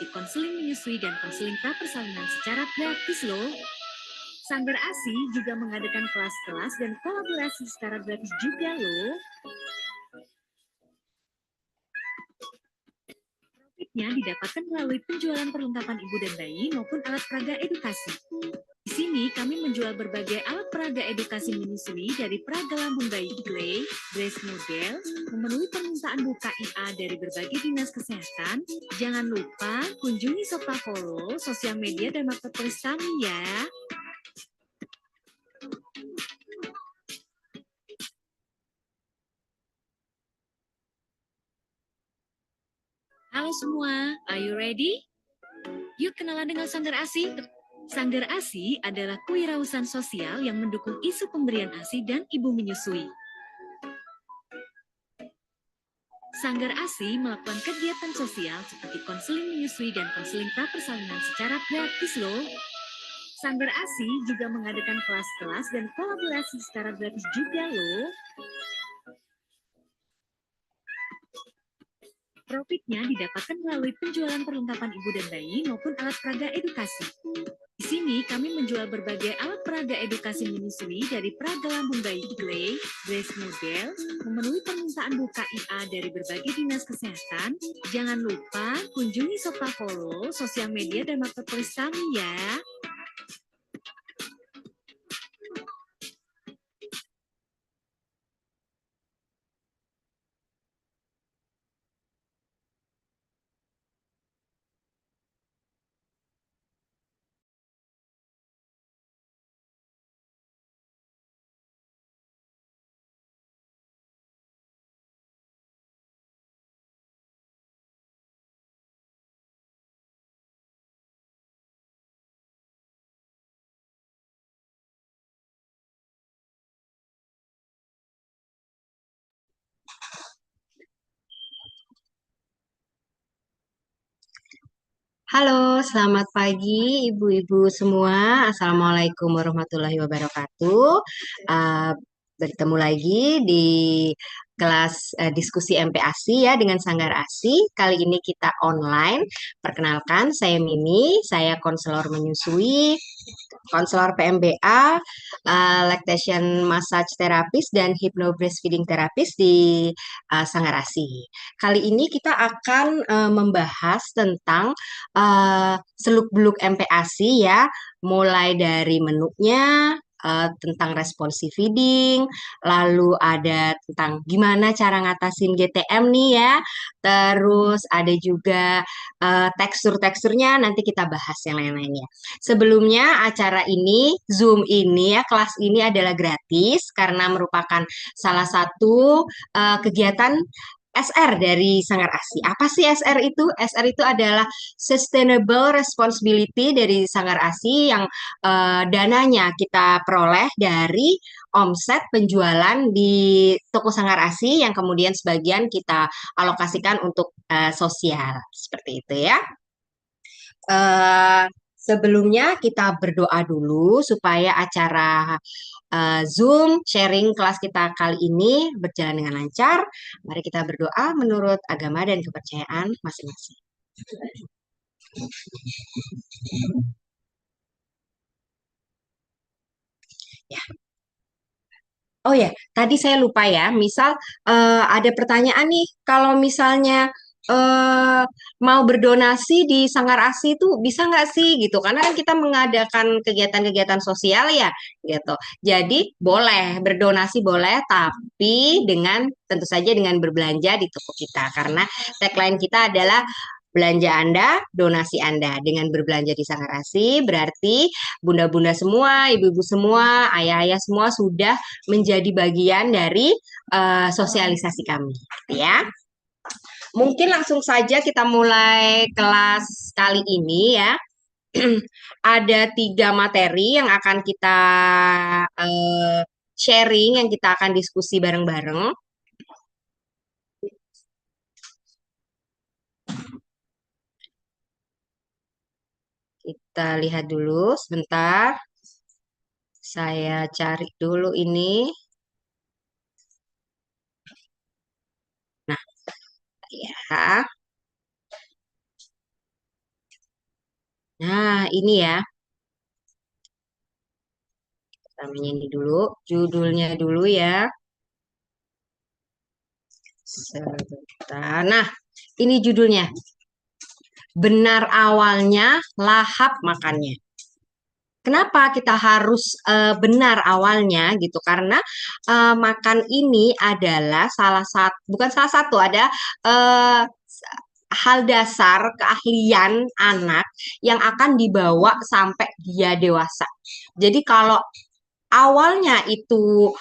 seperti konseling menyusui dan konseling prapersalinan secara gratis loh. Sanggar ASI juga mengadakan kelas-kelas dan kolaborasi secara gratis juga loh. Profitnya didapatkan melalui penjualan perlengkapan ibu dan bayi maupun alat peraga edukasi. Di sini kami menjual berbagai alat peraga edukasi menyusui dari peraga lambung bayi Grey, Grace Model, memenuhi permintaan Bu KIA dari berbagai dinas kesehatan. Jangan lupa kunjungi serta follow sosial media dan marketplace kami ya. Halo semua, are you ready? Yuk kenalan dengan Sanggar ASI. Sanggar ASI adalah kewirausahaan sosial yang mendukung isu pemberian ASI dan ibu menyusui. Sanggar ASI melakukan kegiatan sosial seperti konseling menyusui dan konseling prapersalinan secara gratis loh. Sanggar ASI juga mengadakan kelas-kelas dan kolaborasi secara gratis juga loh. Profitnya didapatkan melalui penjualan perlengkapan ibu dan bayi maupun alat peraga edukasi. Di sini kami menjual berbagai alat peraga edukasi menyusui dari peraga lambung bayi Grey, Grace Model, memenuhi permintaan Bu KIA dari berbagai dinas kesehatan. Jangan lupa kunjungi serta follow sosial media dan marketplace kami ya. Halo, selamat pagi ibu-ibu semua. Assalamualaikum warahmatullahi wabarakatuh. Uh, Bertemu lagi di kelas diskusi MPASI ya dengan Sanggar ASI. Kali ini kita online. Perkenalkan, saya Mimi, saya konselor menyusui, konselor PMBA, lactation massage terapis dan hypno breastfeeding terapis di Sanggar ASI. Kali ini kita akan membahas tentang seluk-beluk MPASI ya, mulai dari menunya, tentang responsive feeding, lalu ada tentang gimana cara ngatasin GTM nih ya, terus ada juga tekstur-teksturnya, nanti kita bahas yang lain-lainnya. Sebelumnya acara ini, Zoom ini ya, kelas ini adalah gratis karena merupakan salah satu kegiatan SR dari Sanggar ASI. Apa sih SR itu? SR itu adalah Sustainable Responsibility dari Sanggar ASI yang dananya kita peroleh dari omset penjualan di toko Sanggar ASI yang kemudian sebagian kita alokasikan untuk sosial. Seperti itu ya. Eh, Sebelumnya kita berdoa dulu supaya acara Zoom sharing kelas kita kali ini berjalan dengan lancar. Mari kita berdoa menurut agama dan kepercayaan masing-masing. Ya. Oh ya, tadi saya lupa ya. Misal ada pertanyaan nih, kalau misalnya eh, mau berdonasi di Sanggar ASI itu bisa nggak sih gitu? Karena kan kita mengadakan kegiatan-kegiatan sosial ya, gitu. Jadi boleh berdonasi boleh, tapi dengan tentu saja dengan berbelanja di toko kita. Karena tagline kita adalah belanja Anda, donasi Anda. Dengan berbelanja di Sanggar ASI berarti bunda-bunda semua, ibu-ibu semua, ayah-ayah semua sudah menjadi bagian dari sosialisasi kami, ya. Mungkin langsung saja kita mulai kelas kali ini ya. Ada 3 materi yang akan kita sharing, yang kita akan diskusi bareng-bareng. Kita lihat dulu sebentar. Saya cari dulu ini. Nah, ya. Nah, ini ya, namanya ini dulu, judulnya dulu ya. Sebentar. Nah, ini judulnya. Benar awalnya, lahap makannya. Kenapa kita harus benar awalnya gitu? Karena makan ini adalah salah satu, bukan salah satu, ada eh, hal dasar keahlian anak yang akan dibawa sampai dia dewasa. Jadi kalau awalnya itu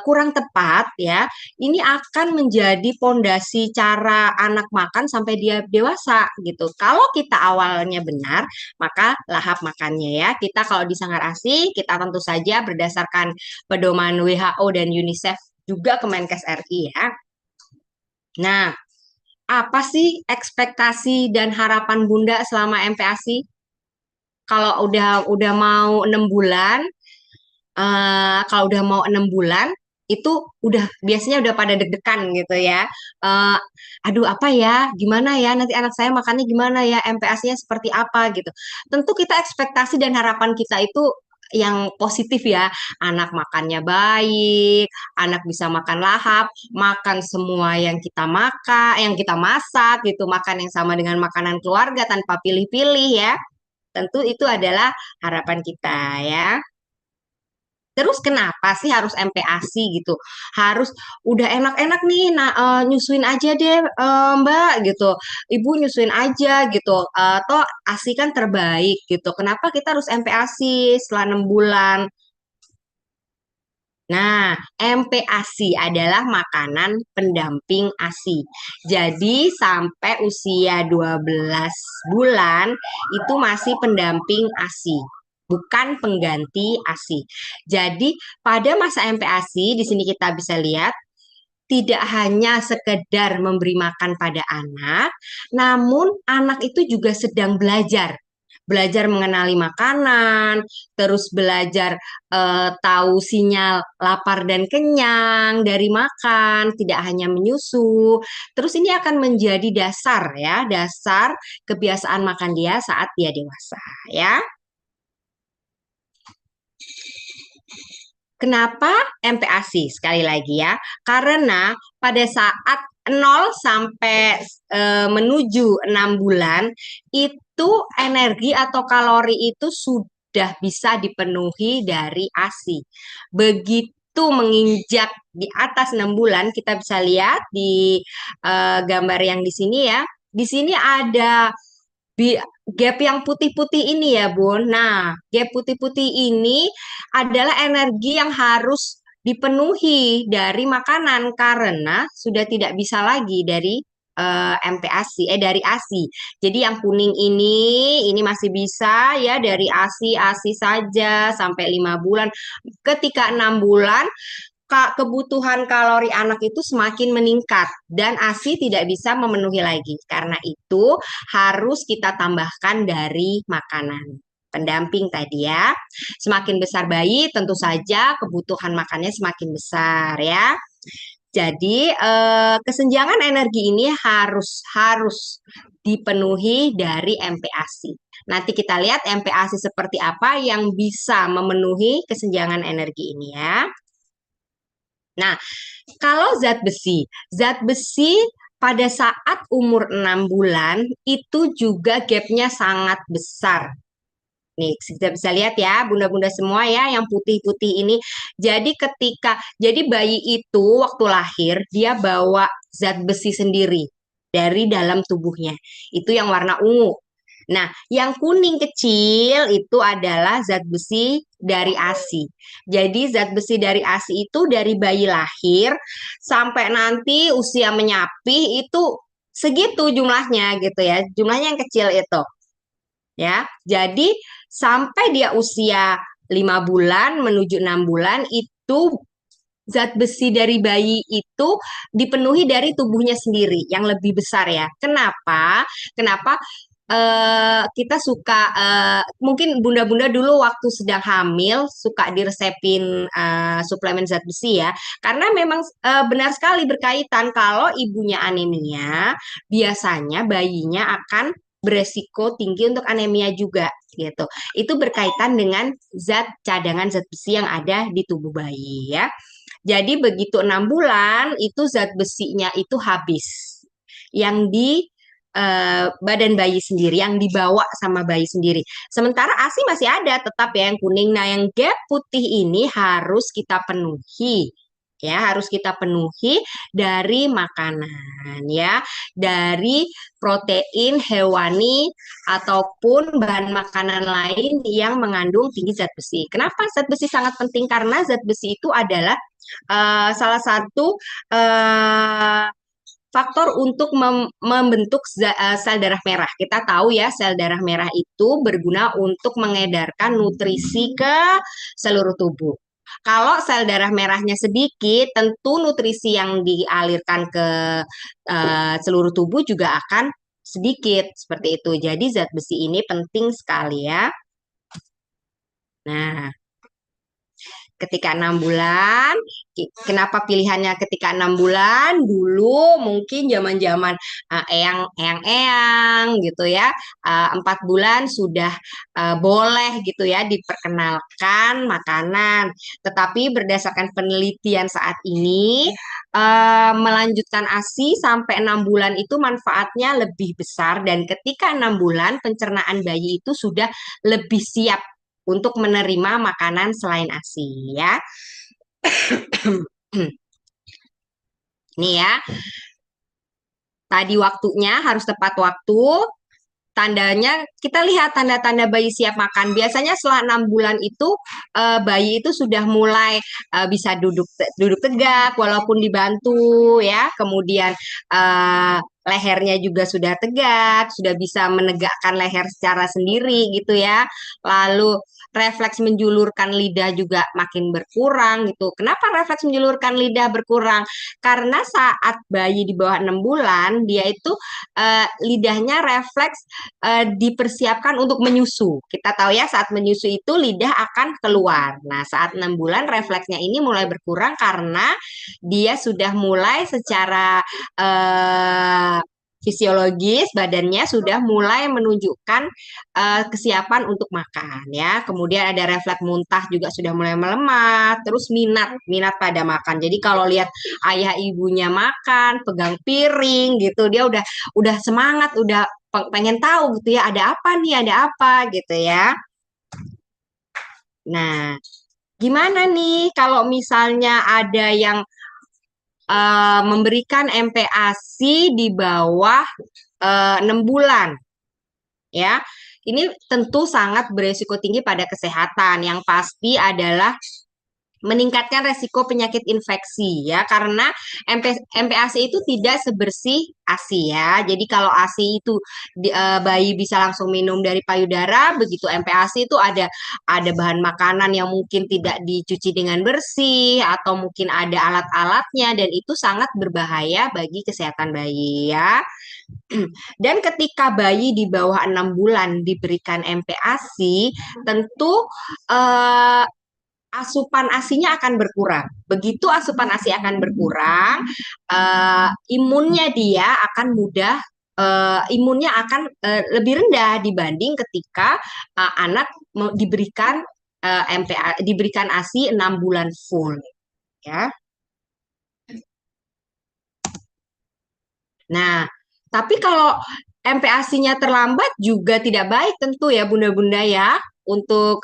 kurang tepat ya, ini akan menjadi pondasi cara anak makan sampai dia dewasa gitu. Kalau kita awalnya benar, maka lahap makannya ya. Kita kalau di Sanggar ASI, kita tentu saja berdasarkan pedoman WHO dan UNICEF juga Kemenkes RI ya. Nah, apa sih ekspektasi dan harapan Bunda selama MPASI? Kalau udah mau 6 bulan, kalau udah mau 6 bulan itu biasanya udah pada deg-degan gitu ya. Eh, aduh apa ya, gimana ya nanti anak saya makannya gimana ya, MPASI-nya seperti apa gitu. Tentu kita ekspektasi dan harapan kita itu yang positif ya, anak makannya baik, anak bisa makan lahap, makan semua yang kita makan, yang kita masak gitu, makan yang sama dengan makanan keluarga tanpa pilih-pilih ya. Tentu itu adalah harapan kita ya. Terus kenapa sih harus MPASI gitu? Harus udah enak-enak nih, nah nyusuin aja deh Mbak gitu. Ibu nyusuin aja gitu. Toh ASI kan terbaik gitu. Kenapa kita harus MPASI setelah 6 bulan? Nah, MPASI adalah makanan pendamping ASI. Jadi sampai usia 12 bulan itu masih pendamping ASI, bukan pengganti ASI. Jadi pada masa MPASI di sini kita bisa lihat tidak hanya sekedar memberi makan pada anak, namun anak itu juga sedang belajar. Belajar mengenali makanan, terus belajar tahu sinyal lapar dan kenyang dari makan, tidak hanya menyusu. Terus ini akan menjadi dasar ya, dasar kebiasaan makan dia saat dia dewasa ya. Kenapa MPASI? Sekali lagi ya, karena pada saat 0 sampai menuju 6 bulan itu energi atau kalori itu sudah bisa dipenuhi dari ASI. Begitu menginjak di atas 6 bulan, kita bisa lihat di gambar yang di sini ya. Di sini ada gap yang putih-putih ini ya, Bun. Nah, gap putih-putih ini adalah energi yang harus dipenuhi dari makanan karena sudah tidak bisa lagi dari MPASI, dari ASI. Jadi yang kuning ini masih bisa ya dari ASI, ASI saja sampai 5 bulan. Ketika 6 bulan, kebutuhan kalori anak itu semakin meningkat dan ASI tidak bisa memenuhi lagi. Karena itu harus kita tambahkan dari makanan pendamping tadi ya. Semakin besar bayi, tentu saja kebutuhan makannya semakin besar ya. Jadi kesenjangan energi ini harus harus dipenuhi dari MPASI. Nanti kita lihat MPASI seperti apa yang bisa memenuhi kesenjangan energi ini ya. Nah, kalau zat besi pada saat umur 6 bulan itu juga gapnya sangat besar. Nih, kita bisa lihat ya, bunda-bunda semua ya, yang putih-putih ini. Jadi bayi itu waktu lahir, dia bawa zat besi sendiri dari dalam tubuhnya. Itu yang warna ungu. Nah, yang kuning kecil itu adalah zat besi dari ASI. Jadi zat besi dari ASI itu dari bayi lahir sampai nanti usia menyapih itu segitu jumlahnya gitu ya. Jumlahnya yang kecil itu ya. Jadi sampai dia usia 5 bulan menuju 6 bulan itu zat besi dari bayi itu dipenuhi dari tubuhnya sendiri yang lebih besar ya. Kenapa? Kenapa kita suka mungkin bunda-bunda dulu waktu sedang hamil suka diresepin suplemen zat besi ya. Karena memang benar sekali berkaitan kalau ibunya anemia, biasanya bayinya akan beresiko tinggi untuk anemia juga gitu. Itu berkaitan dengan cadangan zat besi yang ada di tubuh bayi ya. Jadi begitu 6 bulan itu zat besinya itu habis. Yang di badan bayi sendiri, yang dibawa sama bayi sendiri. Sementara ASI masih ada tetap ya yang kuning. Nah, yang gap putih ini harus kita penuhi. Ya, harus kita penuhi dari makanan ya, dari protein hewani ataupun bahan makanan lain yang mengandung tinggi zat besi. Kenapa zat besi sangat penting? Karena zat besi itu adalah salah satu faktor untuk membentuk sel darah merah. Kita tahu ya, sel darah merah itu berguna untuk mengedarkan nutrisi ke seluruh tubuh. Kalau sel darah merahnya sedikit, tentu nutrisi yang dialirkan ke seluruh tubuh juga akan sedikit seperti itu. Jadi zat besi ini penting sekali ya. Nah, ketika 6 bulan. Kenapa pilihannya ketika 6 bulan? Dulu mungkin zaman-zaman eyang gitu ya. 4 bulan sudah boleh gitu ya diperkenalkan makanan. Tetapi berdasarkan penelitian saat ini, melanjutkan ASI sampai 6 bulan itu manfaatnya lebih besar dan ketika 6 bulan pencernaan bayi itu sudah lebih siap untuk menerima makanan selain ASI ya. Nih ya, tadi waktunya harus tepat waktu. Tandanya kita lihat tanda-tanda bayi siap makan. Biasanya setelah 6 bulan itu bayi itu sudah mulai bisa duduk tegak walaupun dibantu ya. Kemudian lehernya juga sudah tegak, sudah bisa menegakkan leher secara sendiri gitu ya. Lalu refleks menjulurkan lidah juga makin berkurang gitu. Kenapa refleks menjulurkan lidah berkurang? Karena saat bayi di bawah 6 bulan dia itu lidahnya refleks dipersiapkan untuk menyusu. Kita tahu ya saat menyusu itu lidah akan keluar. Nah, saat 6 bulan refleksnya ini mulai berkurang karena dia sudah mulai secara fisiologis badannya sudah mulai menunjukkan kesiapan untuk makan ya. Kemudian ada refleks muntah juga sudah mulai melemah, terus minat pada makan. Jadi kalau lihat ayah ibunya makan, pegang piring gitu, dia udah semangat, udah pengen tahu gitu ya, ada apa nih, ada apa gitu ya. Nah, gimana nih kalau misalnya ada yang memberikan MPASI di bawah 6 bulan ya. Ini tentu sangat beresiko tinggi pada kesehatan. Yang pasti adalah meningkatkan resiko penyakit infeksi ya karena MPASI itu tidak sebersih ASI ya. Jadi kalau ASI itu bayi bisa langsung minum dari payudara, begitu MPASI itu ada bahan makanan yang mungkin tidak dicuci dengan bersih atau mungkin ada alat-alatnya dan itu sangat berbahaya bagi kesehatan bayi ya. Dan ketika bayi di bawah 6 bulan diberikan MPASI, tentu asupan ASINya akan berkurang. Begitu asupan ASI akan berkurang, imunnya dia akan mudah imunnya akan lebih rendah dibanding ketika anak diberikan diberikan ASI 6 bulan full ya. Nah, tapi kalau MPASI-nya terlambat juga tidak baik tentu ya Bunda-bunda ya untuk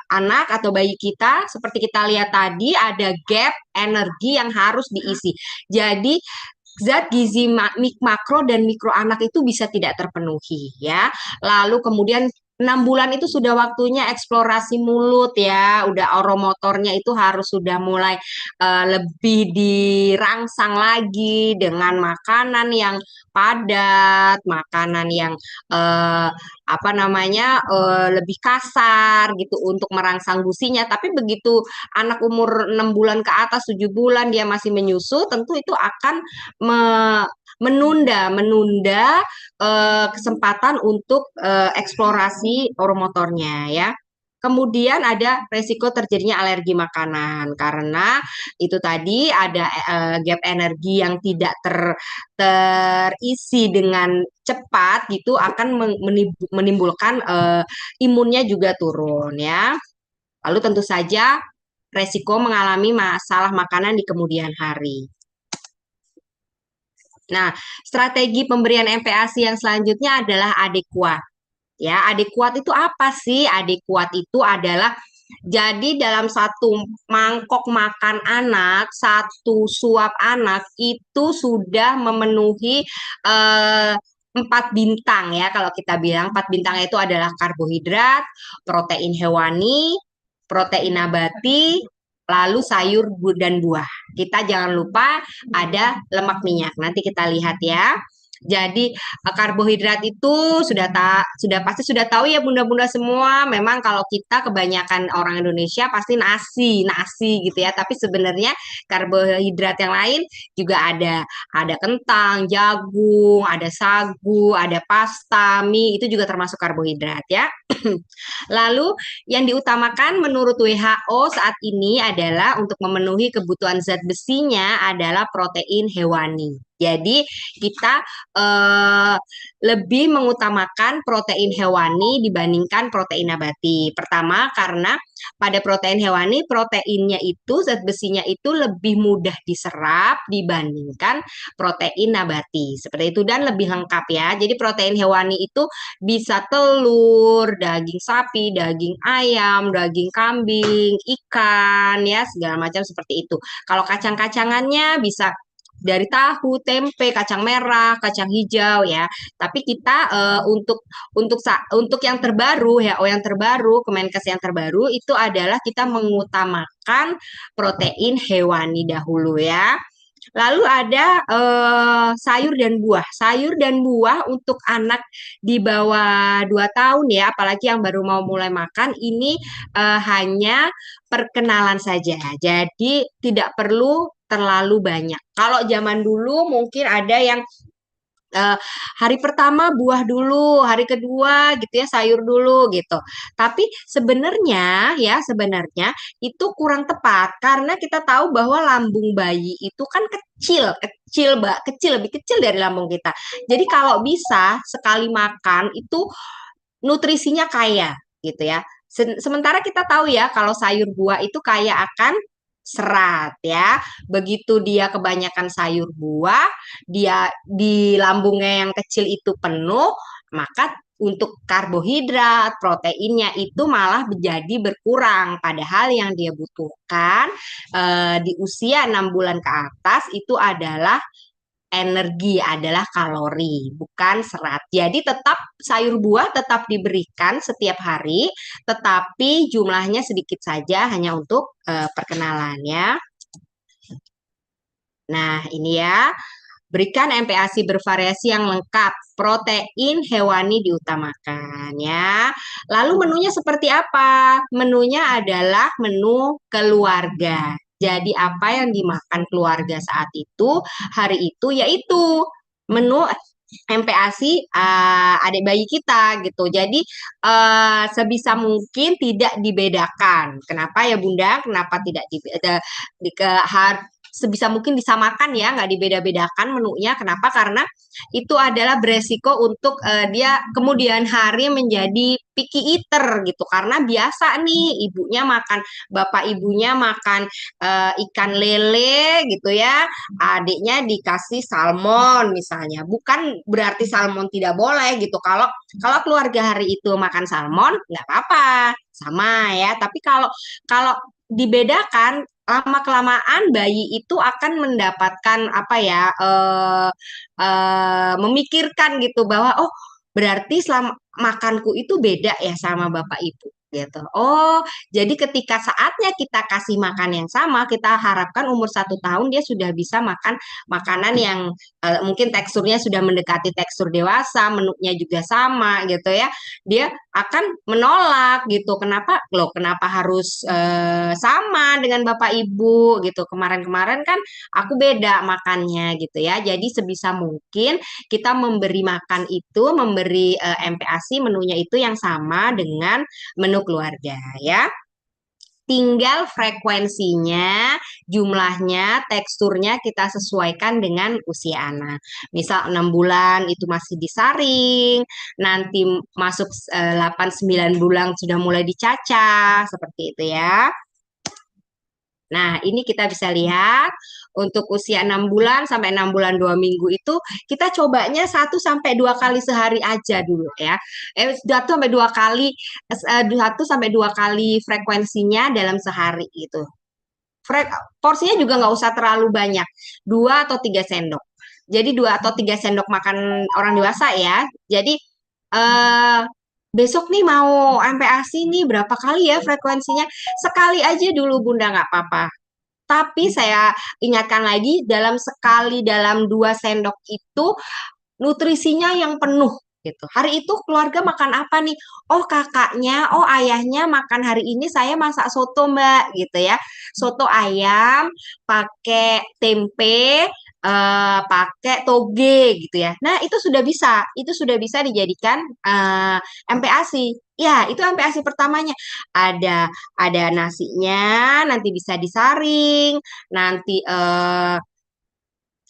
anak atau bayi kita seperti kita lihat tadi ada gap energi yang harus diisi. Jadi zat gizi makro dan mikro anak itu bisa tidak terpenuhi ya. Lalu kemudian 6 bulan itu sudah waktunya eksplorasi mulut ya, udah oromotornya itu harus sudah mulai lebih dirangsang lagi dengan makanan yang padat, makanan yang apa namanya lebih kasar gitu untuk merangsang gusinya. Tapi begitu anak umur 6 bulan ke atas 7 bulan dia masih menyusu, tentu itu akan menunda kesempatan untuk eksplorasi oromotornya ya. Kemudian ada resiko terjadinya alergi makanan karena itu tadi ada gap energi yang tidak terisi dengan cepat gitu akan menimbulkan imunnya juga turun ya. Lalu tentu saja resiko mengalami masalah makanan di kemudian hari. Nah, strategi pemberian MPASI yang selanjutnya adalah adekuat. Ya, adekuat itu apa sih? Adekuat itu adalah jadi dalam satu mangkok makan anak, satu suap anak itu sudah memenuhi 4 bintang ya. Kalau kita bilang 4 bintang itu adalah karbohidrat, protein hewani, protein nabati, lalu sayur dan buah. Kita jangan lupa ada lemak minyak. Nanti kita lihat ya. Jadi karbohidrat itu sudah pasti sudah tahu ya bunda-bunda semua. Memang kalau kita kebanyakan orang Indonesia pasti nasi gitu ya. Tapi sebenarnya karbohidrat yang lain juga ada kentang, jagung, ada sagu, ada pasta, mie itu juga termasuk karbohidrat ya. Lalu yang diutamakan menurut WHO saat ini adalah untuk memenuhi kebutuhan zat besinya adalah protein hewani. Jadi kita eh, lebih mengutamakan protein hewani dibandingkan protein nabati. Pertama karena pada protein hewani proteinnya itu zat besinya itu lebih mudah diserap dibandingkan protein nabati. Seperti itu dan lebih lengkap ya. Jadi protein hewani itu bisa telur, daging sapi, daging ayam, daging kambing, ikan ya segala macam seperti itu. Kalau kacang-kacangannya bisa dari tahu, tempe, kacang merah, kacang hijau ya. Tapi kita untuk yang terbaru ya, yang terbaru Kemenkes yang terbaru itu adalah kita mengutamakan protein hewani dahulu ya. Lalu ada sayur dan buah. Sayur dan buah untuk anak di bawah 2 tahun ya, apalagi yang baru mau mulai makan, ini hanya perkenalan saja. Jadi tidak perlu terlalu banyak. Kalau zaman dulu mungkin ada yang eh, hari pertama buah dulu, hari kedua gitu ya sayur dulu gitu. Tapi sebenarnya itu kurang tepat karena kita tahu bahwa lambung bayi itu kan kecil, kecil lebih kecil dari lambung kita. Jadi kalau bisa sekali makan itu nutrisinya kaya gitu ya. Sementara kita tahu ya kalau sayur buah itu kaya akan serat ya. Begitu dia kebanyakan sayur buah, dia di lambungnya yang kecil itu penuh, maka untuk karbohidrat, proteinnya itu malah menjadi berkurang. Padahal yang dia butuhkan di usia 6 bulan ke atas itu adalah energi, adalah kalori, bukan serat. Jadi tetap sayur buah tetap diberikan setiap hari, tetapi jumlahnya sedikit saja hanya untuk perkenalan ya. Nah, ini ya. Berikan MPASI bervariasi yang lengkap. Protein hewani diutamakan ya. Lalu menunya seperti apa? Menunya adalah menu keluarga. Jadi apa yang dimakan keluarga saat itu, hari itu yaitu menu MPASI adik bayi kita gitu. Jadi sebisa mungkin tidak dibedakan. Kenapa ya Bunda? Kenapa tidak sebisa mungkin disamakan ya, nggak dibeda-bedakan menunya. Kenapa? Karena itu adalah beresiko untuk dia kemudian hari menjadi picky eater gitu. Karena biasa nih ibunya makan, bapak ibunya makan ikan lele gitu ya, adiknya dikasih salmon misalnya. Bukan berarti salmon tidak boleh gitu. Kalau kalau keluarga hari itu makan salmon nggak apa-apa, sama ya. Tapi kalau kalau dibedakan lama kelamaan bayi itu akan mendapatkan apa ya memikirkan gitu bahwa oh berarti selama makanku itu beda ya sama bapak ibu gitu. Oh, jadi ketika saatnya kita kasih makan yang sama, kita harapkan umur 1 tahun dia sudah bisa makan makanan yang mungkin teksturnya sudah mendekati tekstur dewasa, menunya juga sama gitu ya. Dia akan menolak gitu. Kenapa? Loh, kenapa harus sama dengan bapak ibu gitu. Kemarin-kemarin kan aku beda makannya gitu ya. Jadi sebisa mungkin kita memberi makan itu, memberi MPASI menunya itu yang sama dengan menu menu keluarga ya. Tinggal frekuensinya, jumlahnya, teksturnya kita sesuaikan dengan usia anak. Misal 6 bulan itu masih disaring, nanti masuk 8-9 bulan sudah mulai dicacah, seperti itu ya. Nah, ini kita bisa lihat untuk usia 6 bulan sampai 6 bulan 2 minggu itu kita cobanya 1 sampai 2 kali sehari aja dulu ya. 1 sampai 2 kali 1 sampai 2 kali frekuensinya dalam sehari itu. Porsinya juga nggak usah terlalu banyak, 2 atau 3 sendok. Jadi 2 atau 3 sendok makan orang dewasa ya. Jadi eh besok nih mau MPASI nih berapa kali ya frekuensinya? Sekali aja dulu Bunda nggak apa-apa. Tapi saya ingatkan lagi dalam sekali dalam 2 sendok itu nutrisinya yang penuh gitu. Hari itu keluarga makan apa nih? Oh kakaknya, oh ayahnya makan hari ini saya masak soto Mbak gitu ya. Soto ayam pakai tempe, pakai toge gitu ya. Nah itu sudah bisa dijadikan MPASI. Ya, itu MPASI pertamanya. Ada nasinya, nanti bisa disaring, nanti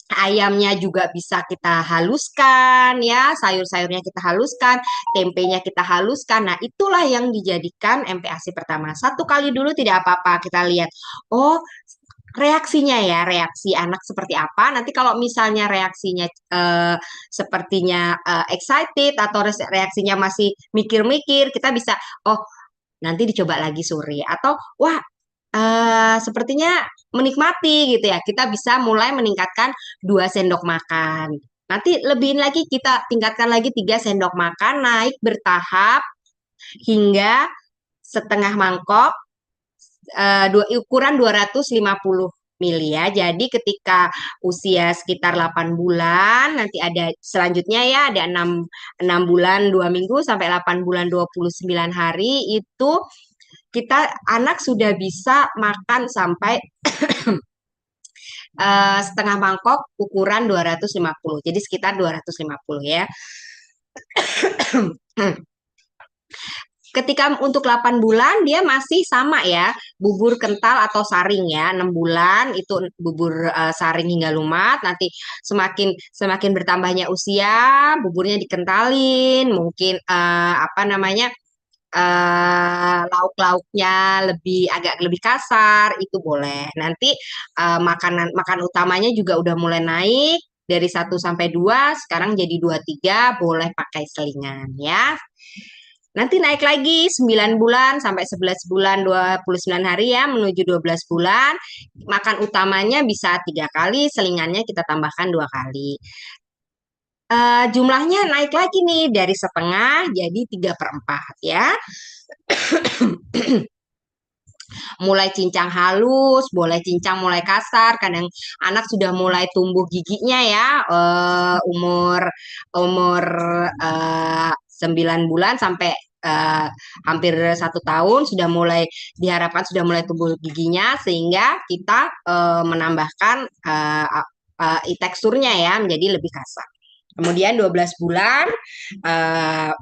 ayamnya juga bisa kita haluskan ya, sayur-sayurnya kita haluskan, tempenya kita haluskan. Nah, itulah yang dijadikan MPASI pertama. 1 kali dulu tidak apa-apa, kita lihat. Oh, reaksinya ya, reaksi anak seperti apa. Nanti kalau misalnya reaksinya sepertinya excited atau reaksinya masih mikir-mikir, kita bisa oh nanti dicoba lagi sore atau wah sepertinya menikmati gitu ya. Kita bisa mulai meningkatkan 2 sendok makan. Nanti lebihin lagi kita tingkatkan lagi 3 sendok makan, naik bertahap hingga setengah mangkok, ukuran 250 mili ya. Jadi ketika usia sekitar 8 bulan, nanti ada selanjutnya ya ada 6 bulan 2 minggu sampai 8 bulan 29 hari itu kita anak sudah bisa makan sampai setengah mangkok ukuran 250. Jadi sekitar 250 ya. Ketika untuk 8 bulan dia masih sama ya, bubur kental atau saring ya. 6 bulan itu bubur saring hingga lumat. Nanti semakin semakin bertambahnya usia, buburnya dikentalin, mungkin apa namanya? Lauk-lauknya agak lebih kasar itu boleh. Nanti makan utamanya juga udah mulai naik dari 1 sampai 2, sekarang jadi 2 3, boleh pakai selingan ya. Nanti naik lagi 9 bulan sampai 11 bulan 29 hari ya menuju 12 bulan. Makan utamanya bisa 3 kali, selingannya kita tambahkan 2 kali. Jumlahnya naik lagi nih dari setengah jadi 3/4 ya. Mulai cincang halus, boleh cincang mulai kasar. Kadang anak sudah mulai tumbuh giginya ya, umur umur 9 bulan sampai hampir 1 tahun sudah mulai diharapkan sudah mulai tumbuh giginya sehingga kita menambahkan teksturnya ya menjadi lebih kasar. Kemudian 12 bulan uh,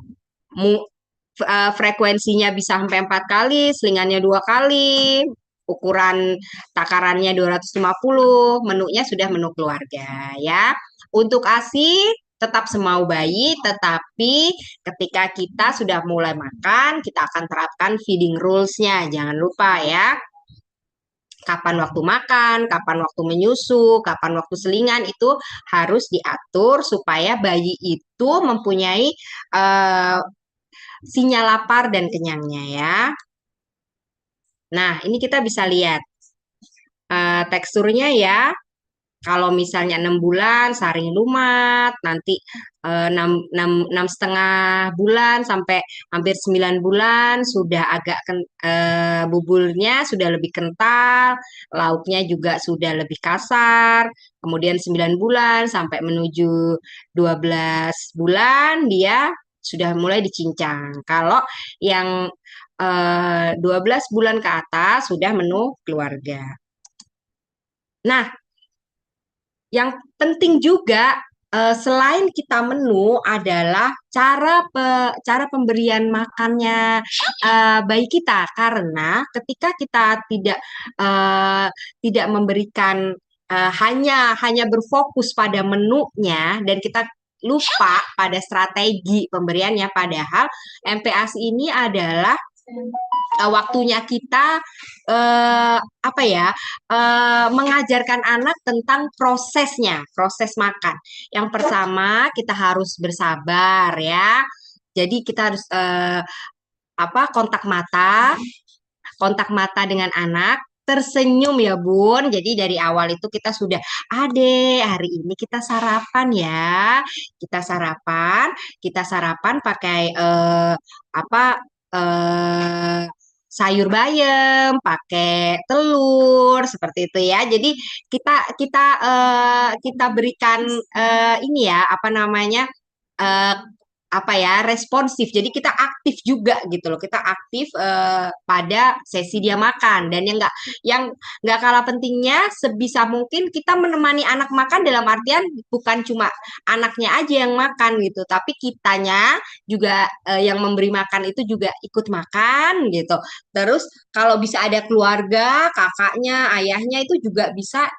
frekuensinya bisa sampai 4 kali, selingannya 2 kali, ukuran takarannya 250, menunya sudah menu keluarga ya. Untuk ASI tetap semau bayi, tetapi ketika kita sudah mulai makan, kita akan terapkan feeding rules-nya. Jangan lupa ya, kapan waktu makan, kapan waktu menyusu, kapan waktu selingan itu harus diatur supaya bayi itu mempunyai sinyal lapar dan kenyangnya ya. Nah, ini kita bisa lihat teksturnya ya. Kalau misalnya 6 bulan saring lumat, nanti 6 setengah bulan sampai hampir 9 bulan sudah agak buburnya sudah lebih kental, lauknya juga sudah lebih kasar. Kemudian 9 bulan sampai menuju 12 bulan dia sudah mulai dicincang. Kalau yang 12 bulan ke atas sudah menu keluarga. Nah, yang penting juga selain kita menu adalah cara pemberian makannya bayi kita, karena ketika kita eh, tidak memberikan hanya berfokus pada menunya dan kita lupa pada strategi pemberiannya, padahal MPASI ini adalah waktunya kita apa ya, mengajarkan anak tentang prosesnya, proses makan. Yang pertama kita harus bersabar ya. Jadi kita harus apa, kontak mata dengan anak, tersenyum ya Bun. Jadi dari awal itu kita sudah, Ade, hari ini kita sarapan ya. Kita sarapan pakai apa, eh, sayur bayam, pakai telur seperti itu ya. Jadi kita kita kita berikan ini ya, apa namanya? eh, apa ya, responsif. Jadi kita aktif juga gitu loh. Kita aktif pada sesi dia makan, dan yang nggak kalah pentingnya, sebisa mungkin kita menemani anak makan dalam artian bukan cuma anaknya aja yang makan gitu, tapi kitanya juga yang memberi makan itu juga ikut makan gitu. Terus kalau bisa ada keluarga, kakaknya, ayahnya itu juga bisa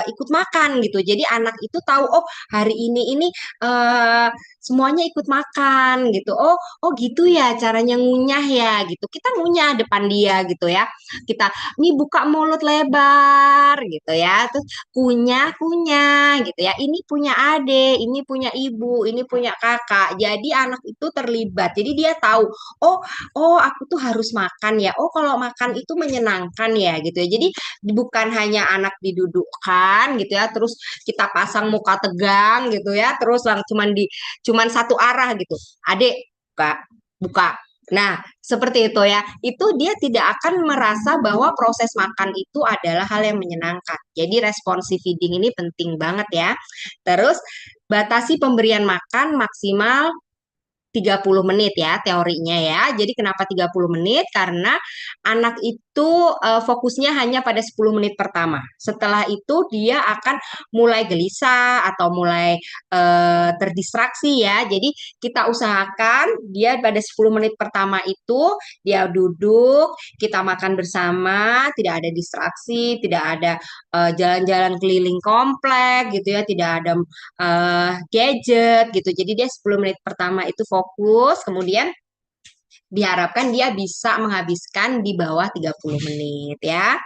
ikut makan gitu. Jadi anak itu tahu, oh hari ini eh, semuanya ikut makan gitu. Oh, oh gitu ya caranya ngunyah ya gitu. Kita ngunyah depan dia gitu ya. Kita nih buka mulut lebar gitu ya. Terus kunyah kunyah gitu ya. Ini punya ade, ini punya ibu, ini punya kakak. Jadi anak itu terlibat. Jadi dia tahu, oh, oh aku tuh harus makan ya. Oh, kalau makan itu menyenangkan ya gitu ya. Jadi bukan hanya anak didudukkan gitu ya, terus kita pasang muka tegang gitu ya, terus langsung cuman satu arah gitu. Adik, buka, buka. Nah, seperti itu ya. Itu dia tidak akan merasa bahwa proses makan itu adalah hal yang menyenangkan. Jadi responsive feeding ini penting banget ya. Terus batasi pemberian makan maksimal 30 menit ya teorinya ya. Jadi kenapa 30 menit? Karena anak itu fokusnya hanya pada 10 menit pertama. Setelah itu dia akan mulai gelisah atau mulai terdistraksi ya. Jadi kita usahakan dia pada 10 menit pertama itu dia duduk, kita makan bersama, tidak ada distraksi, tidak ada jalan-jalan keliling komplek gitu ya, tidak ada gadget gitu. Jadi dia 10 menit pertama itu fokus, kemudian diharapkan dia bisa menghabiskan di bawah 30 menit ya.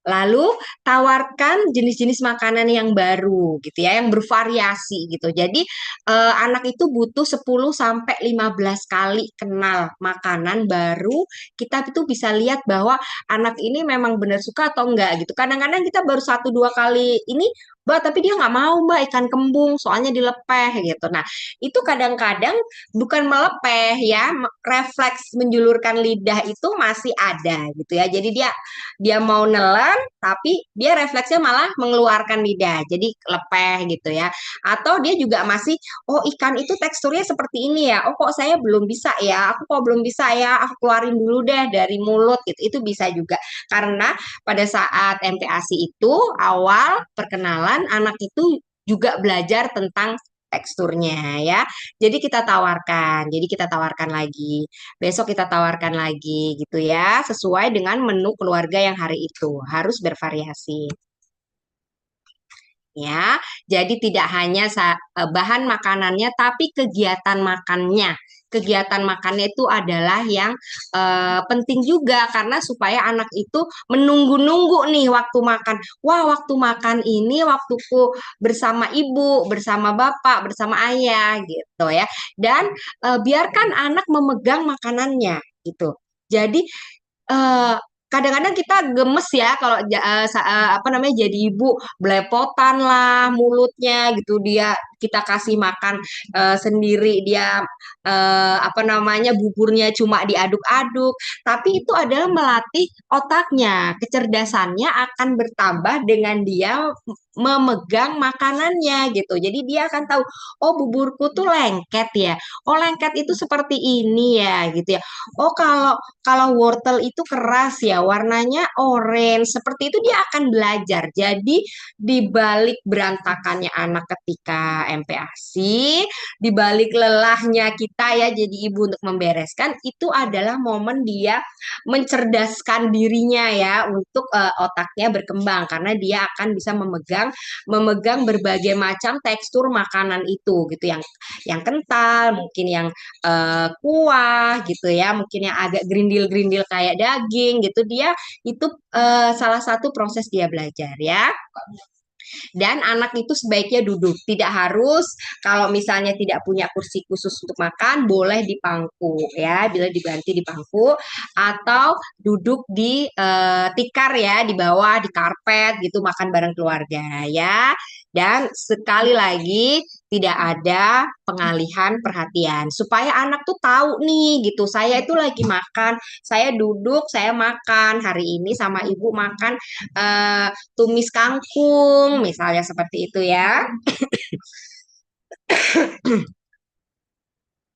Lalu tawarkan jenis-jenis makanan yang baru gitu ya, yang bervariasi gitu. Jadi anak itu butuh 10 sampai 15 kali kenal makanan baru. Kita itu bisa lihat bahwa anak ini memang benar suka atau enggak gitu. Kadang-kadang kita baru satu dua kali ini, Mbak, tapi dia nggak mau Mbak ikan kembung, soalnya dilepeh gitu. Nah, itu kadang-kadang bukan melepeh ya, refleks menjulurkan lidah itu masih ada gitu ya. Jadi dia dia mau nelen tapi dia refleksnya malah mengeluarkan lidah jadi lepeh gitu ya, atau dia juga masih, oh ikan itu teksturnya seperti ini ya, oh kok saya belum bisa ya, aku kok belum bisa ya, aku keluarin dulu deh dari mulut gitu. Itu bisa juga karena pada saat MPASI itu awal perkenalan anak itu juga belajar tentang teksturnya ya. Jadi kita tawarkan lagi. Besok kita tawarkan lagi gitu ya, sesuai dengan menu keluarga yang hari itu. Harus bervariasi ya. Jadi tidak hanya bahan makanannya tapi kegiatan makannya. Kegiatan makannya itu adalah yang penting juga karena supaya anak itu menunggu-nunggu nih waktu makan. Wah, waktu makan ini waktuku bersama ibu, bersama bapak, bersama ayah gitu ya. Dan biarkan anak memegang makanannya gitu. Jadi eh, kadang-kadang kita gemes ya kalau apa namanya jadi ibu, belepotan lah mulutnya gitu, dia kita kasih makan sendiri, dia apa namanya buburnya cuma diaduk-aduk, tapi itu adalah melatih otaknya, kecerdasannya akan bertambah dengan dia memegang makanannya gitu. Jadi dia akan tahu, oh buburku tuh lengket ya, oh lengket itu seperti ini ya gitu ya. Oh kalau wortel itu keras ya, warnanya orange. Seperti itu dia akan belajar. Jadi di balik berantakannya anak ketika MPASI, di balik lelahnya kita ya jadi ibu untuk membereskan, itu adalah momen dia mencerdaskan dirinya ya untuk otaknya berkembang karena dia akan bisa memegang memegang berbagai macam tekstur makanan itu gitu yang kental, mungkin yang kuah gitu ya, mungkin yang agak gerindil-gerindil kayak daging gitu dia itu salah satu proses dia belajar ya. Dan anak itu sebaiknya duduk, tidak harus kalau misalnya tidak punya kursi khusus untuk makan, boleh di pangku ya, bila diganti di pangku atau duduk di tikar ya, di bawah di karpet gitu makan bareng keluarga ya. Dan sekali lagi tidak ada pengalihan perhatian supaya anak tuh tahu nih gitu, saya itu lagi makan, saya duduk, saya makan hari ini sama ibu makan eh, tumis kangkung, misalnya seperti itu ya.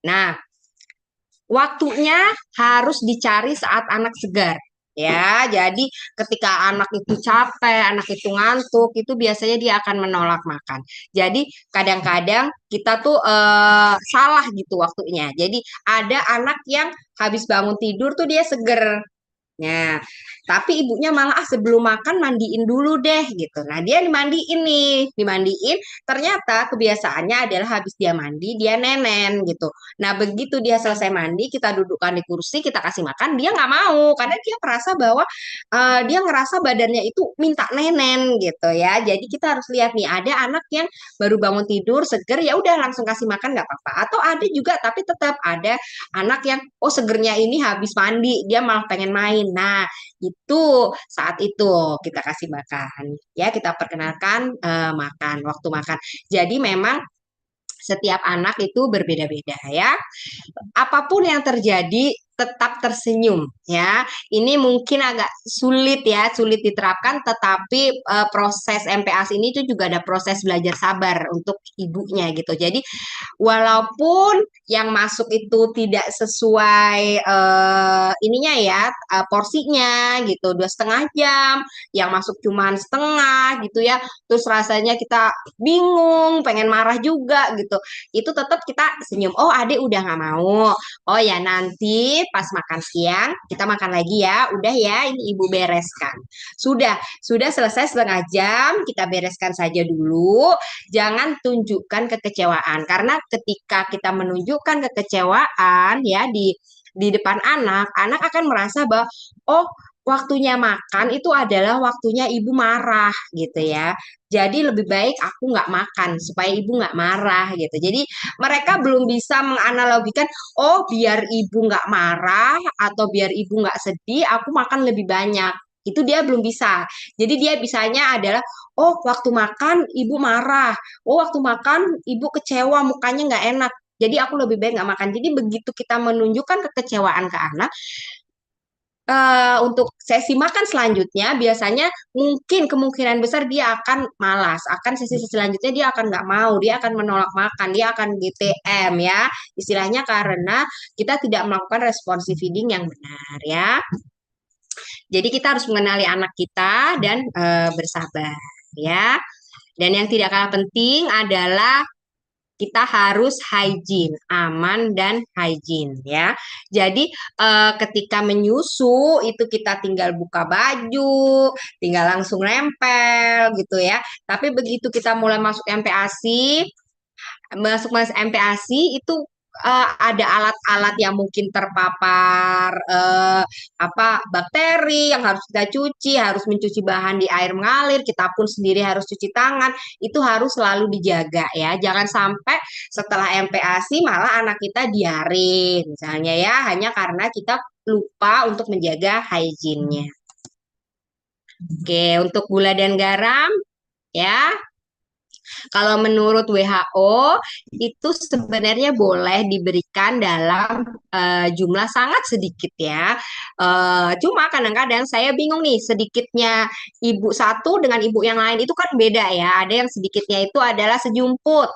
Nah, waktunya harus dicari saat anak segar. Ya, jadi ketika anak itu capek, anak itu ngantuk, itu biasanya dia akan menolak makan. Jadi kadang-kadang kita tuh salah gitu waktunya. Jadi ada anak yang habis bangun tidur tuh dia seger. Nah, tapi ibunya malah sebelum makan mandiin dulu deh gitu. Nah, dia dimandiin nih, dimandiin. Ternyata kebiasaannya adalah habis dia mandi, dia nenen gitu. Nah, begitu dia selesai mandi, kita dudukkan di kursi, kita kasih makan, dia nggak mau karena dia merasa bahwa dia ngerasa badannya itu minta nenen gitu ya. Jadi kita harus lihat nih, ada anak yang baru bangun tidur, seger, ya udah langsung kasih makan nggak apa-apa. Atau ada juga, tapi tetap ada anak yang oh segernya ini habis mandi, dia malah pengen main. Nah, itu saat itu kita kasih makan. Ya, kita perkenalkan makan, waktu makan. Jadi memang setiap anak itu berbeda-beda ya. Apapun yang terjadi tetap tersenyum ya. Ini mungkin agak sulit ya, sulit diterapkan tetapi proses MPAS ini tuh juga ada proses belajar sabar untuk ibunya gitu. Jadi walaupun yang masuk itu tidak sesuai ininya ya porsinya gitu 2,5 jam, yang masuk cuman setengah gitu ya, terus rasanya kita bingung, pengen marah juga gitu, itu tetap kita senyum. Oh, adik udah nggak mau. Oh ya, nanti pas makan siang kita makan lagi ya. Udah ya, ini ibu bereskan. Sudah selesai setengah jam, kita bereskan saja dulu. Jangan tunjukkan kekecewaan karena ketika kita menunjukkan kekecewaan ya di depan anak, anak akan merasa bahwa oh, waktunya makan itu adalah waktunya ibu marah gitu ya. Jadi lebih baik aku nggak makan supaya ibu nggak marah gitu. Jadi mereka belum bisa menganalogikan, oh biar ibu nggak marah atau biar ibu nggak sedih, aku makan lebih banyak. Itu dia belum bisa. Jadi dia bisanya adalah, oh waktu makan ibu marah, oh waktu makan ibu kecewa, mukanya nggak enak. Jadi aku lebih baik nggak makan. Jadi begitu kita menunjukkan kekecewaan ke anak, untuk sesi makan selanjutnya biasanya mungkin kemungkinan besar dia akan malas, akan sesi selanjutnya dia akan nggak mau, dia akan menolak makan, dia akan GTM ya, istilahnya karena kita tidak melakukan responsive feeding yang benar ya. Jadi kita harus mengenali anak kita dan bersabar ya. Dan yang tidak kalah penting adalah kita harus hygiene, aman dan hygiene ya. Jadi ketika menyusu itu kita tinggal buka baju, tinggal langsung nempel gitu ya. Tapi begitu kita mulai masuk MPASI, masuk mas MPASI itu ada alat-alat yang mungkin terpapar apa bakteri yang harus kita cuci, harus mencuci bahan di air mengalir, kita pun sendiri harus cuci tangan, itu harus selalu dijaga ya. Jangan sampai setelah MPASI malah anak kita diare misalnya ya, hanya karena kita lupa untuk menjaga hygiene-nya. Oke, untuk gula dan garam ya. Kalau menurut WHO itu sebenarnya boleh diberikan dalam jumlah sangat sedikit ya. Cuma kadang-kadang saya bingung nih sedikitnya ibu satu dengan ibu yang lain itu kan beda ya. Ada yang sedikitnya itu adalah sejumput.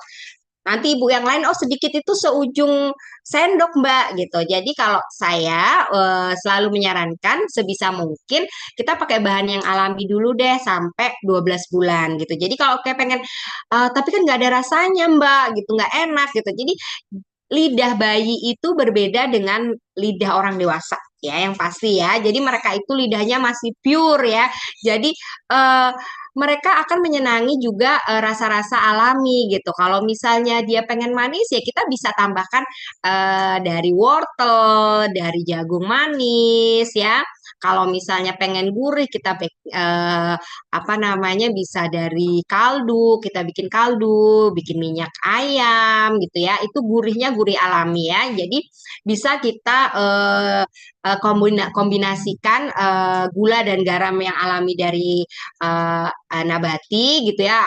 Nanti ibu yang lain, oh sedikit itu seujung sendok Mbak gitu. Jadi kalau saya selalu menyarankan sebisa mungkin kita pakai bahan yang alami dulu deh sampai 12 bulan gitu. Jadi kalau kayak pengen, tapi kan nggak ada rasanya Mbak gitu, nggak enak gitu. Jadi lidah bayi itu berbeda dengan lidah orang dewasa ya yang pasti ya. Jadi mereka itu lidahnya masih pure ya. Jadi eh, mereka akan menyenangi juga rasa-rasa alami gitu. Kalau misalnya dia pengen manis ya kita bisa tambahkan dari wortel, dari jagung manis ya. Kalau misalnya pengen gurih kita apa namanya bisa dari kaldu, kita bikin kaldu, bikin minyak ayam gitu ya. Itu gurihnya gurih alami ya. Jadi bisa kita kombinasikan gula dan garam yang alami dari nabati gitu ya,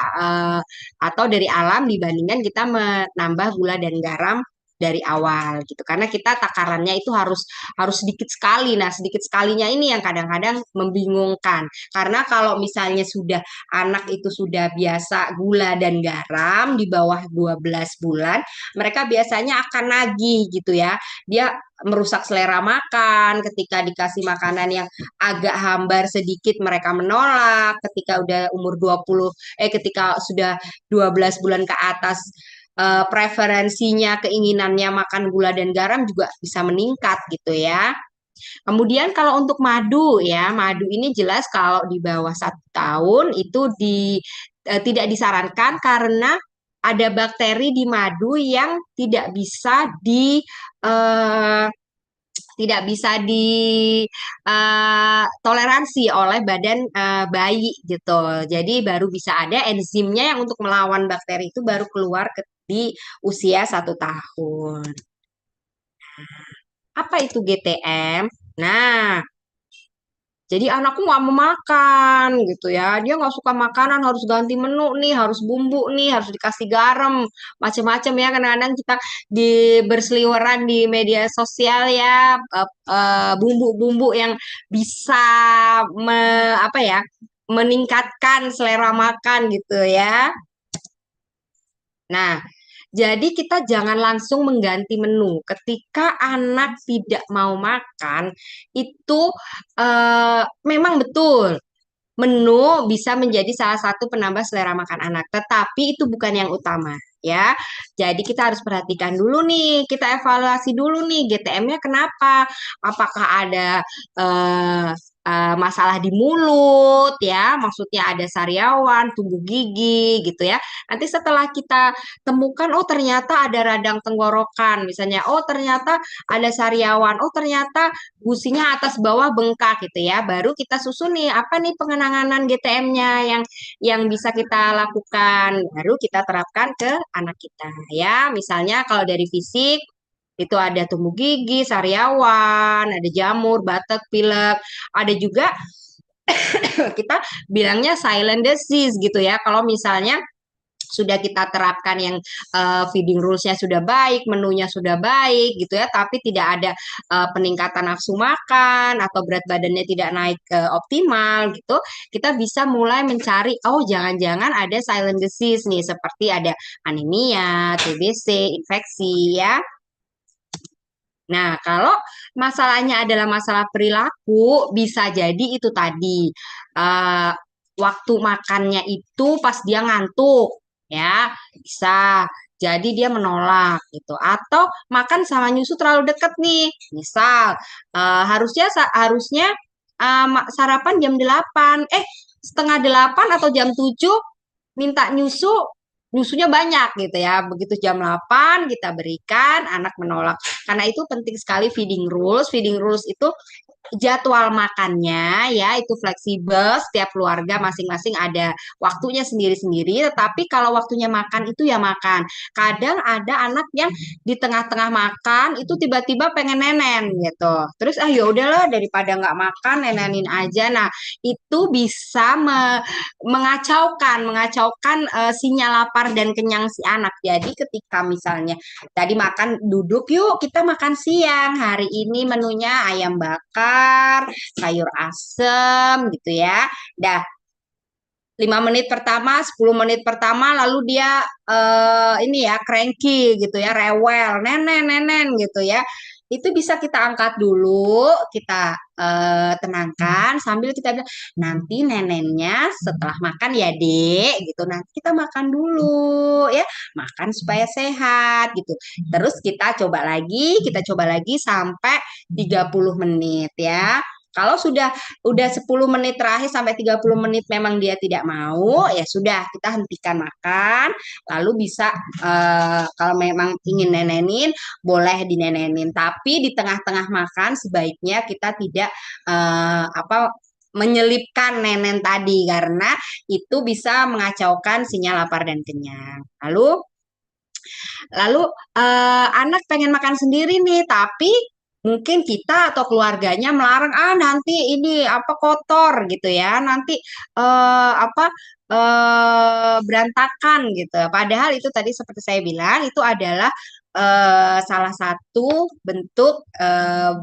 atau dari alam dibandingkan kita menambah gula dan garam dari awal gitu karena kita takarannya itu harus sedikit sekali. Nah, sedikit sekalinya ini yang kadang-kadang membingungkan karena kalau misalnya sudah anak itu sudah biasa gula dan garam di bawah 12 bulan, mereka biasanya akan nagih gitu ya. Dia merusak selera makan, ketika dikasih makanan yang agak hambar sedikit mereka menolak, ketika udah umur 20 ketika sudah 12 bulan ke atas preferensinya, keinginannya makan gula dan garam juga bisa meningkat gitu ya. Kemudian kalau untuk madu ya, madu ini jelas kalau di bawah 1 tahun itu tidak disarankan karena ada bakteri di madu yang eh, tidak bisa toleransi oleh badan bayi gitu. Jadi baru bisa ada enzimnya yang untuk melawan bakteri itu baru keluar di usia 1 tahun. Apa itu GTM? Nah, jadi anakku nggak mau makan gitu ya. Dia nggak suka makanan, harus ganti menu nih, harus bumbu nih, harus dikasih garam, macam-macam ya. Kadang-kadang kita berseliweran di media sosial ya, bumbu-bumbu yang bisa apa ya, meningkatkan selera makan gitu ya. Nah, jadi kita jangan langsung mengganti menu. Ketika anak tidak mau makan, itu memang betul menu bisa menjadi salah satu penambah selera makan anak, tetapi itu bukan yang utama ya. Jadi kita harus perhatikan dulu nih, kita evaluasi dulu nih GTM-nya kenapa? Apakah ada eh, masalah di mulut ya, maksudnya ada sariawan, tumbuh gigi gitu ya. Nanti setelah kita temukan, oh ternyata ada radang tenggorokan, misalnya, oh ternyata ada sariawan, oh ternyata gusinya atas bawah bengkak gitu ya. Baru kita susun nih apa nih pengenangan GTM-nya yang bisa kita lakukan. Baru kita terapkan ke anak kita ya. Misalnya kalau dari fisik itu ada tumbuh gigi, sariawan, ada jamur, batuk, pilek, ada juga kita bilangnya silent disease gitu ya. Kalau misalnya sudah kita terapkan yang feeding rules-nya sudah baik, menunya sudah baik gitu ya, tapi tidak ada peningkatan nafsu makan atau berat badannya tidak naik optimal gitu, kita bisa mulai mencari, oh jangan-jangan ada silent disease nih, seperti ada anemia, TBC, infeksi ya. Nah, kalau masalahnya adalah masalah perilaku, bisa jadi itu tadi eh, waktu makannya itu pas dia ngantuk, ya bisa. Jadi dia menolak gitu, atau makan sama nyusu terlalu deket nih. Misal harusnya sarapan jam 8, setengah 8 atau jam 7 minta nyusu, nyusunya banyak gitu ya. Begitu jam 8 kita berikan, anak menolak. Karena itu penting sekali feeding rules. Feeding rules itu jadwal makannya ya itu fleksibel, setiap keluarga masing-masing ada waktunya sendiri-sendiri, tetapi kalau waktunya makan itu ya makan. Kadang ada anak yang di tengah-tengah makan itu tiba-tiba pengen nenen gitu. Terus ya udahlah daripada nggak makan nenenin aja. Nah, itu bisa mengacaukan sinyal lapar dan kenyang si anak. Jadi ketika misalnya tadi makan duduk yuk kita makan siang. Hari ini menunya ayam bakar, sayur asem gitu ya. Dah 5 menit pertama, 10 menit pertama, lalu dia ini ya cranky gitu ya, rewel, nenen nenen gitu ya. Itu bisa kita angkat dulu, kita tenangkan sambil kita bilang, nanti nenennya setelah makan ya Dek gitu. Nanti kita makan dulu ya, makan supaya sehat gitu. Terus kita coba lagi sampai 30 menit ya. Kalau udah 10 menit terakhir sampai 30 menit memang dia tidak mau, ya sudah kita hentikan makan, lalu bisa kalau memang ingin nenenin boleh dinenenin, tapi di tengah-tengah makan sebaiknya kita tidak apa menyelipkan nenen tadi karena itu bisa mengacaukan sinyal lapar dan kenyang. Lalu anak pengen makan sendiri nih, tapi mungkin kita atau keluarganya melarang, nanti ini apa kotor gitu ya, nanti apa berantakan gitu. Padahal itu tadi seperti saya bilang itu adalah salah satu bentuk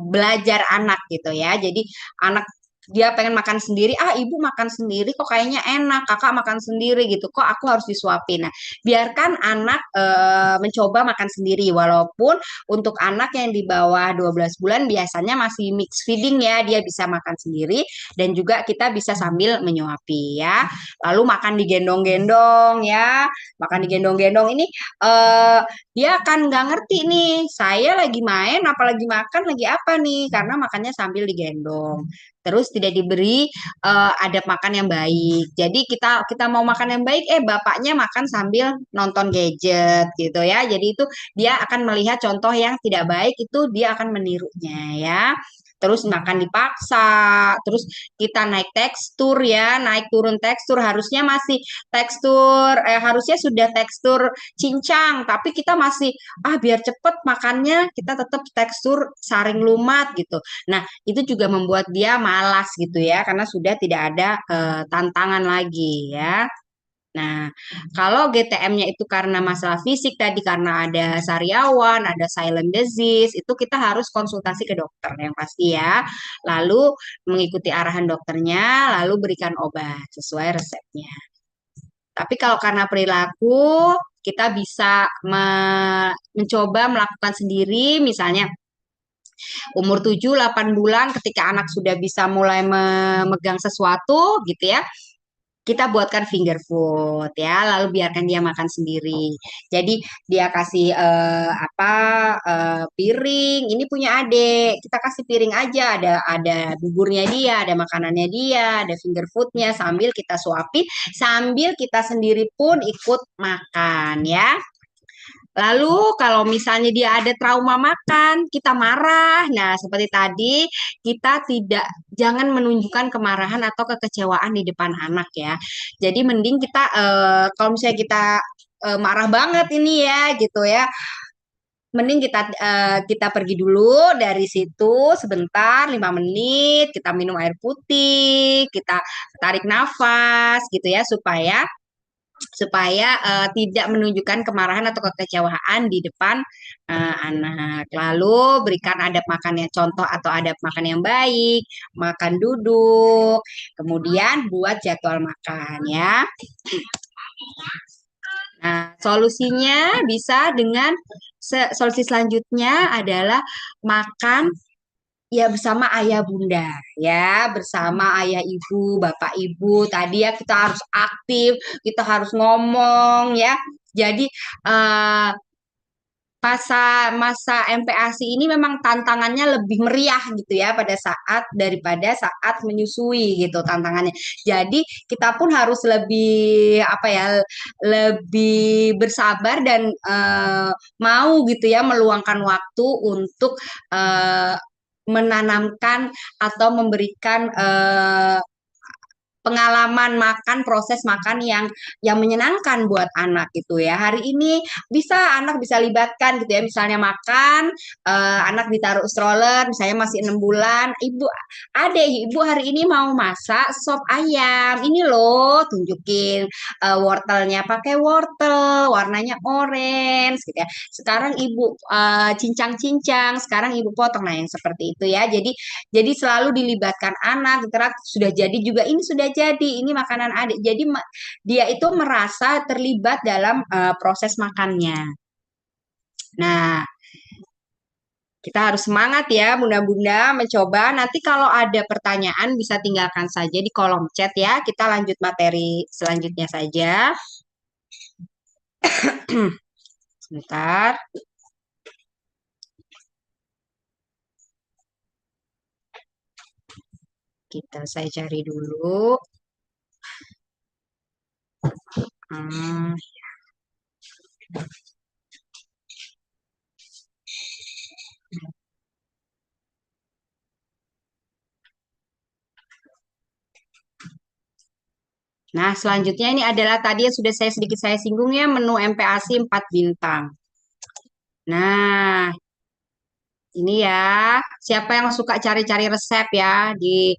belajar anak gitu ya. Jadi anak dia pengen makan sendiri, ibu makan sendiri kok kayaknya enak, kakak makan sendiri gitu, kok aku harus disuapin. Nah, biarkan anak mencoba makan sendiri walaupun untuk anak yang di bawah 12 bulan biasanya masih mix feeding ya, dia bisa makan sendiri dan juga kita bisa sambil menyuapi ya. Lalu makan digendong-gendong ya, makan digendong-gendong ini eh, dia akan nggak ngerti nih saya lagi main apalagi makan lagi apa nih karena makannya sambil digendong. Terus tidak diberi adab makan yang baik. Jadi kita mau makan yang baik, bapaknya makan sambil nonton gadget gitu ya. Jadi itu dia akan melihat contoh yang tidak baik itu dia akan menirunya ya. Terus makan dipaksa, terus kita naik tekstur ya, naik turun tekstur harusnya masih harusnya sudah tekstur cincang, tapi kita masih biar cepet makannya kita tetap tekstur saring lumat gitu. Nah, itu juga membuat dia malas gitu ya, karena sudah tidak ada tantangan lagi ya. Nah, kalau GTM-nya itu karena masalah fisik tadi, karena ada sariawan, ada silent disease, itu kita harus konsultasi ke dokter yang pasti ya. Lalu mengikuti arahan dokternya, lalu berikan obat sesuai resepnya. Tapi kalau karena perilaku, kita bisa mencoba melakukan sendiri, misalnya umur 7-8 bulan ketika anak sudah bisa mulai memegang sesuatu gitu ya, kita buatkan finger food ya, lalu biarkan dia makan sendiri. Jadi dia kasih piring, ini punya adik, kita kasih piring aja, ada buburnya dia, ada makanannya dia, ada finger foodnya, sambil kita suapi, sambil kita sendiri pun ikut makan ya. Lalu kalau misalnya dia ada trauma makan, kita marah. Nah, seperti tadi, kita jangan menunjukkan kemarahan atau kekecewaan di depan anak ya. Jadi mending kita kalau misalnya kita marah banget ini ya gitu ya. Mending kita pergi dulu dari situ sebentar 5 menit, kita minum air putih, kita tarik nafas gitu ya supaya tidak menunjukkan kemarahan atau kekecewaan di depan anak. Lalu berikan adab makannya, contoh atau adab makan yang baik, makan duduk, kemudian buat jadwal makan ya. Nah, solusinya bisa dengan solusi selanjutnya adalah makan ya bersama ayah bunda ya, bersama ayah ibu, bapak ibu. Tadi ya kita harus aktif, kita harus ngomong ya. Jadi eh, masa masa MPASI ini memang tantangannya lebih meriah gitu ya daripada saat menyusui gitu tantangannya. Jadi kita pun harus lebih apa ya, lebih bersabar dan mau gitu ya meluangkan waktu untuk eh, menanamkan atau memberikan pengalaman makan, proses makan yang menyenangkan buat anak gitu ya. Hari ini anak bisa libatkan gitu ya, misalnya makan, anak ditaruh stroller, misalnya masih 6 bulan, ibu hari ini mau masak sop ayam, ini loh, tunjukin wortelnya pakai wortel, warnanya orange gitu ya. Sekarang ibu cincang-cincang, sekarang ibu potong, nah yang seperti itu ya. Jadi selalu dilibatkan anak, sudah jadi juga ini sudah jadi ini makanan adik. Jadi dia itu merasa terlibat dalam proses makannya. Nah, kita harus semangat ya, bunda-bunda mencoba. Nanti kalau ada pertanyaan bisa tinggalkan saja di kolom chat ya. Kita lanjut materi selanjutnya saja. Sebentar. Saya cari dulu. Hmm. Nah, selanjutnya ini adalah tadi yang sudah sedikit saya singgung ya, menu MPASI 4 bintang. Nah, ini ya, siapa yang suka cari-cari resep ya di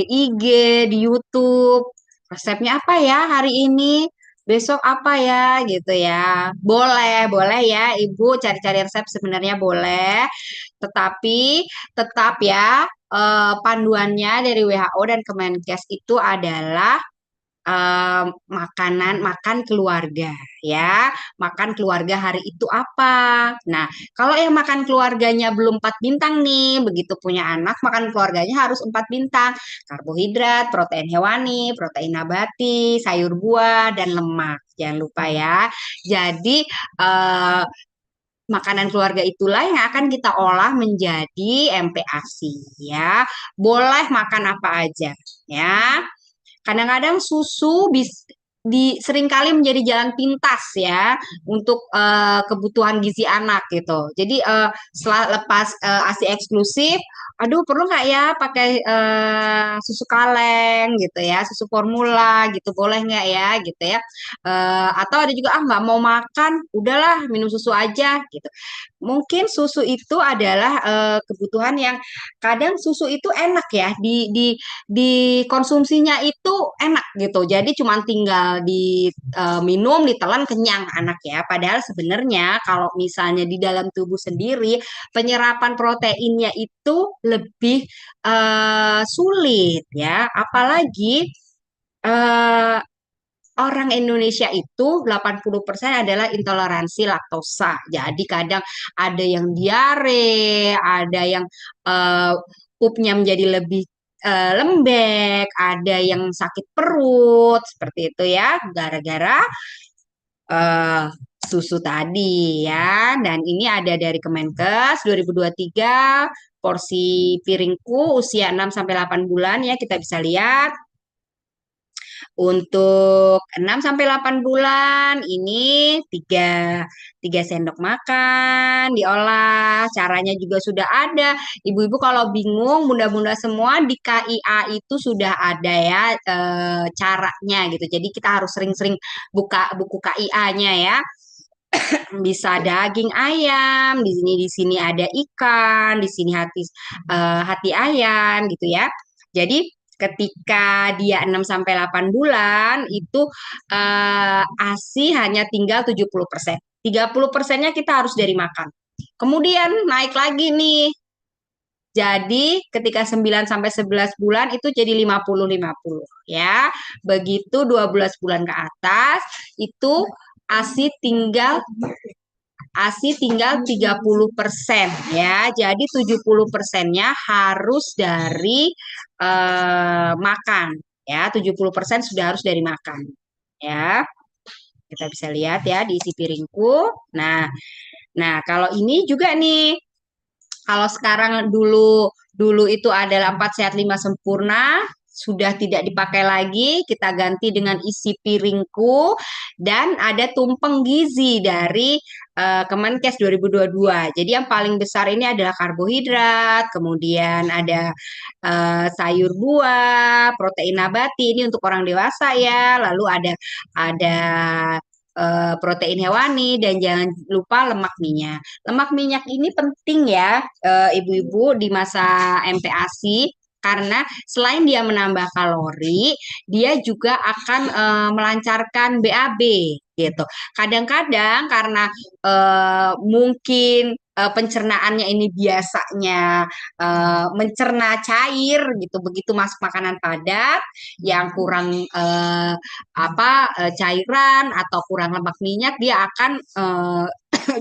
IG, di YouTube, resepnya apa ya hari ini, besok apa ya gitu ya. Boleh, boleh ya, Ibu cari-cari resep sebenarnya boleh, tetapi tetap ya panduannya dari WHO dan Kemenkes itu adalah makan keluarga ya, makan keluarga hari itu apa. Nah, kalau yang makan keluarganya belum 4 bintang nih, begitu punya anak makan keluarganya harus 4 bintang, karbohidrat, protein hewani, protein nabati, sayur buah dan lemak, jangan lupa ya. Jadi makanan keluarga itulah yang akan kita olah menjadi MPASI ya. Boleh makan apa aja ya. Kadang-kadang susu seringkali menjadi jalan pintas ya untuk kebutuhan gizi anak gitu. Jadi setelah lepas ASI eksklusif, aduh perlu nggak ya pakai susu kaleng gitu ya, susu formula gitu, boleh nggak ya gitu ya. Atau ada juga nggak mau makan, udahlah minum susu aja gitu. Mungkin susu itu adalah kebutuhan yang kadang susu itu enak ya dikonsumsinya itu enak gitu. Jadi cuma tinggal diminum, ditelan kenyang anak ya. Padahal sebenarnya kalau misalnya di dalam tubuh sendiri penyerapan proteinnya itu lebih sulit ya. Apalagi eh, orang Indonesia itu 80% adalah intoleransi laktosa. Jadi kadang ada yang diare, ada yang eh, pupnya menjadi lebih lembek, ada yang sakit perut, seperti itu ya, gara-gara eh, susu tadi ya. Dan ini ada dari Kemenkes 2023, porsi piringku usia 6 sampai 8 bulan ya, kita bisa lihat. Untuk 6 sampai 8 bulan ini 3 sendok makan diolah. Caranya juga sudah ada. Ibu-ibu kalau bingung, bunda-bunda semua di KIA itu sudah ada ya caranya gitu. Jadi kita harus sering-sering buka buku KIA-nya ya. Bisa daging ayam, di sini ada ikan, di sini hati ayam gitu ya. Jadi ketika dia 6 sampai 8 bulan itu ASI hanya tinggal 70%. 30%-nya kita harus dari makan. Kemudian naik lagi nih. Jadi ketika 9 sampai 11 bulan itu jadi 50-50 ya. Begitu 12 bulan ke atas itu ASI tinggal ASI tinggal 30% ya. Jadi 70%-nya harus dari makan ya. 70% sudah harus dari makan ya. Kita bisa lihat ya di isi piringku. Nah, kalau ini juga nih, kalau sekarang dulu itu adalah 4 sehat 5 sempurna, sudah tidak dipakai lagi, kita ganti dengan isi piringku dan ada tumpeng gizi dari Kemenkes 2022. Jadi yang paling besar ini adalah karbohidrat, kemudian ada sayur buah, protein nabati ini untuk orang dewasa ya, lalu ada protein hewani dan jangan lupa lemak minyak. Lemak minyak ini penting ya ibu-ibu di masa MPASI Karena selain dia menambah kalori, dia juga akan melancarkan BAB gitu. Kadang-kadang karena mungkin pencernaannya ini biasanya mencerna cair gitu, begitu masuk makanan padat yang kurang cairan atau kurang lemak minyak, dia akan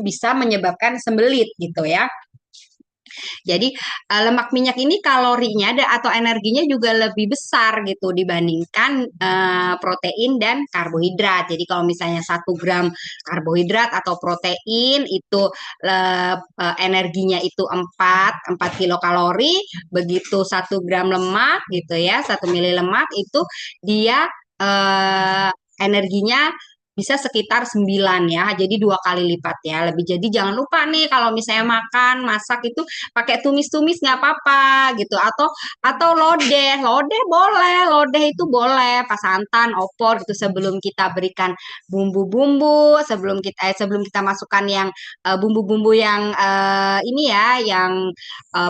bisa menyebabkan sembelit gitu ya. Jadi lemak minyak ini kalorinya atau energinya juga lebih besar gitu dibandingkan protein dan karbohidrat. Jadi kalau misalnya 1 gram karbohidrat atau protein itu energinya itu 4 kilokalori, begitu 1 gram lemak gitu ya, 1 mili lemak itu dia eh, energinya bisa sekitar 9 ya. Jadi 2 kali lipat ya. Lebih, jadi jangan lupa nih kalau misalnya makan, masak itu pakai tumis-tumis nggak apa-apa gitu, atau lodeh boleh, lodeh itu boleh pas santan opor gitu, sebelum kita berikan bumbu-bumbu, sebelum kita masukkan yang bumbu-bumbu yang ini ya, yang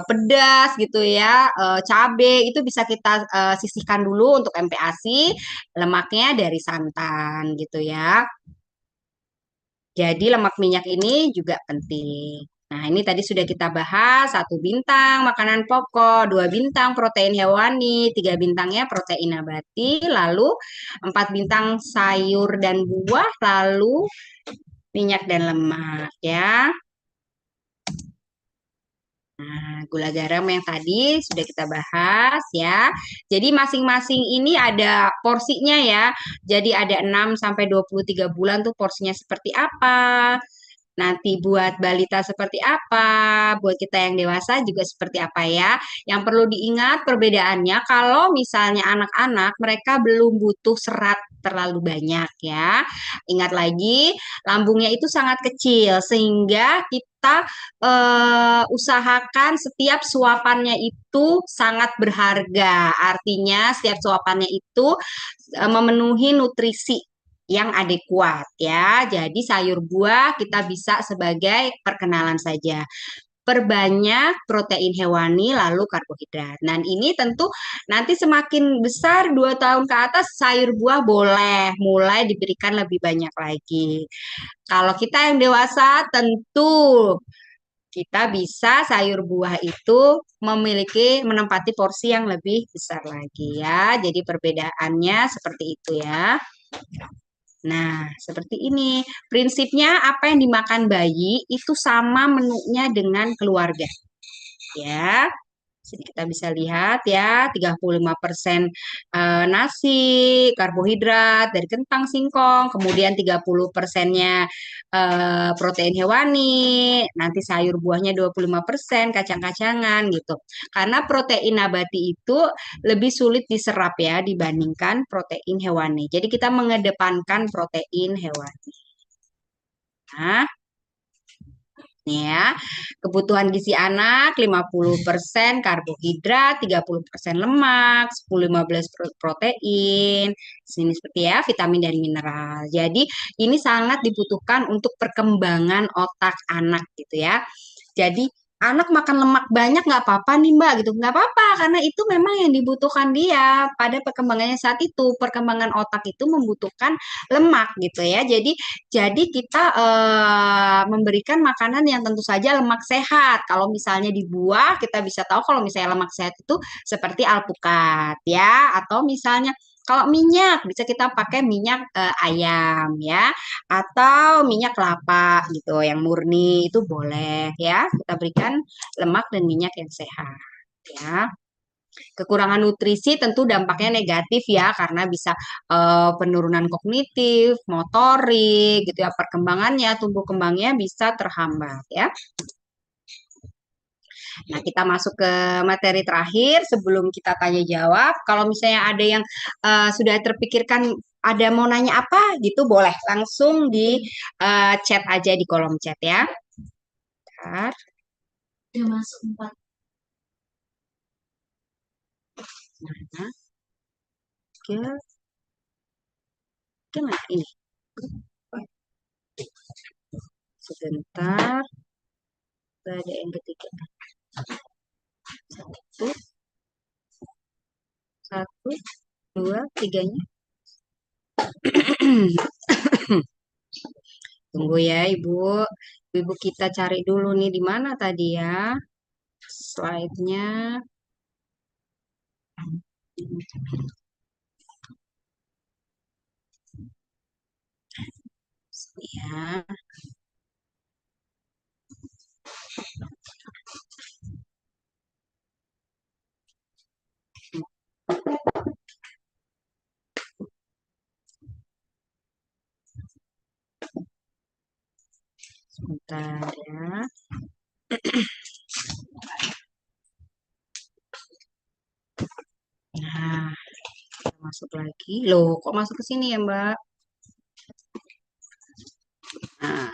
pedas gitu ya, cabe itu bisa kita sisihkan dulu untuk MPASI, lemaknya dari santan gitu ya. Jadi lemak minyak ini juga penting. Nah, ini tadi sudah kita bahas, 1 bintang makanan pokok, 2 bintang protein hewani, 3 bintangnya protein nabati, lalu 4 bintang sayur dan buah, lalu minyak dan lemak ya. Nah, gula garam yang tadi sudah kita bahas ya. Jadi masing-masing ini ada porsinya ya. Jadi ada 6 sampai 23 bulan tuh porsinya seperti apa. Nanti buat balita seperti apa, buat kita yang dewasa juga seperti apa ya. Yang perlu diingat perbedaannya kalau misalnya anak-anak mereka belum butuh serat terlalu banyak ya. Ingat lagi, lambungnya itu sangat kecil sehingga kita usahakan setiap suapannya itu sangat berharga. Artinya setiap suapannya itu memenuhi nutrisi yang adekuat ya. Jadi sayur buah kita bisa sebagai perkenalan saja. Perbanyak protein hewani lalu karbohidrat. Dan ini tentu nanti semakin besar 2 tahun ke atas sayur buah boleh mulai diberikan lebih banyak lagi. Kalau kita yang dewasa tentu kita bisa sayur buah itu menempati porsi yang lebih besar lagi ya. Jadi perbedaannya seperti itu ya. Nah, seperti ini. Prinsipnya apa yang dimakan bayi itu sama menunya dengan keluarga. Ya. Sini kita bisa lihat ya, 35% nasi, karbohidrat dari kentang singkong, kemudian 30%-nya protein hewani, nanti sayur buahnya 25%, kacang-kacangan gitu. Karena protein nabati itu lebih sulit diserap ya dibandingkan protein hewani. Jadi kita mengedepankan protein hewani. Nah, nih ya, kebutuhan gizi anak 50% karbohidrat, 30% lemak, 10-15 protein. Sini seperti ya, vitamin dan mineral. Jadi ini sangat dibutuhkan untuk perkembangan otak anak gitu ya. Jadi anak makan lemak banyak nggak apa-apa nih Mbak gitu, nggak apa-apa karena itu memang yang dibutuhkan dia pada perkembangannya saat itu. Perkembangan otak itu membutuhkan lemak gitu ya. Jadi kita memberikan makanan yang tentu saja lemak sehat. Kalau misalnya di buah kita bisa tahu kalau misalnya lemak sehat itu seperti alpukat ya, atau misalnya kalau minyak bisa kita pakai minyak ayam ya, atau minyak kelapa gitu yang murni itu boleh ya. Kita berikan lemak dan minyak yang sehat ya. Kekurangan nutrisi tentu dampaknya negatif ya karena bisa penurunan kognitif, motorik gitu ya, perkembangannya, tumbuh kembangnya bisa terhambat ya. Nah, kita masuk ke materi terakhir sebelum kita tanya jawab. Kalau misalnya ada yang sudah terpikirkan ada mau nanya apa gitu boleh langsung di chat aja di kolom chat ya. Bentar. Udah masuk 4. Nah, oke. Gimana ini? Sebentar. Ada yang ketiga. Satu. tiganya. Tunggu ya, Ibu. Ibu kita cari dulu nih di mana tadi ya slide-nya. Ya, sebentar ya. Nah, masuk lagi. Loh, kok masuk ke sini ya, Mbak? Nah,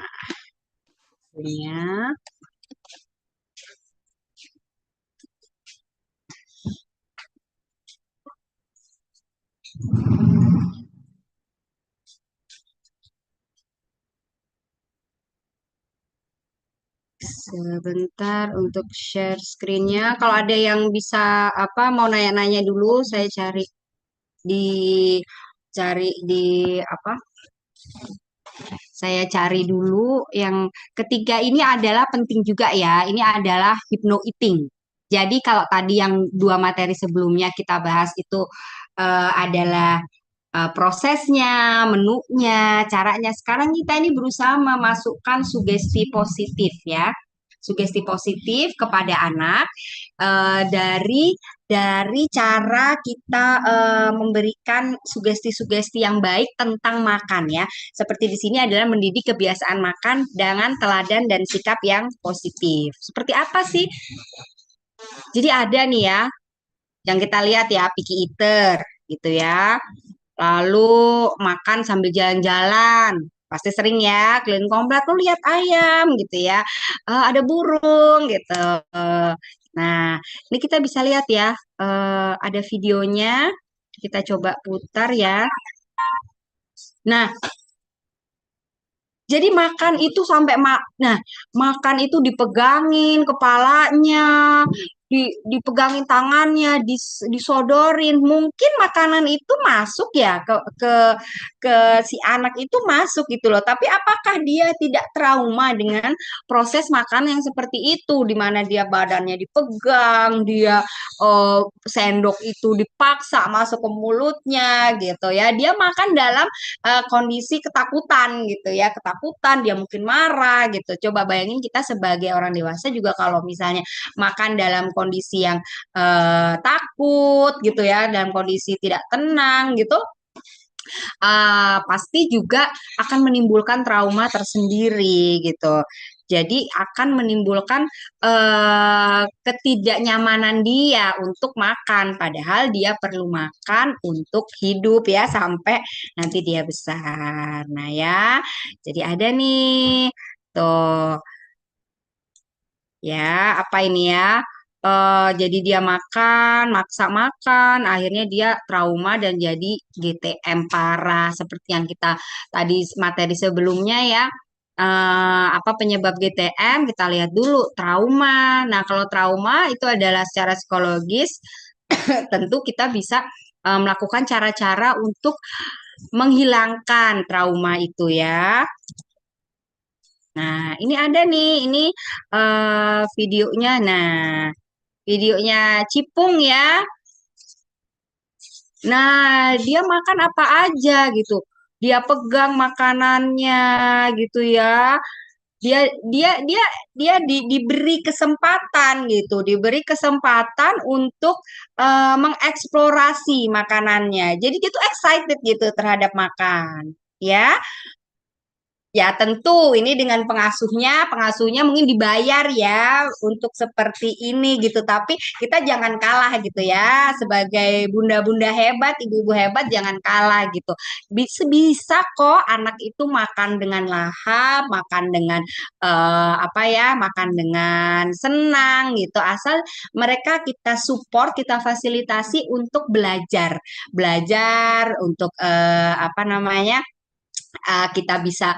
hasilnya sebentar untuk share screen-nya. Kalau ada yang bisa apa mau nanya-nanya dulu, saya di cari di apa? Saya cari dulu yang ketiga ini adalah penting juga ya. Ini adalah hypno eating. Jadi kalau tadi yang dua materi sebelumnya kita bahas itu adalah prosesnya, menunya, caranya. Sekarang kita ini berusaha memasukkan sugesti positif ya. Sugesti positif kepada anak dari cara kita memberikan sugesti-sugesti yang baik tentang makan ya. Seperti di sini adalah mendidik kebiasaan makan dengan teladan dan sikap yang positif. Seperti apa sih? Jadi ada nih ya, yang kita lihat ya, picky eater gitu ya. Lalu makan sambil jalan-jalan. Pasti sering ya, keliling komplek lu lihat ayam gitu ya. Ada burung gitu. Nah, ini kita bisa lihat ya, ada videonya. Kita coba putar ya. Nah, jadi makan itu nah, makan itu dipegangin kepalanya, dipegangin tangannya, disodorin. Mungkin makanan itu masuk ya ke si anak itu masuk gitu loh. Tapi apakah dia tidak trauma dengan proses makan yang seperti itu, di mana dia badannya dipegang, dia sendok itu dipaksa masuk ke mulutnya gitu ya. Dia makan dalam kondisi ketakutan gitu ya, ketakutan, dia mungkin marah gitu. Coba bayangin kita sebagai orang dewasa juga kalau misalnya makan dalam kondisi yang takut gitu ya, dalam kondisi tidak tenang gitu, pasti juga akan menimbulkan trauma tersendiri gitu. Jadi akan menimbulkan ketidaknyamanan dia untuk makan, padahal dia perlu makan untuk hidup ya sampai nanti dia besar. Nah ya, jadi ada nih tuh ya apa ini ya? Jadi dia makan, maksa makan, akhirnya dia trauma dan jadi GTM parah seperti yang kita tadi materi sebelumnya ya. Apa penyebab GTM? Kita lihat dulu trauma. Nah, kalau trauma itu adalah secara psikologis, tentu kita bisa melakukan cara-cara untuk menghilangkan trauma itu ya. Nah, ini ada nih, ini videonya. Nah, videonya Cipung ya. Nah, dia makan apa aja gitu. Dia pegang makanannya gitu ya. Dia dia dia dia diberi kesempatan gitu, diberi kesempatan untuk mengeksplorasi makanannya. Jadi dia tuh excited gitu terhadap makan. Ya, ya tentu ini dengan pengasuhnya mungkin dibayar ya untuk seperti ini gitu. Tapi kita jangan kalah gitu ya. Sebagai bunda-bunda hebat, ibu-ibu hebat jangan kalah gitu. Bisa kok anak itu makan dengan lahap, makan dengan apa ya, makan dengan senang gitu. Asal mereka kita support, kita fasilitasi untuk belajar. Belajar untuk apa namanya? Kita bisa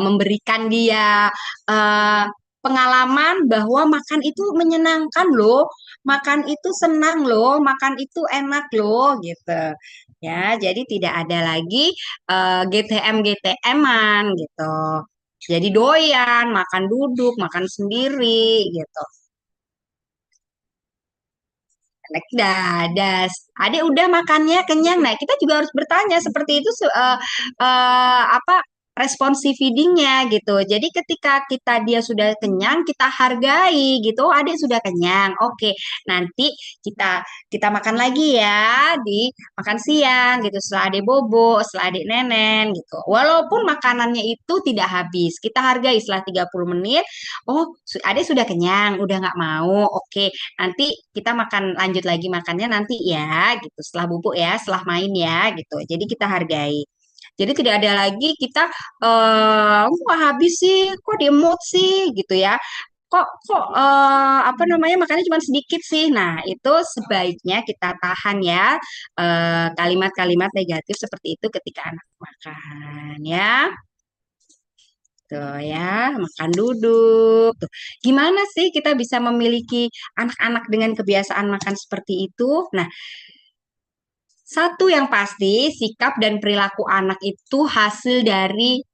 memberikan dia pengalaman bahwa makan itu menyenangkan loh, makan itu senang loh, makan itu enak loh gitu. Ya, jadi tidak ada lagi GTM GTM-an gitu. Jadi doyan, makan duduk, makan sendiri gitu. Dadas, adek udah makannya kenyang. Nah, kita juga harus bertanya seperti itu apa responsi feedingnya gitu. Jadi ketika dia sudah kenyang, kita hargai gitu. Oh, adek sudah kenyang. Oke, nanti kita kita makan lagi ya di makan siang gitu. Setelah adek bobo, setelah adek nenen gitu. Walaupun makanannya itu tidak habis, kita hargai setelah 30 menit. Oh, adek sudah kenyang, udah nggak mau. Oke, nanti kita makan lanjut lagi makannya nanti ya gitu setelah bubuk ya setelah main ya gitu jadi kita hargai jadi tidak ada lagi kita kok habis sih kok di mood sih gitu ya kok kok apa namanya makannya cuma sedikit sih nah itu sebaiknya kita tahan ya kalimat-kalimat negatif seperti itu ketika anak makan ya. Tuh ya, makan duduk. Tuh. Gimana sih kita bisa memiliki anak-anak dengan kebiasaan makan seperti itu? Nah, satu yang pasti, sikap dan perilaku anak itu hasil dari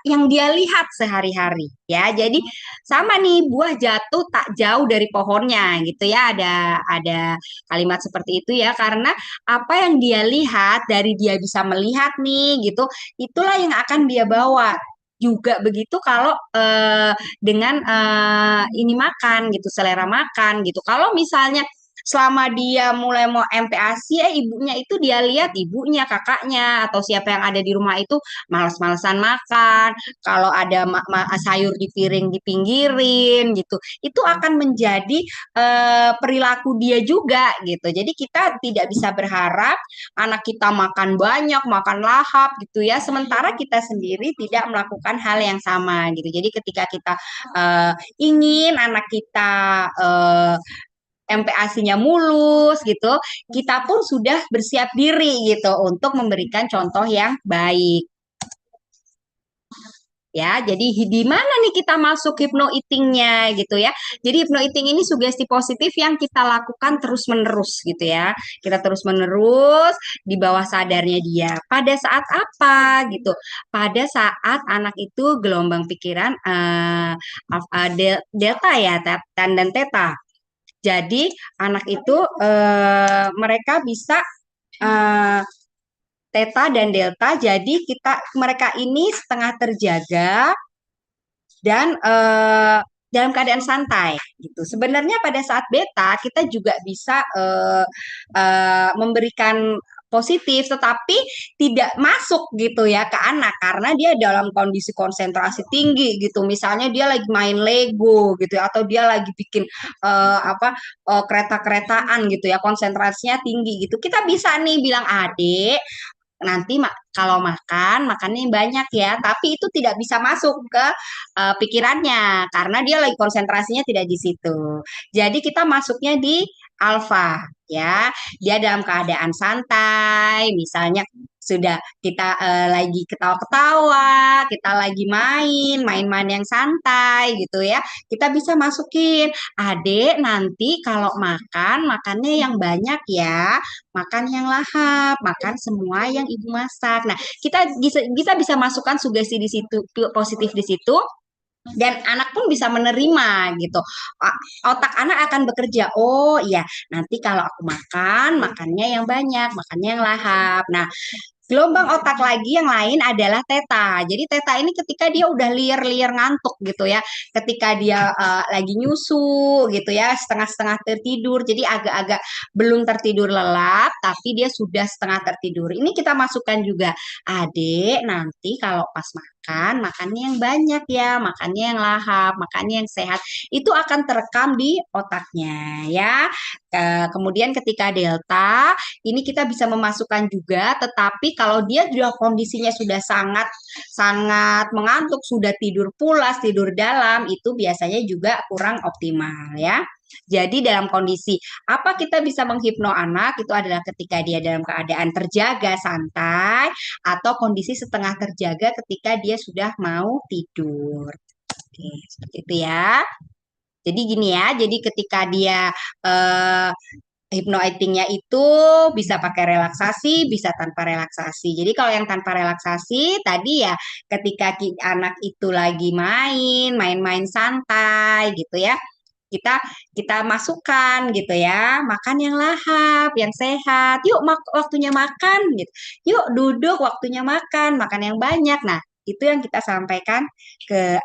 yang dia lihat sehari-hari ya. Jadi sama nih, buah jatuh tak jauh dari pohonnya gitu ya. Ada kalimat seperti itu ya karena apa yang dia lihat dari dia bisa melihat nih gitu, itulah yang akan dia bawa. Juga begitu kalau dengan ini makan gitu, selera makan gitu. Kalau misalnya selama dia mulai mau MPASI ibunya itu dia lihat ibunya kakaknya atau siapa yang ada di rumah itu malas-malasan makan kalau ada sayur di piring dipinggirin gitu itu akan menjadi perilaku dia juga gitu jadi kita tidak bisa berharap anak kita makan banyak makan lahap gitu ya sementara kita sendiri tidak melakukan hal yang sama gitu jadi ketika kita ingin anak kita MPASI-nya mulus gitu, kita pun sudah bersiap diri gitu untuk memberikan contoh yang baik. Ya, jadi di mana nih kita masuk hypno eating-nya gitu ya. Jadi hypno eating ini sugesti positif yang kita lakukan terus-menerus gitu ya. Kita terus-menerus di bawah sadarnya dia. Pada saat apa gitu? Pada saat anak itu gelombang pikiran delta ya, tan dan theta. Jadi anak itu mereka bisa eh, Theta dan Delta. Jadi mereka ini setengah terjaga dan dalam keadaan santai gitu. Sebenarnya pada saat beta kita juga bisa memberikan positif tetapi tidak masuk gitu ya ke anak karena dia dalam kondisi konsentrasi tinggi gitu. Misalnya dia lagi main Lego gitu ya, atau dia lagi bikin kereta-keretaan gitu ya, konsentrasinya tinggi gitu. Kita bisa nih bilang, "Adik, nanti kalau makannya yang banyak ya, tapi itu tidak bisa masuk ke pikirannya karena dia lagi konsentrasinya tidak di situ. Jadi kita masuknya di alfa ya. Dia dalam keadaan santai, misalnya sudah kita lagi ketawa-ketawa, kita lagi main-main yang santai gitu ya. Kita bisa masukin, "Adek, nanti kalau makannya yang banyak ya." Makan yang lahap, makan semua yang ibu masak. Nah, kita bisa masukkan sugesti di situ positif di situ dan anak pun bisa menerima gitu. Otak anak akan bekerja. Oh iya, nanti kalau aku makannya yang banyak, makannya yang lahap. Nah, gelombang otak lagi yang lain adalah teta. Jadi teta ini ketika dia udah liar-liar ngantuk gitu ya. Ketika dia lagi nyusu gitu ya, setengah-setengah tertidur. Jadi agak-agak belum tertidur lelap, tapi dia sudah setengah tertidur. Ini kita masukkan juga. Adik, nanti kalau pas makannya yang banyak ya, makannya yang lahap, makannya yang sehat. Itu akan terekam di otaknya ya. Kemudian ketika delta, ini kita bisa memasukkan juga, tetapi kalau dia sudah kondisinya sudah sangat sangat mengantuk, sudah tidur pulas, tidur dalam, itu biasanya juga kurang optimal ya. Jadi dalam kondisi apa kita bisa menghipno anak itu adalah ketika dia dalam keadaan terjaga santai atau kondisi setengah terjaga ketika dia sudah mau tidur. Oke, seperti itu ya. Jadi gini ya, jadi ketika dia eh, hypno-eatingnya itu bisa pakai relaksasi, bisa tanpa relaksasi. Jadi kalau yang tanpa relaksasi tadi ya ketika anak itu lagi main-main santai gitu ya. Kita kita masukkan gitu ya, makan yang lahap, yang sehat. Yuk waktunya makan gitu. Yuk duduk waktunya makan, makan yang banyak. Nah, itu yang kita sampaikan ke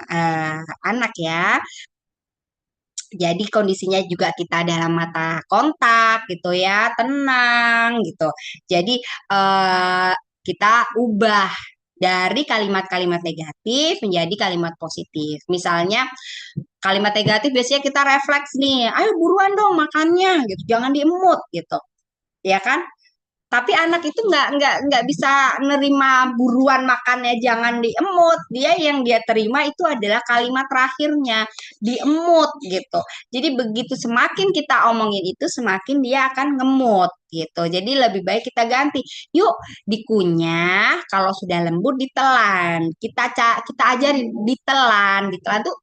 anak ya. Jadi kondisinya juga kita dalam mata kontak gitu ya, tenang gitu. Jadi eh, kita ubah dari kalimat-kalimat negatif menjadi kalimat positif. Misalnya kalimat negatif biasanya kita refleks nih, ayo buruan dong makannya gitu, jangan diemut gitu. Ya kan? Tapi anak itu nggak bisa nerima buruan makannya jangan diemut. Dia yang dia terima itu adalah kalimat terakhirnya diemut gitu. Jadi begitu semakin kita omongin itu semakin dia akan ngemut gitu. Jadi lebih baik kita ganti. Yuk dikunyah kalau sudah lembut ditelan. Kita ajarin ditelan. Ditelan tuh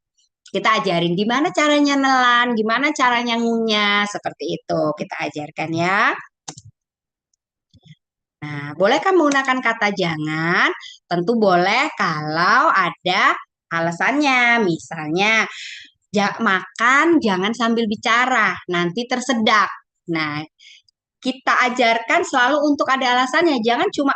kita ajarin gimana caranya nelan, gimana caranya ngunyah, seperti itu kita ajarkan ya. Nah, bolehkah menggunakan kata jangan? Tentu boleh kalau ada alasannya. Misalnya, makan jangan sambil bicara, nanti tersedak. Nah, kita ajarkan selalu untuk ada alasannya. Jangan cuma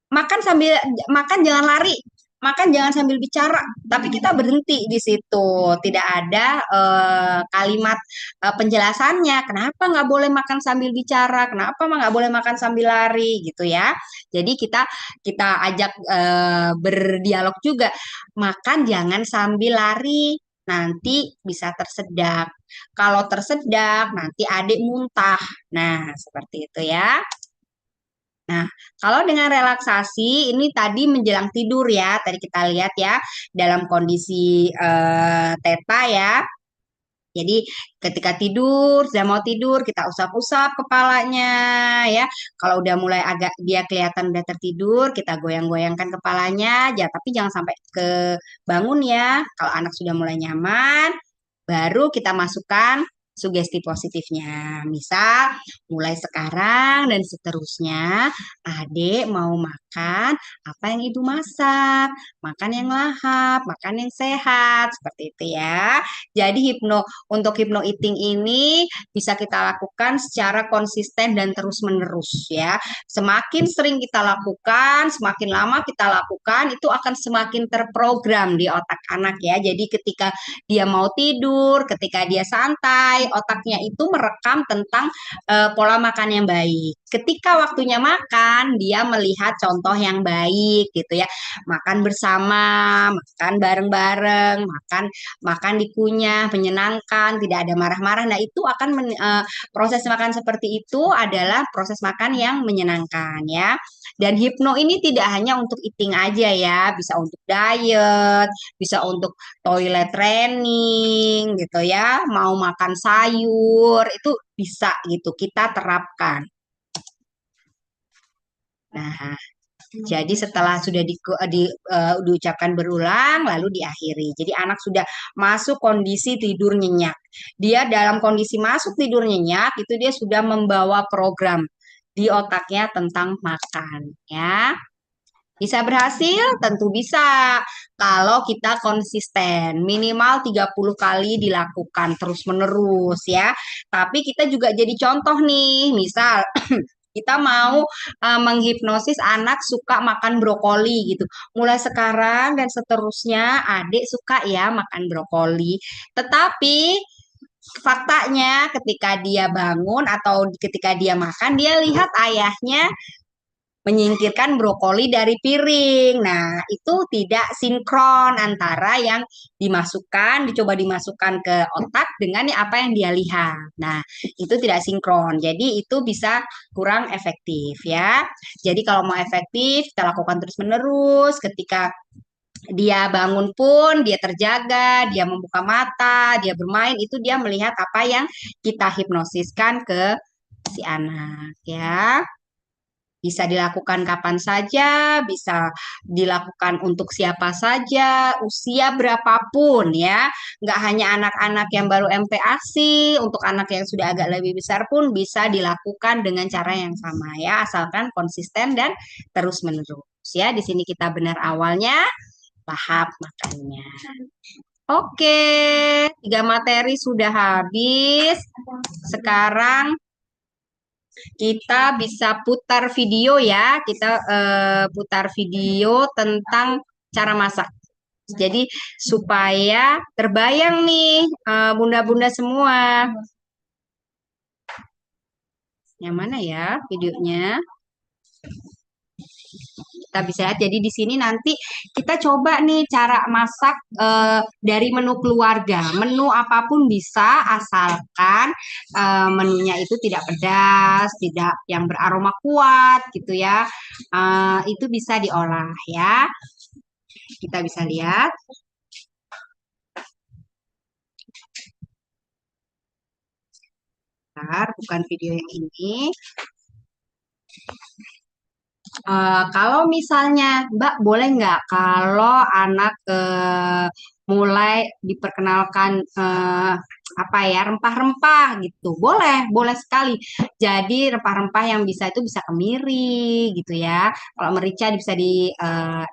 makan sambil makan jangan lari, makan jangan sambil bicara. Tapi kita berhenti di situ, tidak ada kalimat penjelasannya. Kenapa nggak boleh makan sambil bicara? Kenapa nggak boleh makan sambil lari gitu ya? Jadi kita kita ajak berdialog juga. Makan jangan sambil lari. Nanti bisa tersedak. Kalau tersedak, nanti adik muntah. Nah, seperti itu ya. Nah, kalau dengan relaksasi ini tadi menjelang tidur ya, tadi kita lihat ya dalam kondisi teta ya. Jadi ketika tidur, sudah mau tidur, kita usap-usap kepalanya ya. Kalau udah mulai agak dia kelihatan udah tertidur, kita goyang-goyangkan kepalanya, ya tapi jangan sampai ke bangun ya. Kalau anak sudah mulai nyaman, baru kita masukkan sugesti positifnya. Misal, mulai sekarang dan seterusnya, adik mau makan apa yang ibu masak, makan yang lahap, makan yang sehat, seperti itu ya. Jadi untuk hypno eating ini bisa kita lakukan secara konsisten dan terus-menerus ya. Semakin sering kita lakukan, semakin lama kita lakukan, itu akan semakin terprogram di otak anak ya. Jadi ketika dia mau tidur, ketika dia santai, otaknya itu merekam tentang pola makan yang baik. Ketika waktunya makan, dia melihat contoh yang baik gitu ya. Makan bersama, makan bareng-bareng, makan makan dikunyah, menyenangkan, tidak ada marah-marah. Nah, itu akan proses makan seperti itu adalah proses makan yang menyenangkan ya. Dan hipno ini tidak hanya untuk eating aja ya, bisa untuk diet, bisa untuk toilet training gitu ya, mau makan sayur itu bisa gitu kita terapkan. Nah, jadi setelah sudah diucapkan berulang lalu diakhiri. Jadi anak sudah masuk kondisi tidur nyenyak. Dia dalam kondisi masuk tidur nyenyak itu dia sudah membawa program di otaknya tentang makan ya. Bisa berhasil? Tentu bisa. Kalau kita konsisten, minimal 30 kali dilakukan terus-menerus ya. Tapi kita juga jadi contoh nih. Misal kita mau menghipnosis anak suka makan brokoli gitu. Mulai sekarang dan seterusnya adik suka ya makan brokoli. Tetapi faktanya ketika dia bangun atau ketika dia makan, dia lihat ayahnya menyingkirkan brokoli dari piring. Nah, itu tidak sinkron antara yang dicoba dimasukkan ke otak dengan apa yang dia lihat. Nah, itu tidak sinkron. Jadi itu bisa kurang efektif ya. Jadi kalau mau efektif, kita lakukan terus-menerus. Ketika dia bangun pun dia terjaga, dia membuka mata, dia bermain, itu dia melihat apa yang kita hipnosiskan ke si anak ya. Bisa dilakukan kapan saja, bisa dilakukan untuk siapa saja, usia berapapun ya. Nggak hanya anak-anak yang baru MPASI, untuk anak yang sudah agak lebih besar pun bisa dilakukan dengan cara yang sama ya, asalkan konsisten dan terus-menerus ya. Di sini kita benar awalnya, lahap makannya. Oke, 3 materi sudah habis. Sekarang kita bisa putar video ya. Kita putar video tentang cara masak. Jadi supaya terbayang nih bunda-bunda semua. Yang mana ya videonya? Kita bisa lihat. Jadi di sini nanti kita coba nih cara masak dari menu keluarga. Menu apapun bisa, asalkan menunya itu tidak pedas, tidak yang beraroma kuat gitu ya. Itu bisa diolah ya. Kita bisa lihat. Bentar, bukan video yang ini. Kalau misalnya, Mbak, boleh nggak kalau anak mulai diperkenalkan apa ya, rempah-rempah gitu? Boleh, boleh sekali. Jadi rempah-rempah yang bisa itu bisa kemiri gitu ya. Kalau merica bisa di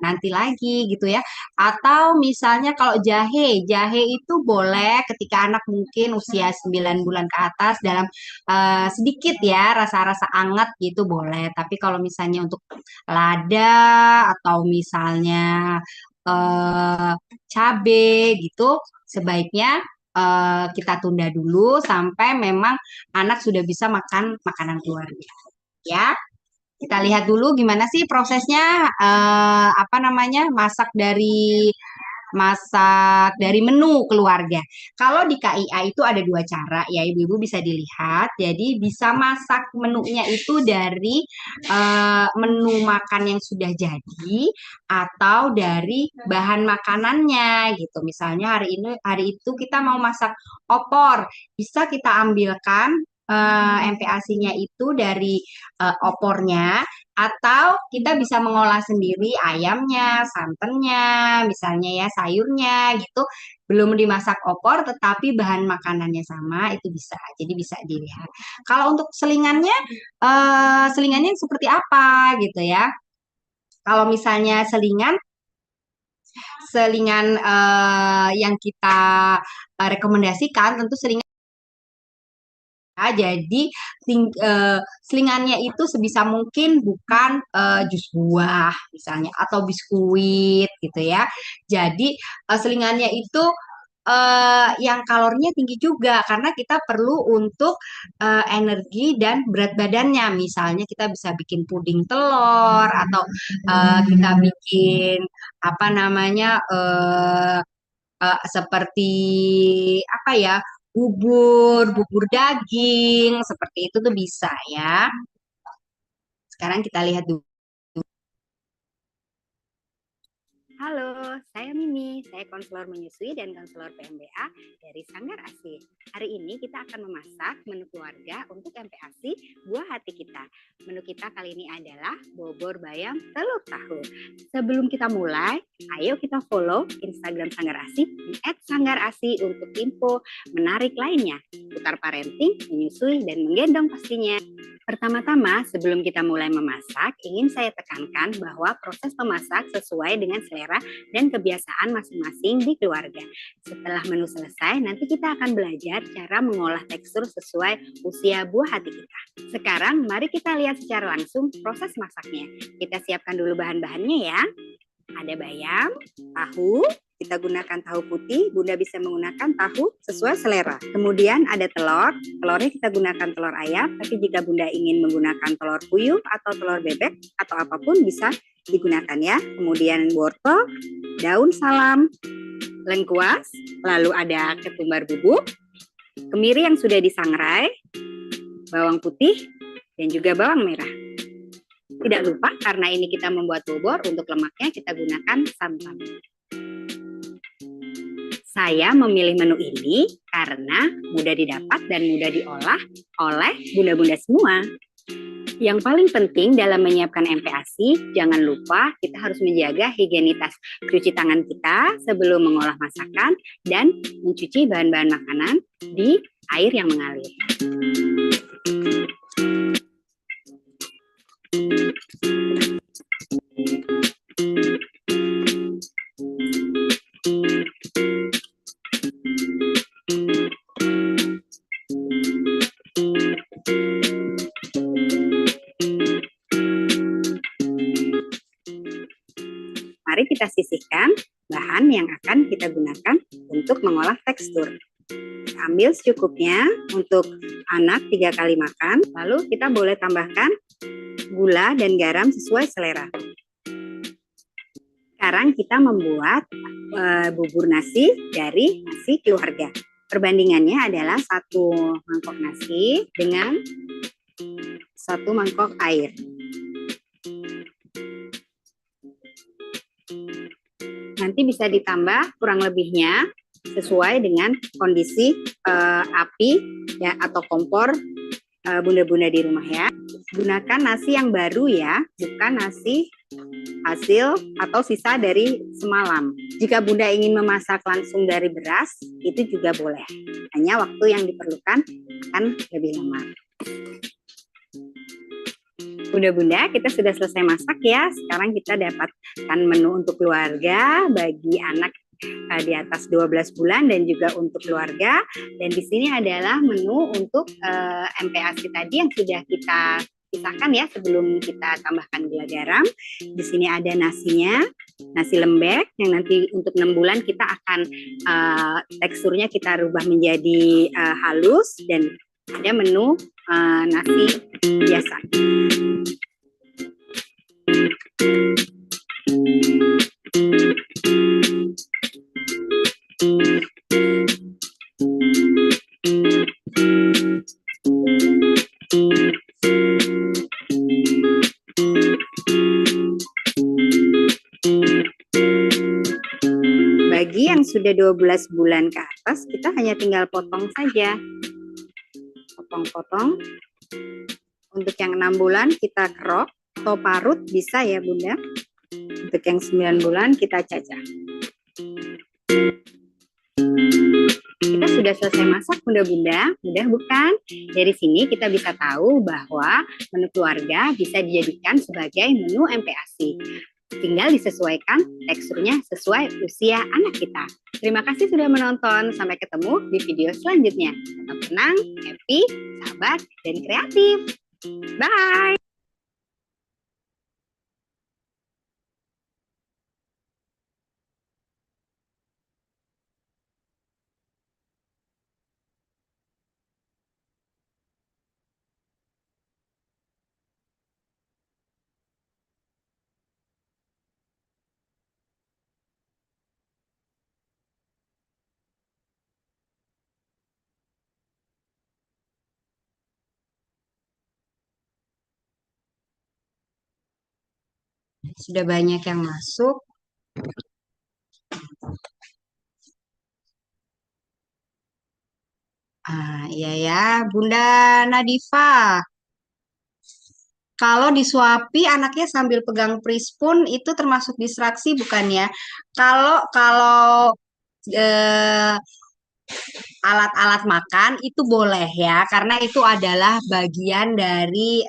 nanti lagi gitu ya. Atau misalnya kalau jahe, jahe itu boleh ketika anak mungkin usia 9 bulan ke atas dalam sedikit ya rasa-rasa anget gitu boleh. Tapi kalau misalnya untuk lada atau misalnya eh, cabe gitu, sebaiknya kita tunda dulu sampai memang anak sudah bisa makan makanan keluarga. Ya, kita lihat dulu gimana sih prosesnya, apa namanya, masak dari menu keluarga. Kalau di KIA itu ada 2 cara ya ibu-ibu bisa dilihat. Jadi bisa masak menunya itu dari menu makan yang sudah jadi atau dari bahan makanannya gitu. Misalnya hari itu kita mau masak opor, bisa kita ambilkan MPASI-nya itu dari opornya atau kita bisa mengolah sendiri ayamnya, santannya, misalnya ya sayurnya gitu. Belum dimasak opor tetapi bahan makanannya sama itu bisa. Jadi bisa dilihat. Kalau untuk selingannya, selingannya seperti apa gitu ya. Kalau misalnya selingan, selingan yang kita rekomendasikan tentu selingan. Jadi selingannya itu sebisa mungkin bukan jus buah misalnya atau biskuit gitu ya. Jadi selingannya itu yang kalorinya tinggi juga karena kita perlu untuk energi dan berat badannya. Misalnya kita bisa bikin puding telur atau kita bikin apa namanya seperti apa ya, bubur daging seperti itu tuh bisa ya. Sekarang kita lihat dulu. Halo, saya Mimi. Saya konselor menyusui dan konselor PMBA dari Sanggar ASI. Hari ini kita akan memasak menu keluarga untuk MPASI Buah Hati Kita. Menu kita kali ini adalah bobor bayam telur tahu. Sebelum kita mulai, ayo kita follow Instagram Sanggar ASI di @sanggarasi untuk info menarik lainnya. Putar parenting, menyusui, dan menggendong pastinya. Pertama-tama, sebelum kita mulai memasak, ingin saya tekankan bahwa proses memasak sesuai dengan selera dan kebiasaan masing-masing di keluarga. Setelah menu selesai, nanti kita akan belajar cara mengolah tekstur sesuai usia buah hati kita. Sekarang, mari kita lihat secara langsung proses masaknya. Kita siapkan dulu bahan-bahannya ya. Ada bayam, tahu, kita gunakan tahu putih, Bunda bisa menggunakan tahu sesuai selera. Kemudian ada telur, telurnya kita gunakan telur ayam, tapi jika Bunda ingin menggunakan telur puyuh atau telur bebek atau apapun bisa digunakan ya. Kemudian wortel, daun salam, lengkuas, lalu ada ketumbar bubuk, kemiri yang sudah disangrai, bawang putih, dan juga bawang merah. Tidak lupa karena ini kita membuat bobor, untuk lemaknya kita gunakan santan. Saya memilih menu ini karena mudah didapat dan mudah diolah oleh bunda-bunda semua. Yang paling penting dalam menyiapkan MPASI, jangan lupa kita harus menjaga higienitas cuci tangan kita sebelum mengolah masakan dan mencuci bahan-bahan makanan di air yang mengalir. Mari kita sisihkan bahan yang akan kita gunakan untuk mengolah tekstur. Ambil secukupnya untuk anak 3 kali makan, lalu kita boleh tambahkan gula dan garam sesuai selera. Sekarang kita membuat bubur nasi dari nasi keluarga. Perbandingannya adalah 1 mangkok nasi dengan 1 mangkok air. Nanti bisa ditambah kurang lebihnya sesuai dengan kondisi api ya atau kompor bunda-bunda di rumah ya. Gunakan nasi yang baru ya, bukan nasi hasil atau sisa dari semalam. Jika bunda ingin memasak langsung dari beras, itu juga boleh. Hanya waktu yang diperlukan akan lebih lama. Bunda-bunda, kita sudah selesai masak ya. Sekarang kita dapatkan menu untuk keluarga bagi anak di atas 12 bulan dan juga untuk keluarga. Dan di sini adalah menu untuk MPASI tadi yang sudah kita pisahkan ya sebelum kita tambahkan gula garam. Di sini ada nasinya, nasi lembek yang nanti untuk 6 bulan kita akan teksturnya kita rubah menjadi halus, dan ada menu nasi biasa. Bagi yang sudah 12 bulan ke atas, kita hanya tinggal potong saja. Potong-potong. Untuk yang 6 bulan kita kerok atau parut bisa ya bunda. Untuk yang 9 bulan kita cacah. Kita sudah selesai masak bunda-bunda, mudah bukan? Dari sini kita bisa tahu bahwa menu keluarga bisa dijadikan sebagai menu MPASI. Tinggal disesuaikan teksturnya sesuai usia anak kita. Terima kasih sudah menonton. Sampai ketemu di video selanjutnya. Tetap tenang, happy, sabar, dan kreatif. Bye! Sudah banyak yang masuk. Iya ya, Bunda Nadifa. Kalau disuapi anaknya sambil pegang prispun itu termasuk distraksi bukan ya? Kalau eh, alat-alat makan itu boleh ya, karena itu adalah bagian dari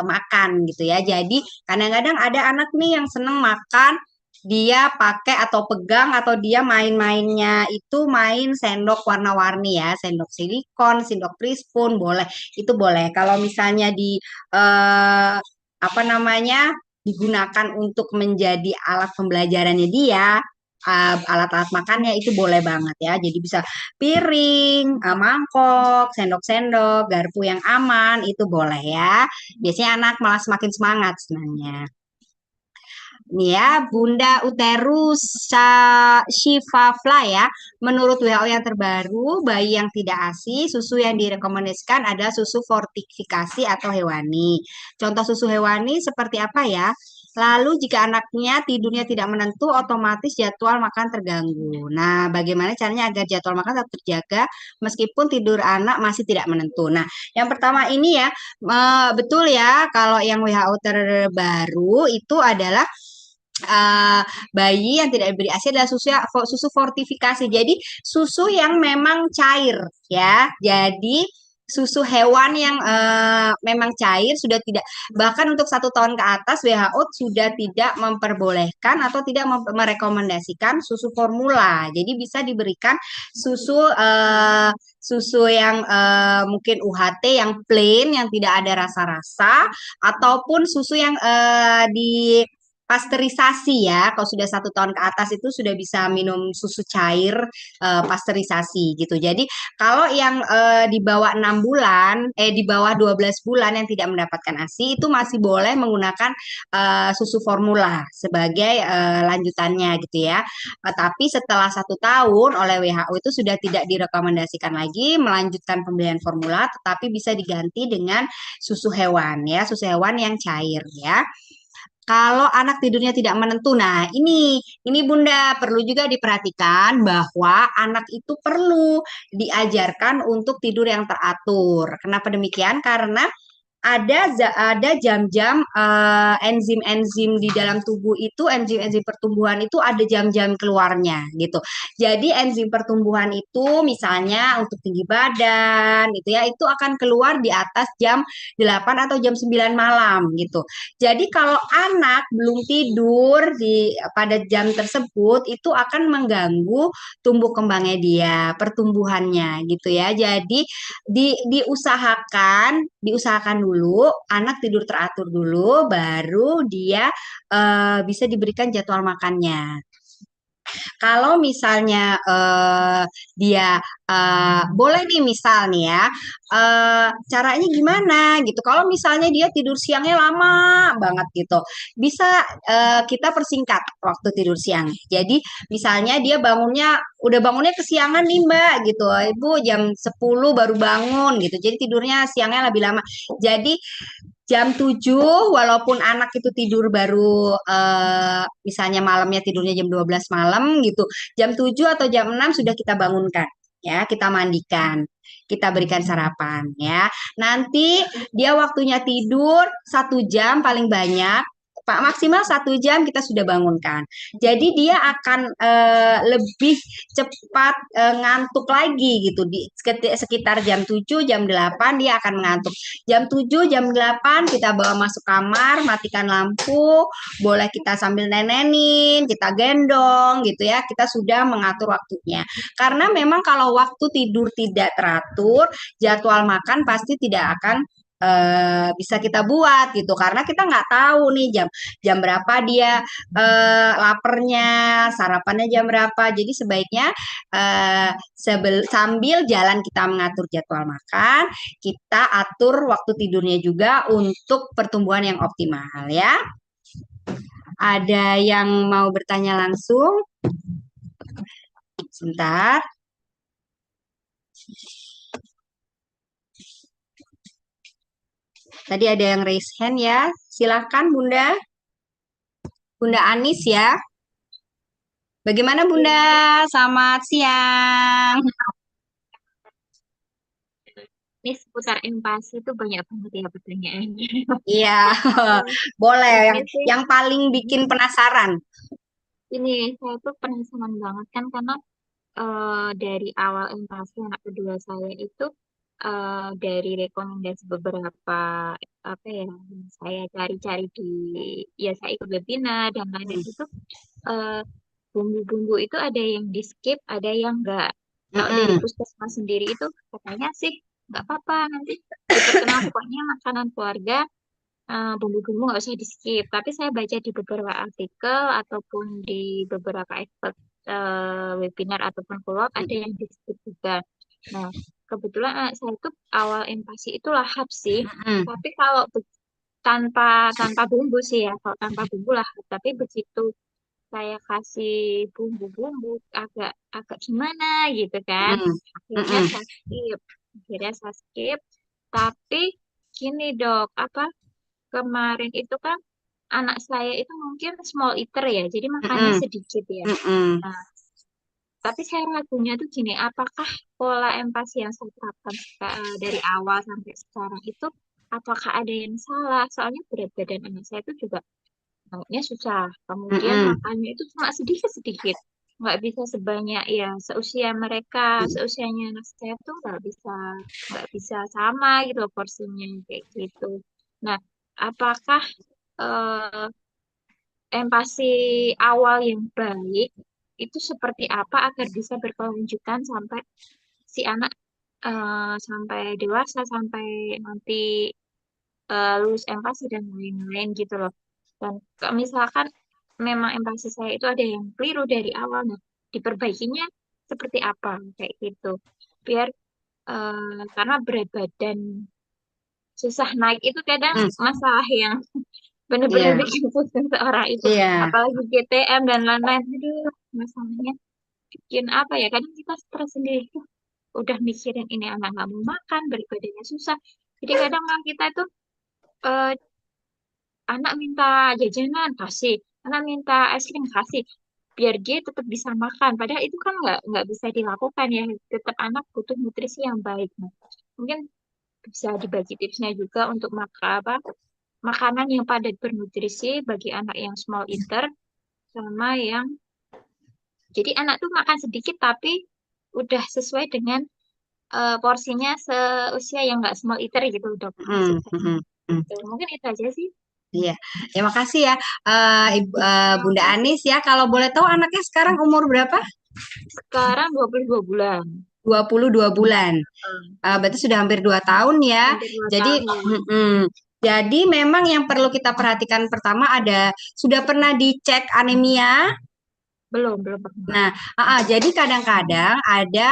makan gitu ya. Jadi kadang-kadang ada anak nih yang seneng makan, dia pakai atau pegang atau dia main-mainnya itu main sendok warna-warni ya, sendok silikon, sendok prispun, boleh, itu boleh. Kalau misalnya di apa namanya digunakan untuk menjadi alat pembelajarannya dia, alat-alat makannya itu boleh banget ya. Jadi bisa piring, mangkok, sendok-sendok, garpu yang aman itu boleh ya. Biasanya anak malah semakin semangat senangnya. Nih ya, Bunda Uterus Shifafla ya. Menurut WHO yang terbaru, bayi yang tidak ASI, susu yang direkomendasikan adalah susu fortifikasi atau hewani. Contoh susu hewani seperti apa ya? Lalu jika anaknya tidurnya tidak menentu, otomatis jadwal makan terganggu. Nah, bagaimana caranya agar jadwal makan tetap terjaga meskipun tidur anak masih tidak menentu? Nah, yang pertama ini ya, betul ya kalau yang WHO terbaru itu adalah eh, bayi yang tidak diberi ASI adalah susu fortifikasi. Jadi susu yang memang cair ya. Jadi susu hewan yang memang cair sudah tidak, bahkan untuk 1 tahun ke atas WHO sudah tidak memperbolehkan atau tidak merekomendasikan susu formula. Jadi bisa diberikan susu yang mungkin UHT yang plain yang tidak ada rasa-rasa, ataupun susu yang di pasteurisasi ya. Kalau sudah 1 tahun ke atas itu sudah bisa minum susu cair pasteurisasi gitu. Jadi kalau yang di bawah 6 bulan, di bawah 12 bulan yang tidak mendapatkan ASI itu masih boleh menggunakan susu formula sebagai lanjutannya gitu ya. Tapi setelah 1 tahun oleh WHO itu sudah tidak direkomendasikan lagi melanjutkan pembelian formula, tetapi bisa diganti dengan susu hewan ya, susu hewan yang cair ya. Kalau anak tidurnya tidak menentu, nah ini Bunda perlu juga diperhatikan bahwa anak itu perlu diajarkan untuk tidur yang teratur. Kenapa demikian? Karena ada jam-jam enzim-enzim di dalam tubuh itu, enzim-enzim pertumbuhan itu ada jam-jam keluarnya gitu. Jadi enzim pertumbuhan itu misalnya untuk tinggi badan itu ya, itu akan keluar di atas jam 8 atau jam 9 malam gitu. Jadi kalau anak belum tidur pada jam tersebut itu akan mengganggu tumbuh kembangnya dia, pertumbuhannya gitu ya. Jadi diusahakan dulu anak tidur teratur dulu, baru dia bisa diberikan jadwal makannya. Kalau misalnya dia boleh nih misal nih ya, caranya gimana gitu. Kalau misalnya dia tidur siangnya lama banget gitu, bisa kita persingkat waktu tidur siang. Jadi misalnya dia udah bangunnya kesiangan nih Mbak gitu. Ibu jam 10 baru bangun gitu. Jadi tidurnya siangnya lebih lama. Jadi jam 7, walaupun anak itu tidur baru misalnya malamnya tidurnya jam 12 malam gitu. Jam 7 atau jam 6 sudah kita bangunkan ya, kita mandikan, kita berikan sarapan ya. Nanti dia waktunya tidur 1 jam paling banyak. Pak, maksimal 1 jam kita sudah bangunkan. Jadi dia akan lebih cepat ngantuk lagi gitu di sekitar jam 7, jam 8 dia akan mengantuk. Jam 7, jam 8 kita bawa masuk kamar, matikan lampu, boleh kita sambil nenenin, kita gendong gitu ya. Kita sudah mengatur waktunya. Karena memang kalau waktu tidur tidak teratur, jadwal makan pasti tidak akan bisa kita buat gitu, karena kita nggak tahu nih jam jam berapa dia laparnya, sarapannya jam berapa. Jadi sebaiknya eh, sambil jalan kita mengatur jadwal makan, kita atur waktu tidurnya juga untuk pertumbuhan yang optimal ya. Ada yang mau bertanya langsung? Sebentar. Tadi ada yang raise hand ya. Silahkan Bunda. Bunda Anis ya. Bagaimana Bunda? Selamat siang. Ini seputar empati itu banyak banget ya pertanyaannya. Iya, boleh. Ini sih, Yang paling bikin penasaran. ini saya tuh penasaran banget kan karena dari awal empati anak kedua saya itu dari rekomendasi beberapa apa ya yang saya cari-cari ya saya ikut webinar dan lain-lain itu eh, bumbu-bumbu itu ada yang di skip, ada yang enggak. Kalau dari Mm-mm. puskesmas sendiri itu katanya sih nggak apa-apa nanti diperkenal pokoknya makanan keluarga bumbu-bumbu nggak usah di skip. Tapi saya baca di beberapa artikel ataupun di beberapa expert webinar ataupun follow-up ada yang di skip juga. Nah, kebetulan anak saya itu awal empati itu lahap sih. Mm-mm. Tapi kalau tanpa tanpa bumbu sih ya, kalau tanpa bumbu lahap. Tapi begitu saya kasih bumbu-bumbu agak agak gimana gitu kan. Mm-mm. Akhirnya Mm-mm. saya skip. Akhirnya saya skip. Tapi gini dok, apa kemarin itu kan anak saya itu mungkin small eater ya, jadi makannya Mm-mm, sedikit ya. mm-mm. Nah, tapi saya ragunya tuh gini, apakah pola empati yang saya terapkan dari awal sampai sekarang itu, apakah ada yang salah? Soalnya berat badan anak saya itu juga naiknya susah. Kemudian Mm-mm. makannya itu cuma sedikit-sedikit. Nggak bisa sebanyak ya seusia mereka, seusianya anak saya tuh nggak bisa sama gitu loh porsinya kayak gitu. Nah, apakah eh, empati awal yang baik itu seperti apa agar bisa berkelanjutan sampai si anak sampai dewasa, sampai nanti lulus empati dan lain-lain gitu loh. Dan kalau misalkan memang empati saya itu ada yang keliru dari awal, nah diperbaikinya seperti apa kayak gitu. Biar karena berat badan susah naik itu kadang Mm, masalah yang bener-bener Iya, bikin pusing seorang ibu. iya, Apalagi GTM dan lain-lain. Aduh, masalahnya bikin apa ya? Kadang kita stres sendiri tuh. Udah mikirin ini anak nggak mau makan, berat badannya susah. Jadi kadang malah kita tuh eh, anak minta jajanan kasih, anak minta es krim kasih, biar dia tetap bisa makan. Padahal itu kan nggak bisa dilakukan ya. Tetap anak butuh nutrisi yang baik. Nah, mungkin bisa dibagi tipsnya juga untuk makanan yang padat bernutrisi bagi anak yang small eater sama yang jadi anak tuh makan sedikit tapi udah sesuai dengan porsinya seusia yang nggak small eater gitu dok mm, maksudnya. mm, mm. Gitu. Mungkin itu aja sih. Iya, terima kasih ya, Bunda Anis ya. Kalau boleh tahu anaknya sekarang umur berapa? Sekarang 22 bulan. 22 bulan. Hmm. Berarti sudah hampir 2 tahun ya. Hampir 2 Jadi, tahun. jadi memang yang perlu kita perhatikan pertama sudah pernah dicek anemia. Belum pernah. Nah, jadi kadang-kadang ada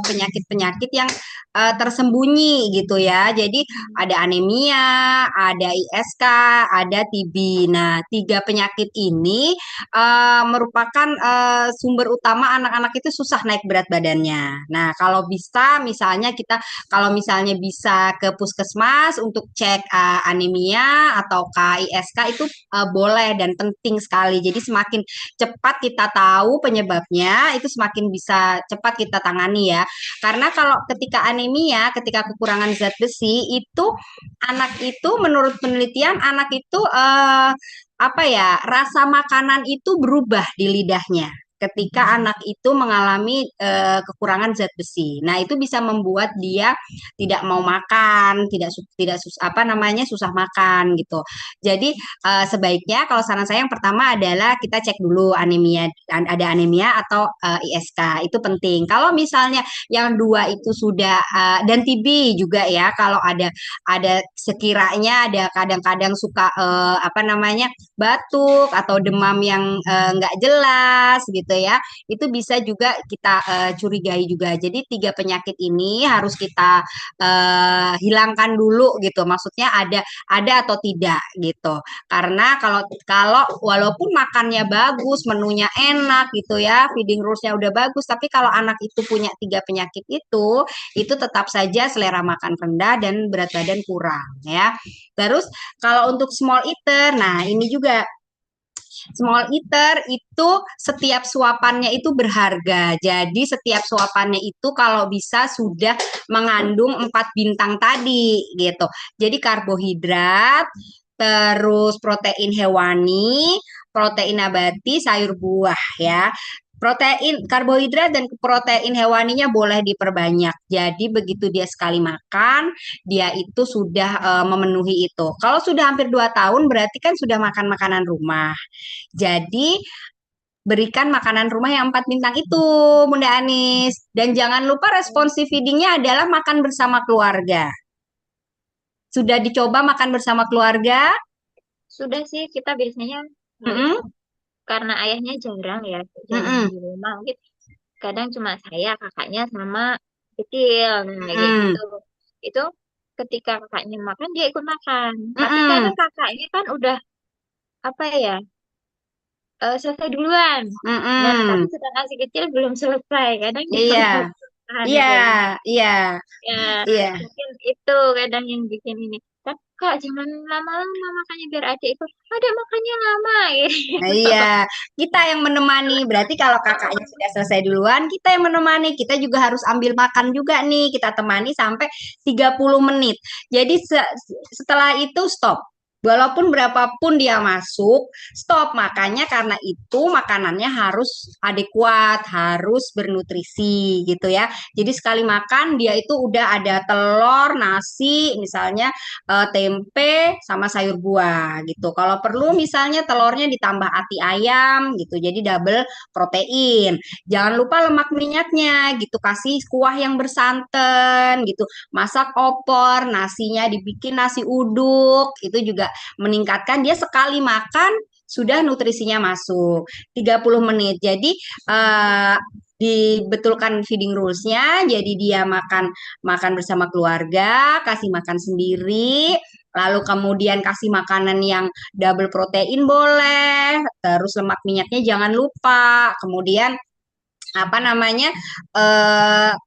penyakit-penyakit yang tersembunyi gitu ya. Jadi ada anemia, ada ISK, ada TB. Nah, tiga penyakit ini merupakan sumber utama anak-anak itu susah naik berat badannya. Nah, kalau bisa misalnya kalau misalnya bisa ke puskesmas untuk cek anemia atau ISK itu boleh dan penting sekali. Jadi semakin cepat kita tahu penyebabnya, itu semakin bisa cepat kita tangani ya. Karena kalau ketika anemia, ketika kekurangan zat besi, itu anak itu menurut penelitian anak itu apa ya, rasa makanan itu berubah di lidahnya ketika anak itu mengalami kekurangan zat besi. Nah, itu bisa membuat dia tidak mau makan, apa namanya, susah makan gitu. Jadi sebaiknya kalau saran saya yang pertama adalah kita cek dulu anemia, ada anemia atau ISK, itu penting. Kalau misalnya yang dua itu sudah dan TB juga ya, kalau ada sekiranya ada kadang-kadang suka apa namanya, batuk atau demam yang nggak jelas gitu ya, itu bisa juga kita curigai juga. Jadi tiga penyakit ini harus kita hilangkan dulu gitu. Maksudnya ada atau tidak gitu. Karena kalau kalau walaupun makannya bagus, menunya enak gitu ya, feeding rules-nya udah bagus, tapi kalau anak itu punya tiga penyakit itu tetap saja selera makan rendah dan berat badan kurang ya. Terus kalau untuk small eater, nah ini juga small eater itu setiap suapannya itu berharga. Jadi setiap suapannya itu kalau bisa sudah mengandung 4 bintang tadi gitu. Jadi karbohidrat, terus protein hewani, protein nabati, sayur buah ya. Karbohidrat dan protein hewaninya boleh diperbanyak. Jadi begitu dia sekali makan, dia itu sudah memenuhi itu. Kalau sudah hampir 2 tahun berarti kan sudah makan makanan rumah. Jadi berikan makanan rumah yang 4 bintang itu, Bunda Anis. Dan jangan lupa responsif feedingnya adalah makan bersama keluarga. Sudah dicoba makan bersama keluarga? Sudah sih kita biasanya Mm-mm, karena ayahnya jarang mm-mm, di rumah. Mungkin kadang cuma saya, kakaknya sama kecil, nah kayak mm-mm, gitu. Itu ketika kakaknya makan dia ikut makan. Tapi mm-mm, kadang kakaknya kan udah apa ya selesai duluan. Nah tapi mm-mm. sedangkan si kecil belum selesai. Kadang dia Iya, Iya, ya. iya, Ya, iya. mungkin itu kadang yang bikin ini. Kan Kak, jangan lama-lama makanya biar adik itu, adik makannya lama Nah, gitu. iya, kita yang menemani. Berarti kalau kakaknya sudah selesai duluan, kita yang menemani. Kita juga harus ambil makan juga nih. Kita temani sampai 30 menit. Jadi setelah itu stop. Walaupun berapapun dia masuk, stop. Makanya karena itu makanannya harus adekuat, harus bernutrisi gitu ya. Jadi sekali makan dia itu udah ada telur, nasi, misalnya tempe sama sayur buah gitu. Kalau perlu misalnya telurnya ditambah ati ayam gitu. Jadi double protein. Jangan lupa lemak minyaknya gitu. Kasih kuah yang bersantan gitu. Masak opor, nasinya dibikin nasi uduk. Itu juga meningkatkan dia sekali makan sudah nutrisinya masuk 30 menit. Jadi eh, dibetulkan feeding rules-nya, jadi dia makan makan bersama keluarga, kasih makan sendiri, lalu kemudian kasih makanan yang double protein boleh, terus lemak minyaknya jangan lupa, kemudian apa namanya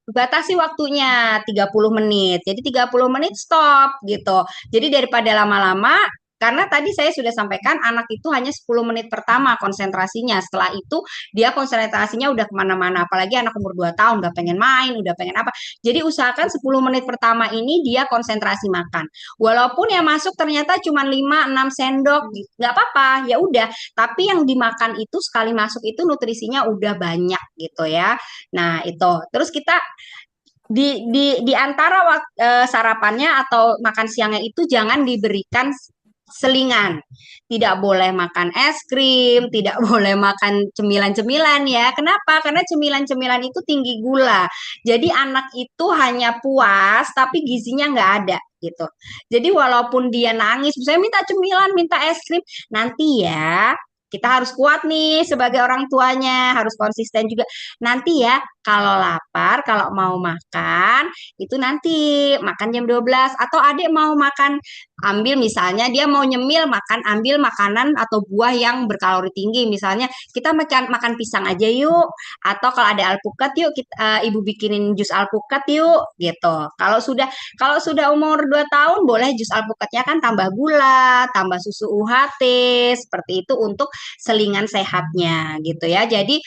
batasi waktunya 30 menit. Jadi 30 menit stop gitu. Jadi daripada lama-lama karena tadi saya sudah sampaikan anak itu hanya 10 menit pertama konsentrasinya. Setelah itu dia konsentrasinya udah kemana-mana. Apalagi anak umur 2 tahun udah pengen main, udah pengen apa. Jadi usahakan 10 menit pertama ini dia konsentrasi makan. Walaupun yang masuk ternyata cuma 5-6 sendok, nggak apa-apa, ya udah. Tapi yang dimakan itu sekali masuk itu nutrisinya udah banyak gitu ya. Nah, itu. Terus kita di antara sarapannya atau makan siangnya itu jangan diberikan selingan. Tidak boleh makan es krim, tidak boleh makan cemilan-cemilan ya. Kenapa? Karena cemilan-cemilan itu tinggi gula. Jadi anak itu hanya puas tapi gizinya nggak ada gitu. Jadi walaupun dia nangis, misalnya minta cemilan, minta es krim, nanti ya kita harus kuat nih sebagai orang tuanya, harus konsisten juga. Nanti ya kalau lapar, kalau mau makan, itu nanti makan jam 12 atau adik mau makan ambil misalnya dia mau nyemil makan ambil makanan atau buah yang berkalori tinggi misalnya kita makan makan pisang aja yuk atau kalau ada alpukat yuk ibu bikinin jus alpukat yuk gitu. Kalau sudah umur 2 tahun boleh jus alpukatnya kan tambah gula, tambah susu UHT seperti itu untuk selingan sehatnya gitu ya. Jadi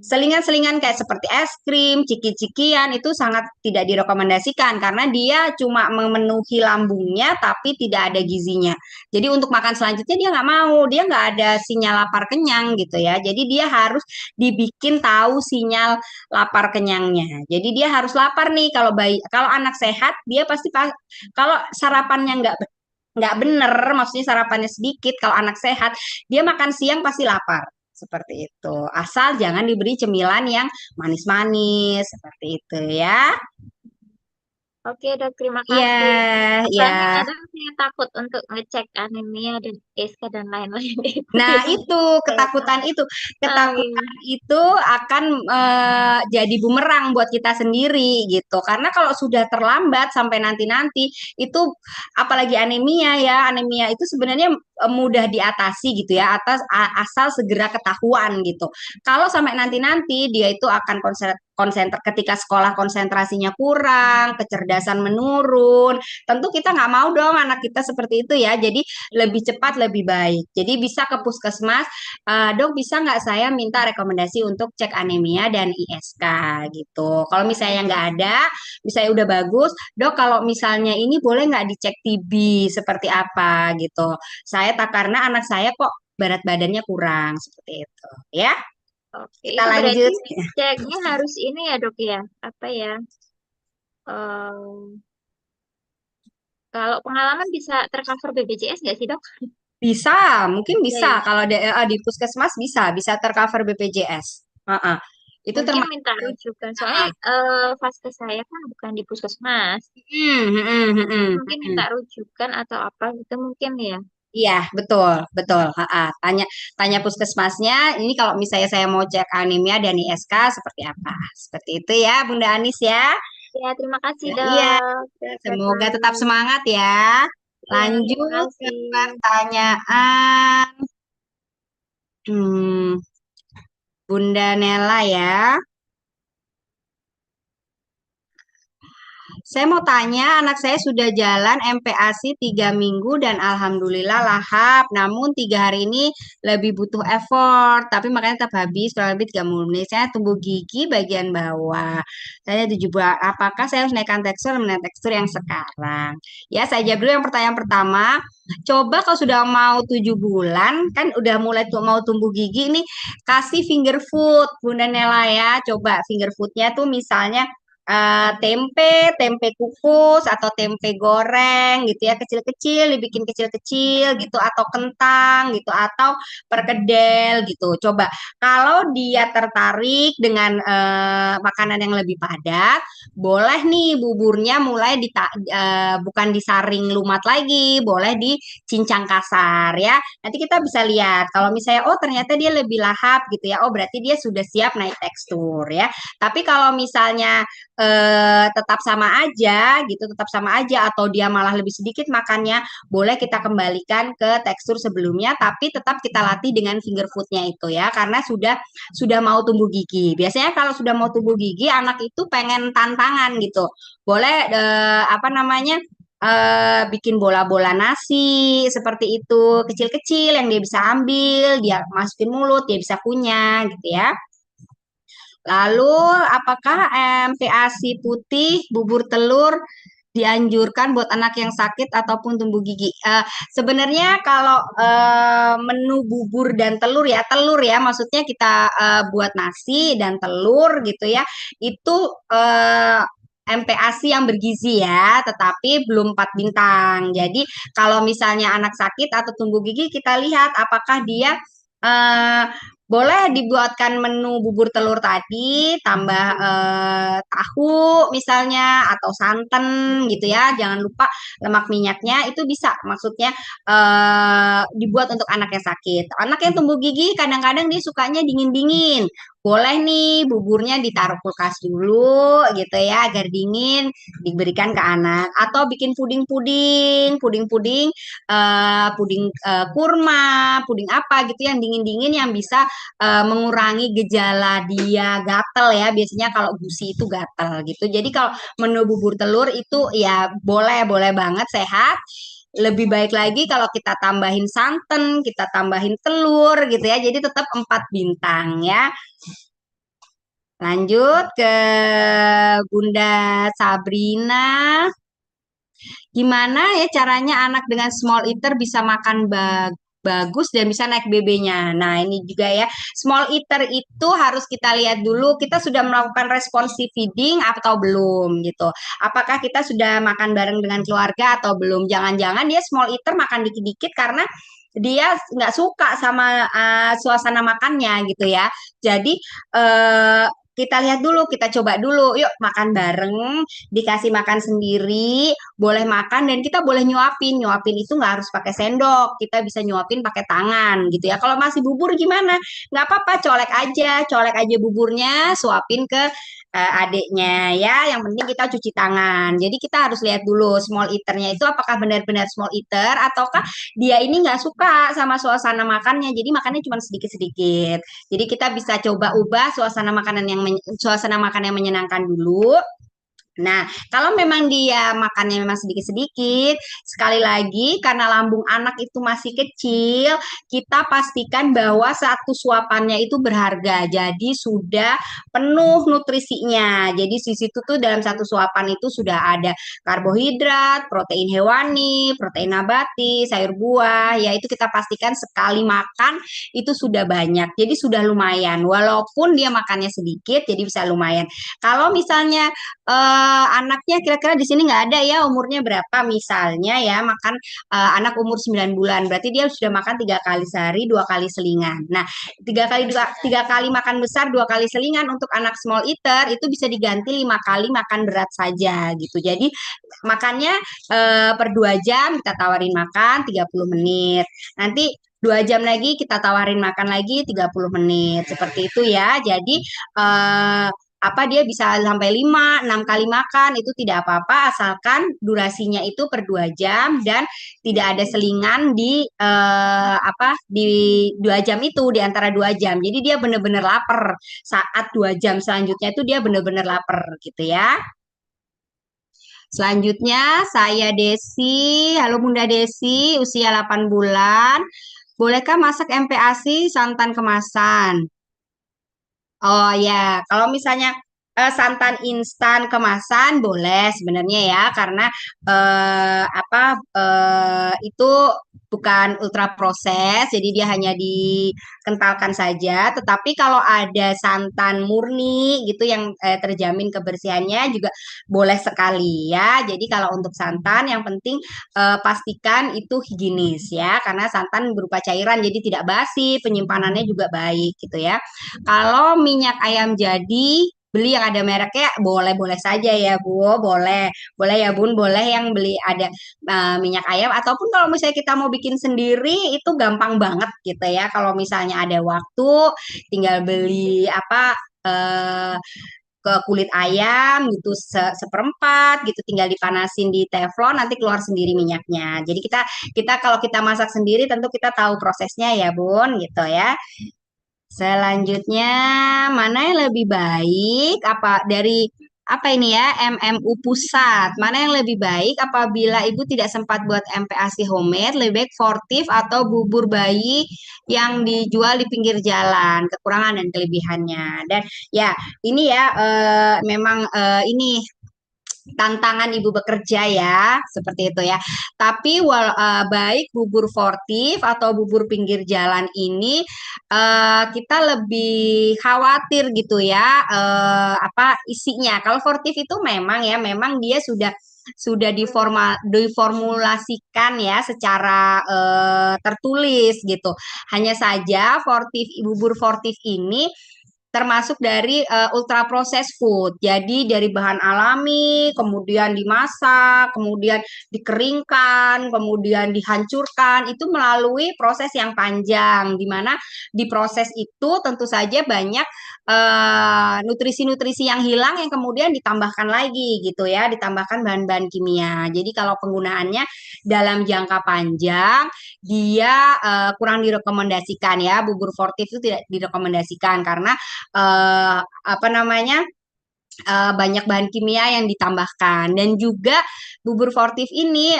selingan-selingan kayak seperti es krim, ciki-cikian itu sangat tidak direkomendasikan karena dia cuma memenuhi lambungnya tapi tidak ada gizinya. Jadi untuk makan selanjutnya dia nggak mau, dia nggak ada sinyal lapar kenyang gitu ya. Jadi dia harus dibikin tahu sinyal lapar kenyangnya. Jadi dia harus lapar nih kalau bayi, kalau anak sehat dia pasti kalau sarapannya nggak bener, maksudnya sarapannya sedikit, kalau anak sehat dia makan siang pasti lapar. Seperti itu. Asal jangan diberi cemilan yang manis-manis seperti itu ya. Oke dok, terima Iya, kasih. ya. Soalnya kadang saya takut untuk ngecek anemia dan SK dan lain-lain itu Nah, yang itu saya ketakutan takut. itu, Ah, ketakutan iya. itu akan jadi bumerang buat kita sendiri gitu. Karena kalau sudah terlambat sampai nanti-nanti itu apalagi anemia ya, anemia itu sebenarnya mudah diatasi gitu ya, asal segera ketahuan gitu. Kalau sampai nanti-nanti dia itu akan konsentrasi ketika sekolah konsentrasinya kurang, kecerdasan menurun. Tentu kita nggak mau dong anak kita seperti itu ya. Jadi lebih cepat lebih baik. Jadi bisa ke puskesmas, dok bisa nggak saya minta rekomendasi untuk cek anemia dan ISK gitu. Kalau misalnya nggak ada, misalnya udah bagus, dok kalau misalnya ini boleh nggak dicek TB seperti apa gitu. Saya tak karena anak saya kok berat badannya kurang seperti itu. Ya, Oke, kita itu berarti lanjut. ceknya harus ini ya dok ya, apa ya? em, Kalau pengalaman bisa tercover BPJS nggak sih dok? Bisa, mungkin Bisa bisa ya. kalau di puskesmas bisa tercover BPJS. Heeh. Itu Mungkin termasuk. minta rujukan. Soalnya fase saya kan bukan di puskesmas. Hmm, hmm, hmm, Jadi hmm, mungkin hmm. minta rujukan atau apa gitu mungkin ya. Iya, betul, betul. Ha-ha. Tanya, tanya puskesmasnya. Ini kalau misalnya saya mau cek anemia dan ISK seperti apa? Seperti itu ya, Bunda Anis ya. Ya, terima kasih Iya, dok. Sehat semoga selalu. tetap semangat ya. Iya, terima Lanjut ke kasih. pertanyaan hmm, Bunda Nela ya. Saya mau tanya, anak saya sudah jalan MPASI 3 minggu dan alhamdulillah lahap. Namun 3 hari ini lebih butuh effort, tapi makanya tetap habis kurang lebih 30 menit. Saya tumbuh gigi bagian bawah. Saya 7 bulan. Apakah saya harus naikkan tekstur atau menaikkan tekstur yang sekarang? Ya, saya jawab dulu yang pertanyaan pertama. Coba kalau sudah mau 7 bulan, kan udah mulai mau tumbuh gigi nih, kasih finger food, Bunda Nela ya. Coba finger foodnya tuh misalnya tempe kukus atau tempe goreng gitu ya, kecil-kecil, dibikin kecil-kecil gitu, atau kentang gitu, atau perkedel gitu. Coba kalau dia tertarik dengan makanan yang lebih padat, boleh nih buburnya mulai bukan disaring lumat lagi, boleh dicincang kasar ya. Nanti kita bisa lihat kalau misalnya oh ternyata dia lebih lahap gitu ya, oh berarti dia sudah siap naik tekstur ya. Tapi kalau misalnya tetap sama aja gitu, tetap sama aja atau dia malah lebih sedikit makannya, boleh kita kembalikan ke tekstur sebelumnya, tapi tetap kita latih dengan finger foodnya itu ya, karena sudah mau tumbuh gigi. Biasanya kalau sudah mau tumbuh gigi, anak itu pengen tantangan gitu. Boleh apa namanya? Bikin bola-bola nasi seperti itu, kecil-kecil yang dia bisa ambil, dia masukin mulut, dia bisa kunyah gitu ya. Lalu, apakah MPASI putih, bubur telur dianjurkan buat anak yang sakit ataupun tumbuh gigi? Sebenarnya kalau menu bubur dan telur ya, maksudnya kita buat nasi dan telur gitu ya, itu MPASI yang bergizi ya, tetapi belum 4 bintang. Jadi kalau misalnya anak sakit atau tumbuh gigi, kita lihat apakah dia eh, boleh dibuatkan menu bubur telur tadi, tambah tahu misalnya atau santan gitu ya. Jangan lupa lemak minyaknya itu bisa. Maksudnya dibuat untuk anak yang sakit. Anak yang tumbuh gigi kadang-kadang dia sukanya dingin-dingin. Boleh nih buburnya ditaruh kulkas dulu gitu ya agar dingin diberikan ke anak atau bikin puding kurma, puding apa gitu yang dingin-dingin yang bisa mengurangi gejala dia gatel ya. Biasanya kalau gusi itu gatel gitu. Jadi kalau menu bubur telur itu ya boleh banget sehat. Lebih baik lagi kalau kita tambahin santan, kita tambahin telur gitu ya. Jadi tetap 4 bintang ya. Lanjut ke Bunda Sabrina. Gimana ya caranya anak dengan small eater bisa makan bagus dan bisa naik BB-nya. Nah, ini juga ya. Small eater itu harus kita lihat dulu kita sudah melakukan responsive feeding atau belum gitu. Apakah kita sudah makan bareng dengan keluarga atau belum? Jangan-jangan dia small eater makan dikit-dikit karena dia nggak suka sama suasana makannya gitu ya. Jadi kita lihat dulu, kita coba dulu, yuk makan bareng, dikasih makan sendiri, boleh makan dan kita boleh nyuapin. Nyuapin itu nggak harus pakai sendok, kita bisa nyuapin pakai tangan gitu ya. Kalau masih bubur gimana? Nggak apa-apa, colek aja buburnya, suapin ke adiknya ya. Yang penting kita cuci tangan. Jadi kita harus lihat dulu small eaternya itu apakah benar-benar small eater ataukah dia ini nggak suka sama suasana makannya. Jadi makannya cuma sedikit-sedikit. Jadi kita bisa coba ubah suasana makan yang menyenangkan dulu. Nah, kalau memang dia makannya memang sedikit-sedikit, sekali lagi karena lambung anak itu masih kecil, kita pastikan bahwa satu suapannya itu berharga. Jadi sudah penuh nutrisinya. Jadi di situ tuh dalam satu suapan itu sudah ada karbohidrat, protein hewani, protein nabati, sayur buah. Ya itu kita pastikan sekali makan itu sudah banyak. Jadi sudah lumayan. Walaupun dia makannya sedikit, jadi bisa lumayan. Kalau misalnya anaknya kira-kira di sini nggak ada ya umurnya berapa misalnya ya makan anak umur 9 bulan berarti dia sudah makan 3 kali sehari 2 kali selingan. Nah 3 kali makan besar 2 kali selingan untuk anak small eater itu bisa diganti 5 kali makan berat saja gitu. Jadi makannya per 2 jam kita tawarin makan 30 menit. Nanti 2 jam lagi kita tawarin makan lagi 30 menit seperti itu ya. Jadi dia bisa sampai 5, 6 kali makan itu tidak apa-apa asalkan durasinya itu per 2 jam dan tidak ada selingan di 2 jam itu di antara 2 jam. Jadi dia benar-benar lapar saat 2 jam selanjutnya itu dia benar-benar lapar gitu ya. Selanjutnya saya Desi. Halo Bunda Desi, usia 8 bulan. Bolehkah masak MPASI santan kemasan? Oh ya, kalau misalnya santan instan kemasan boleh sebenarnya ya, karena itu bukan ultra proses, jadi dia hanya dikentalkan saja. Tetapi kalau ada santan murni gitu yang terjamin kebersihannya juga boleh sekali ya. Jadi kalau untuk santan yang penting pastikan itu higienis ya, karena santan berupa cairan jadi tidak basi, penyimpanannya juga baik gitu ya. Kalau minyak ayam jadi beli yang ada mereknya boleh-boleh saja ya Bu, boleh, boleh ya Bun, boleh yang beli ada minyak ayam ataupun kalau misalnya kita mau bikin sendiri itu gampang banget gitu ya. Kalau misalnya ada waktu tinggal beli eh, ke kulit ayam gitu seperempat gitu tinggal dipanasin di teflon nanti keluar sendiri minyaknya. Jadi kita kita kalau kita masak sendiri tentu kita tahu prosesnya ya Bun gitu ya. Selanjutnya, mana yang lebih baik? Apa dari apa ini ya? MMU Pusat. Mana yang lebih baik apabila ibu tidak sempat buat MPASI homemade, lebih baik fortif atau bubur bayi yang dijual di pinggir jalan, kekurangan dan kelebihannya. Dan ya, ini ya memang ini tantangan ibu bekerja ya, seperti itu ya. Tapi baik bubur fortif atau bubur pinggir jalan ini kita lebih khawatir gitu ya apa isinya. Kalau fortif itu memang ya, memang dia sudah diformulasikan ya secara tertulis gitu. Hanya saja bubur fortif ini termasuk dari ultra processed food. Jadi dari bahan alami, kemudian dimasak, kemudian dikeringkan, kemudian dihancurkan, itu melalui proses yang panjang, di mana di proses itu tentu saja banyak nutrisi-nutrisi yang hilang yang kemudian ditambahkan lagi gitu ya, ditambahkan bahan-bahan kimia. Jadi kalau penggunaannya dalam jangka panjang, dia kurang direkomendasikan ya, bubur fortif itu tidak direkomendasikan karena apa namanya banyak bahan kimia yang ditambahkan dan juga bubur fortif ini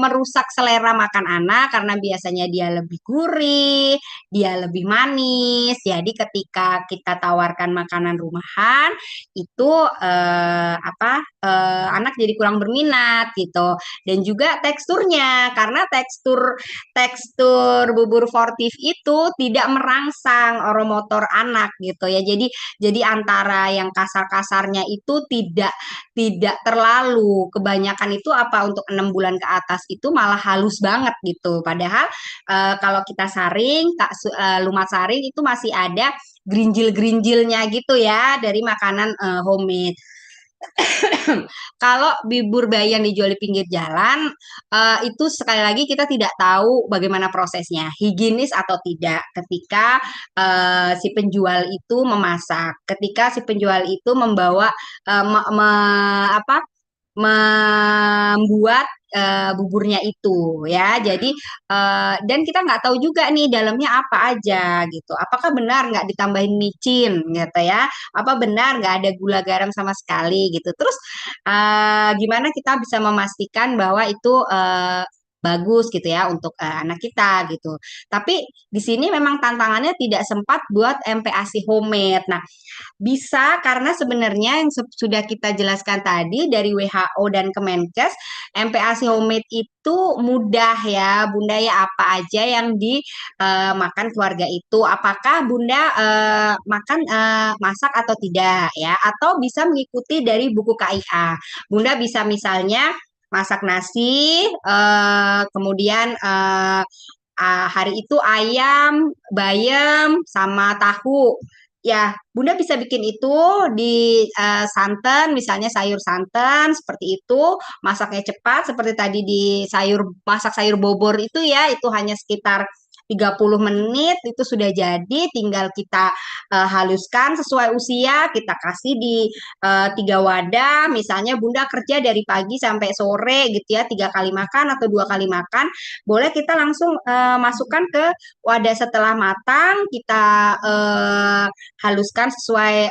merusak selera makan anak karena biasanya dia lebih gurih, dia lebih manis. Jadi ketika kita tawarkan makanan rumahan itu anak jadi kurang berminat gitu. Dan juga teksturnya karena tekstur tekstur bubur fortif itu tidak merangsang oromotor anak gitu ya. Jadi antara yang kasar-kasarnya itu tidak terlalu. Kebanyakan itu apa untuk 6 bulan ke atas itu malah halus banget gitu. Padahal kalau kita saring, lumat saring itu masih ada gerinjil-gerinjilnya gitu ya dari makanan homemade. Kalau bubur bayi yang dijual di pinggir jalan, itu sekali lagi kita tidak tahu bagaimana prosesnya, higienis atau tidak ketika si penjual itu memasak, ketika si penjual itu membawa apa membuat buburnya itu ya. Jadi dan kita nggak tahu juga nih dalamnya apa aja gitu. Apakah benar nggak ditambahin micin gitu ya? Apa benar nggak ada gula garam sama sekali gitu? Terus gimana kita bisa memastikan bahwa itu bagus gitu ya untuk anak kita gitu. Tapi di sini memang tantangannya tidak sempat buat MPASI homemade. Nah, bisa karena sebenarnya yang sudah kita jelaskan tadi dari WHO dan Kemenkes, MPASI homemade itu mudah ya, Bunda ya apa aja yang dimakan keluarga itu. Apakah Bunda makan masak atau tidak ya? Atau bisa mengikuti dari buku KIA. Bunda bisa misalnya masak nasi, kemudian hari itu ayam, bayam, sama tahu. Ya, Bunda bisa bikin itu di santan, misalnya sayur santan seperti itu, masaknya cepat seperti tadi di masak sayur bobor itu ya, itu hanya sekitar 30 menit itu sudah jadi, tinggal kita haluskan sesuai usia, kita kasih di 3 wadah, misalnya Bunda kerja dari pagi sampai sore gitu ya, 3 kali makan atau 2 kali makan, boleh kita langsung masukkan ke wadah setelah matang, kita haluskan sesuai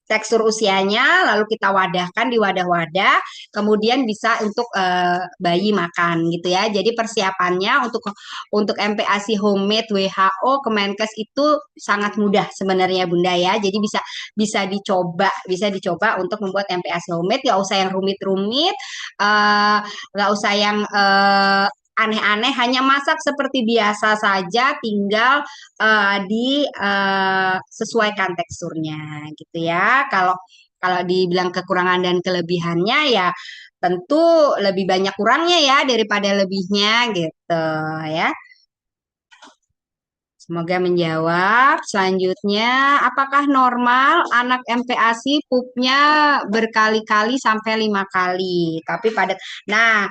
tekstur usianya, lalu kita wadahkan di wadah-wadah, kemudian bisa untuk bayi makan gitu ya. Jadi persiapannya untuk MPASI homemade WHO Kemenkes itu sangat mudah sebenarnya Bunda ya. Jadi bisa dicoba untuk membuat MPASI homemade, nggak usah yang rumit-rumit, nggak usah yang aneh-aneh, hanya masak seperti biasa saja, tinggal disesuaikan teksturnya gitu ya. Kalau kalau dibilang kekurangan dan kelebihannya ya tentu lebih banyak kurangnya ya daripada lebihnya gitu ya. Semoga menjawab. Selanjutnya, apakah normal anak MPASI pupnya berkali-kali sampai 5 kali? Tapi padat. Nah,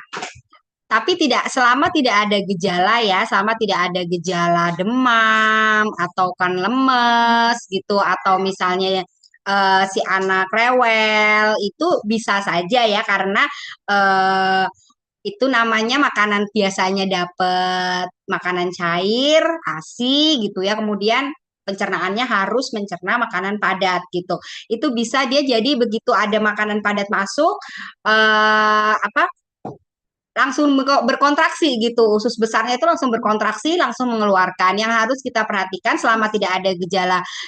tapi selama tidak ada gejala ya, selama tidak ada gejala demam atau kan lemes gitu, atau misalnya si anak rewel, itu bisa saja ya, karena eh, itu namanya makanan biasanya dapat makanan cair, ASI gitu ya, kemudian pencernaannya harus mencerna makanan padat gitu. Itu bisa dia jadi begitu ada makanan padat masuk, apa langsung berkontraksi gitu, usus besarnya itu langsung berkontraksi, langsung mengeluarkan. Yang harus kita perhatikan selama tidak ada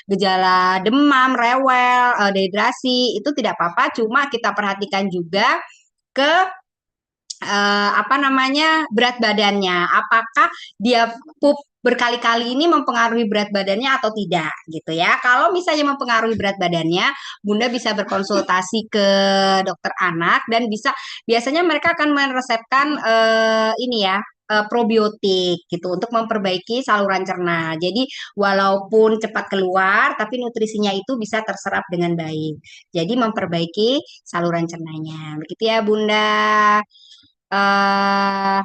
gejala demam, rewel, dehidrasi, itu tidak apa-apa, cuma kita perhatikan juga ke apa namanya, berat badannya. Apakah dia pup berkali-kali ini mempengaruhi berat badannya atau tidak gitu ya. Kalau misalnya mempengaruhi berat badannya, Bunda bisa berkonsultasi ke dokter anak, dan biasanya mereka akan meresepkan ini ya, probiotik gitu untuk memperbaiki saluran cerna. Jadi walaupun cepat keluar, tapi nutrisinya itu bisa terserap dengan baik. Jadi memperbaiki saluran cernanya. Begitu ya Bunda. eh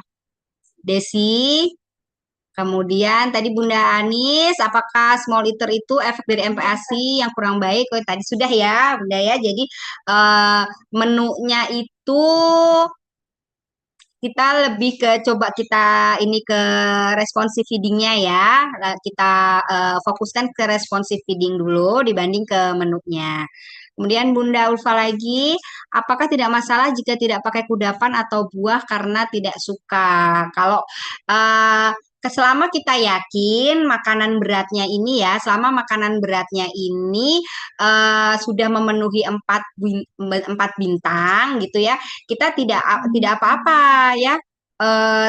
Desi, kemudian tadi Bunda Anis, apakah small eater itu efek dari MPASI yang kurang baik? Oh, tadi sudah ya, Bunda ya. Jadi eh, menunya itu kita lebih ke coba kita ini ke responsive feedingnya ya. Kita fokuskan ke responsive feeding dulu dibanding ke menunya. Kemudian Bunda Ulfa lagi, apakah tidak masalah jika tidak pakai kudapan atau buah karena tidak suka? Kalau eh, selama kita yakin makanan beratnya ini ya, selama makanan beratnya ini sudah memenuhi 4 bintang gitu ya, kita tidak apa-apa ya,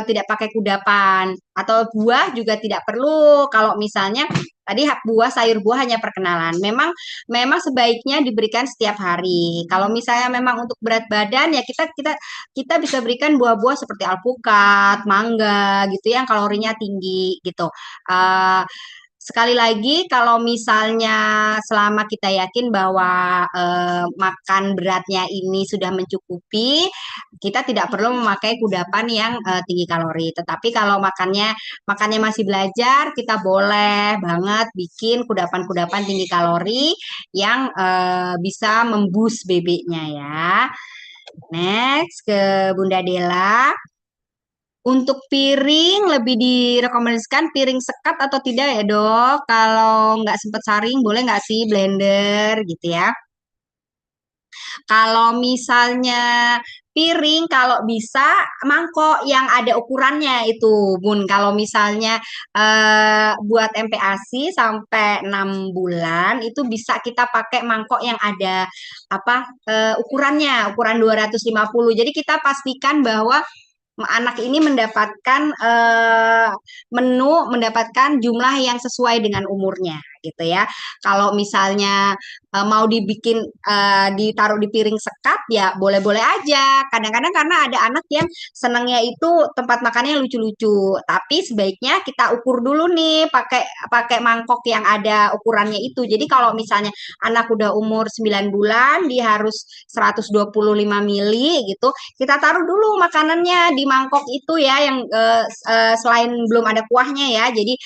tidak pakai kudapan, atau buah juga tidak perlu. Kalau misalnya tadi sayur buah hanya perkenalan, memang sebaiknya diberikan setiap hari. Kalau misalnya memang untuk berat badan ya, kita bisa berikan buah-buah seperti alpukat, mangga gitu yang kalorinya tinggi gitu. Eh, Sekali lagi, kalau misalnya selama kita yakin bahwa makan beratnya ini sudah mencukupi, kita tidak perlu memakai kudapan yang tinggi kalori. Tetapi kalau makannya masih belajar, kita boleh banget bikin kudapan-kudapan tinggi kalori yang bisa memboost BB-nya ya. Next ke Bunda Dela. Untuk piring lebih direkomendasikan piring sekat atau tidak ya dok? Kalau nggak sempat saring, boleh nggak sih blender gitu ya? Kalau misalnya piring, kalau bisa mangkok yang ada ukurannya itu, Bun. Kalau misalnya buat MPASI sampai 6 bulan, itu bisa kita pakai mangkok yang ada apa ukurannya, ukuran 250. Jadi kita pastikan bahwa anak ini mendapatkan mendapatkan jumlah yang sesuai dengan umurnya gitu ya. Kalau misalnya mau dibikin ditaruh di piring sekat ya boleh-boleh aja. Kadang-kadang karena ada anak yang senangnya itu tempat makannya lucu-lucu. Tapi sebaiknya kita ukur dulu nih pakai pakai mangkok yang ada ukurannya itu. Jadi kalau misalnya anak udah umur 9 bulan, dia harus 125 mili gitu, kita taruh dulu makanannya di mangkok itu ya, yang selain belum ada kuahnya ya. Jadi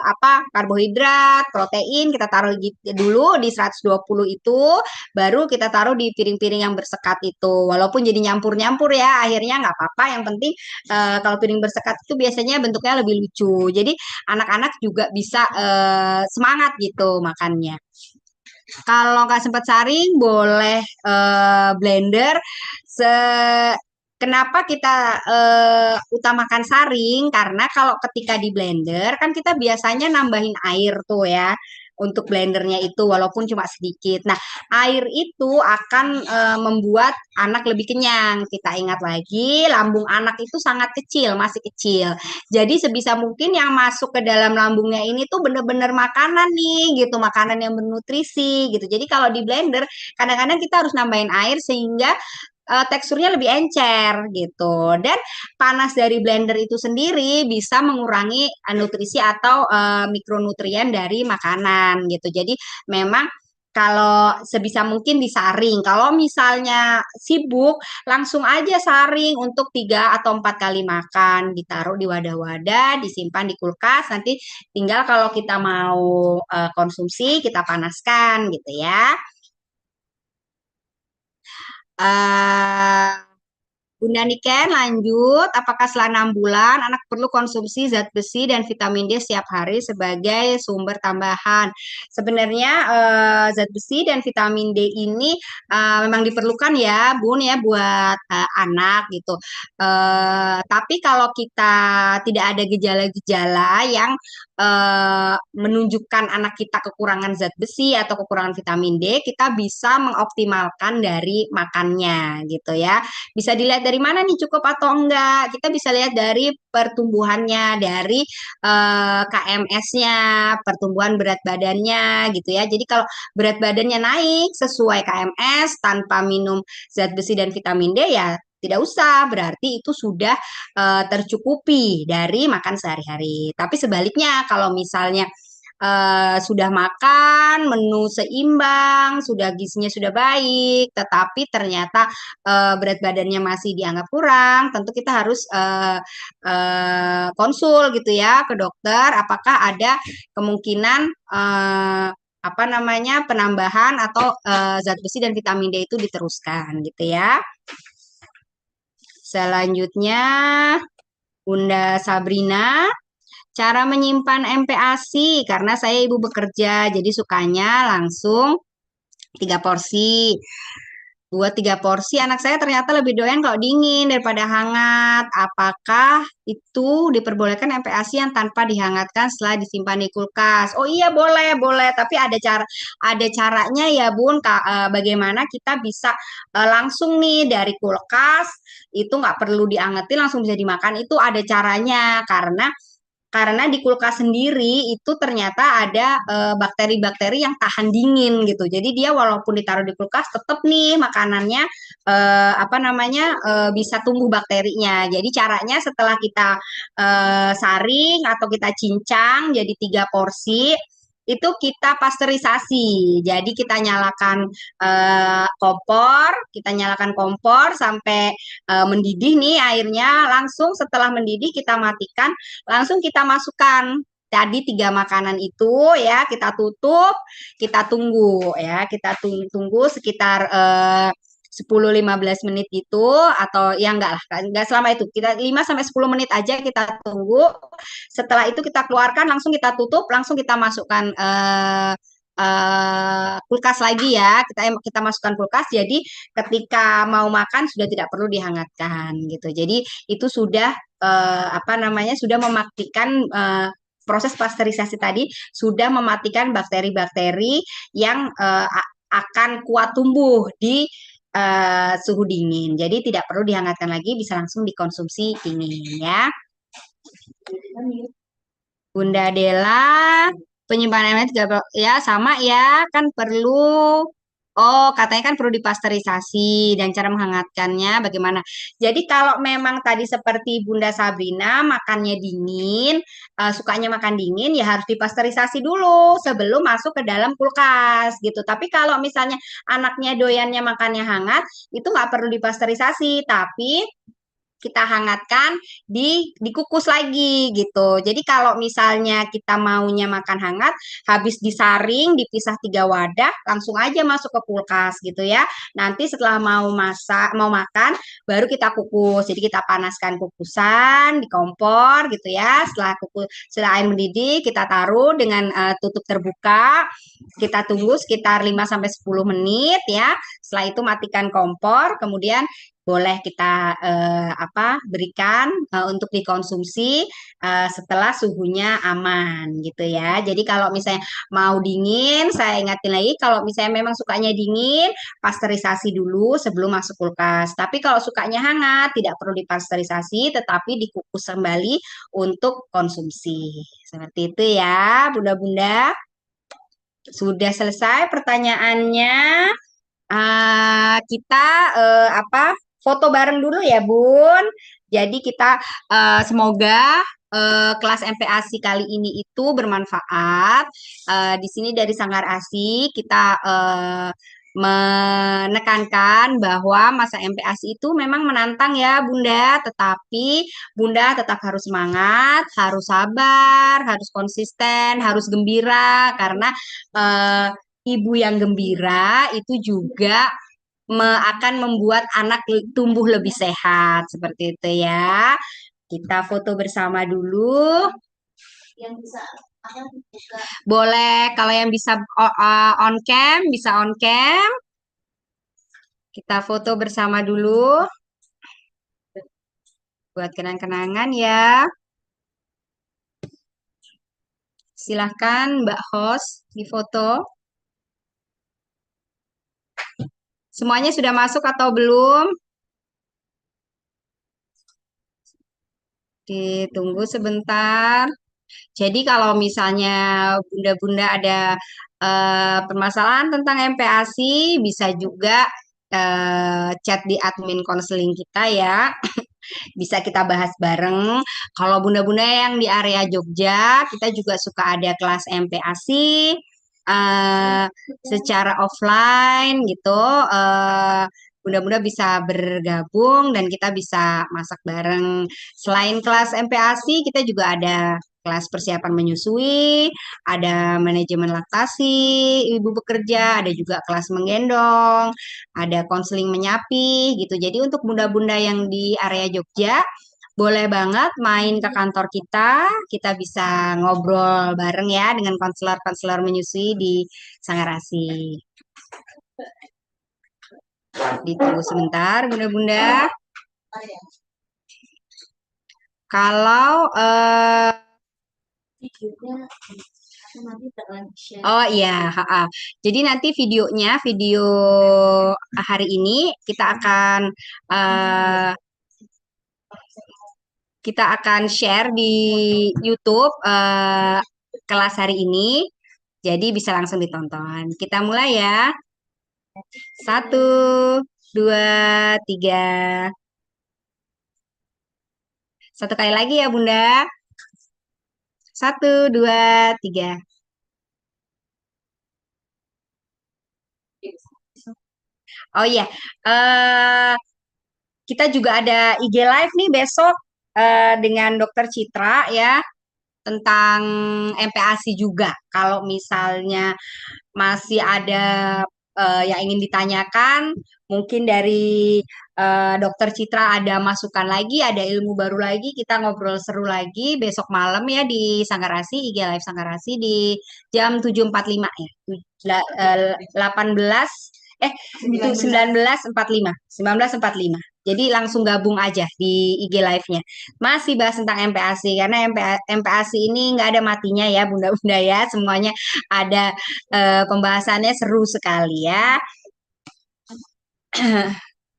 apa, karbohidrat, protein kita taruh dulu di 120 itu, baru kita taruh di piring-piring yang bersekat itu. Walaupun jadi nyampur-nyampur ya, akhirnya nggak apa-apa. Yang penting kalau piring bersekat itu biasanya bentuknya lebih lucu. Jadi anak-anak juga bisa semangat gitu makannya. Kalau nggak sempat saring, boleh blender. Se Kenapa kita utamakan saring? Karena kalau ketika di blender kan kita biasanya nambahin air tuh ya untuk blendernya itu walaupun cuma sedikit. Nah, air itu akan membuat anak lebih kenyang. Kita ingat lagi, lambung anak itu sangat kecil, masih kecil. Jadi sebisa mungkin yang masuk ke dalam lambungnya ini tuh bener-bener makanan nih gitu, makanan yang bernutrisi gitu. Jadi kalau di blender kadang-kadang kita harus nambahin air sehingga teksturnya lebih encer gitu. Dan panas dari blender itu sendiri bisa mengurangi nutrisi atau mikronutrien dari makanan gitu. Jadi memang kalau sebisa mungkin disaring. Kalau misalnya sibuk, langsung aja saring untuk 3 atau 4 kali makan, ditaruh di wadah-wadah, disimpan di kulkas. Nanti tinggal kalau kita mau konsumsi, kita panaskan gitu ya. eh Bunda Niken, lanjut. Apakah setelah 6 bulan anak perlu konsumsi zat besi dan vitamin D setiap hari sebagai sumber tambahan? Sebenarnya zat besi dan vitamin D ini memang diperlukan ya, Bun ya, buat anak gitu. Tapi kalau kita tidak ada gejala-gejala yang menunjukkan anak kita kekurangan zat besi atau kekurangan vitamin D, kita bisa mengoptimalkan dari makannya gitu ya. Bisa dilihat dari mana nih cukup atau enggak? Kita bisa lihat dari pertumbuhannya, dari KMS-nya, pertumbuhan berat badannya gitu ya. Jadi kalau berat badannya naik sesuai KMS tanpa minum zat besi dan vitamin D ya tidak usah, berarti itu sudah tercukupi dari makan sehari-hari. Tapi sebaliknya kalau misalnya sudah makan menu seimbang, sudah gizinya sudah baik, tetapi ternyata berat badannya masih dianggap kurang, tentu kita harus konsul gitu ya ke dokter, apakah ada kemungkinan apa namanya penambahan atau zat besi dan vitamin D itu diteruskan gitu ya. Selanjutnya Bunda Sabrina, cara menyimpan MPASI karena saya ibu bekerja, jadi sukanya langsung 3 porsi. Buat 3 porsi, anak saya ternyata lebih doyan kalau dingin daripada hangat. Apakah itu diperbolehkan MPASI yang tanpa dihangatkan setelah disimpan di kulkas? Oh iya boleh, boleh. Tapi ada caranya ya Bun. Bagaimana kita bisa langsung nih dari kulkas itu nggak perlu diangetin langsung bisa dimakan. Itu ada caranya karena di kulkas sendiri itu ternyata ada bakteri-bakteri yang tahan dingin gitu. Jadi dia walaupun ditaruh di kulkas tetap nih makanannya apa namanya bisa tumbuh bakterinya. Jadi caranya setelah kita saring atau kita cincang jadi 3 porsi itu kita pasteurisasi. Jadi kita nyalakan kompor sampai mendidih nih airnya. Langsung setelah mendidih kita matikan, langsung kita masukkan tadi 3 makanan itu ya, kita tutup, kita tunggu ya, kita tunggu sekitar 10-15 menit itu atau ya enggak lah, enggak selama itu. Kita 5 sampai 10 menit aja kita tunggu. Setelah itu kita keluarkan, langsung kita tutup, langsung kita masukkan kulkas lagi ya. Kita masukkan kulkas. Jadi ketika mau makan sudah tidak perlu dihangatkan gitu. Jadi itu sudah apa namanya sudah mematikan proses pasteurisasi tadi sudah mematikan bakteri-bakteri yang akan kuat tumbuh di suhu dingin. Jadi tidak perlu dihangatkan lagi, bisa langsung dikonsumsi dingin ya. Bunda Dela, penyimpanan ya sama ya, kan perlu. Oh, katanya kan perlu dipasteurisasi dan cara menghangatkannya bagaimana. Jadi kalau memang tadi seperti Bunda Sabrina makannya dingin, sukanya makan dingin ya harus dipasteurisasi dulu sebelum masuk ke dalam kulkas gitu. Tapi kalau misalnya anaknya doyannya makannya hangat, itu nggak perlu dipasteurisasi, tapi kita hangatkan, dikukus lagi gitu. Jadi kalau misalnya kita maunya makan hangat, habis disaring, dipisah 3 wadah, langsung aja masuk ke kulkas gitu ya. Nanti setelah mau masak, mau makan, baru kita kukus. Jadi kita panaskan kukusan di kompor gitu ya. Setelah air mendidih, kita taruh dengan tutup terbuka. Kita tunggu sekitar 5 sampai 10 menit ya. Setelah itu matikan kompor, kemudian boleh kita berikan untuk dikonsumsi setelah suhunya aman gitu ya. Jadi kalau misalnya mau dingin, saya ingatin lagi kalau misalnya memang sukanya dingin, pasteurisasi dulu sebelum masuk kulkas. Tapi kalau sukanya hangat, tidak perlu dipasteurisasi, tetapi dikukus kembali untuk konsumsi. Seperti itu ya, Bunda-bunda. Sudah selesai pertanyaannya. Kita foto bareng dulu ya, Bun. Jadi kita semoga kelas MPASI kali ini itu bermanfaat. Di sini dari Sanggar ASI kita menekankan bahwa masa MPASI itu memang menantang ya, Bunda, tetapi Bunda tetap harus semangat, harus sabar, harus konsisten, harus gembira karena ibu yang gembira itu juga akan membuat anak tumbuh lebih sehat seperti itu ya. Kita foto bersama dulu. Boleh kalau yang bisa on cam, bisa on cam. Kita foto bersama dulu. Buat kenang-kenangan ya. Silahkan Mbak host di foto. Semuanya sudah masuk atau belum? Ditunggu sebentar. Jadi kalau misalnya bunda-bunda ada permasalahan tentang MPASI, bisa juga chat di admin konseling kita ya. Bisa kita bahas bareng. Kalau bunda-bunda yang di area Jogja, kita juga suka ada kelas MPASI secara offline gitu. Bunda-bunda bisa bergabung dan kita bisa masak bareng. Selain kelas MPASI, kita juga ada kelas persiapan menyusui, ada manajemen laktasi, ibu bekerja, ada juga kelas menggendong, ada konseling menyapi gitu. Jadi untuk bunda-bunda yang di area Jogja, boleh banget main ke kantor kita bisa ngobrol bareng ya dengan konselor-konselor menyusui di Sangarasi. Ditunggu sebentar, bunda-bunda. Kalau oh iya, jadi nanti videonya, video hari ini kita akan share di YouTube kelas hari ini, jadi bisa langsung ditonton. Kita mulai ya. 1, 2, 3. Satu kali lagi ya, Bunda. 1, 2, 3. Oh iya, kita juga ada IG Live nih besok dengan Dokter Citra ya tentang MPASI juga. Kalau misalnya masih ada yang ingin ditanyakan, mungkin dari Dokter Citra ada masukan lagi, ada ilmu baru lagi, kita ngobrol seru lagi besok malam ya di Sanggarasi, IG Live Sanggarasi di jam 7.45 ya. 19.45. Jadi langsung gabung aja di IG Live-nya. Masih bahas tentang MPASI karena MPASI ini nggak ada matinya ya bunda-bunda ya. Semuanya ada pembahasannya seru sekali ya.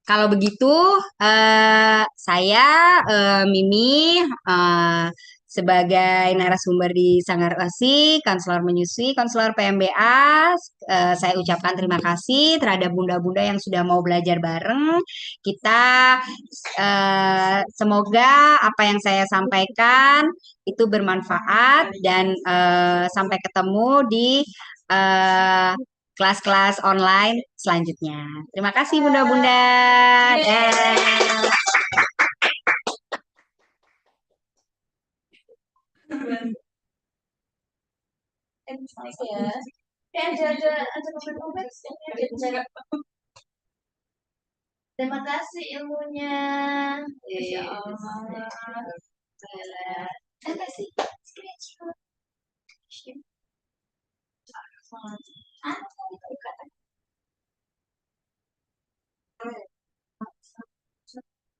Kalau begitu saya Mimi sebagai narasumber di Sanggar ASI, konselor menyusui, konselor PMBA, saya ucapkan terima kasih terhadap bunda-bunda yang sudah mau belajar bareng. Kita semoga apa yang saya sampaikan itu bermanfaat dan sampai ketemu di kelas-kelas online selanjutnya. Terima kasih bunda-bunda. Terima kasih ilmunya. Masya Allah. Terima kasih.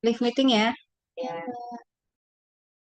Live meeting ya.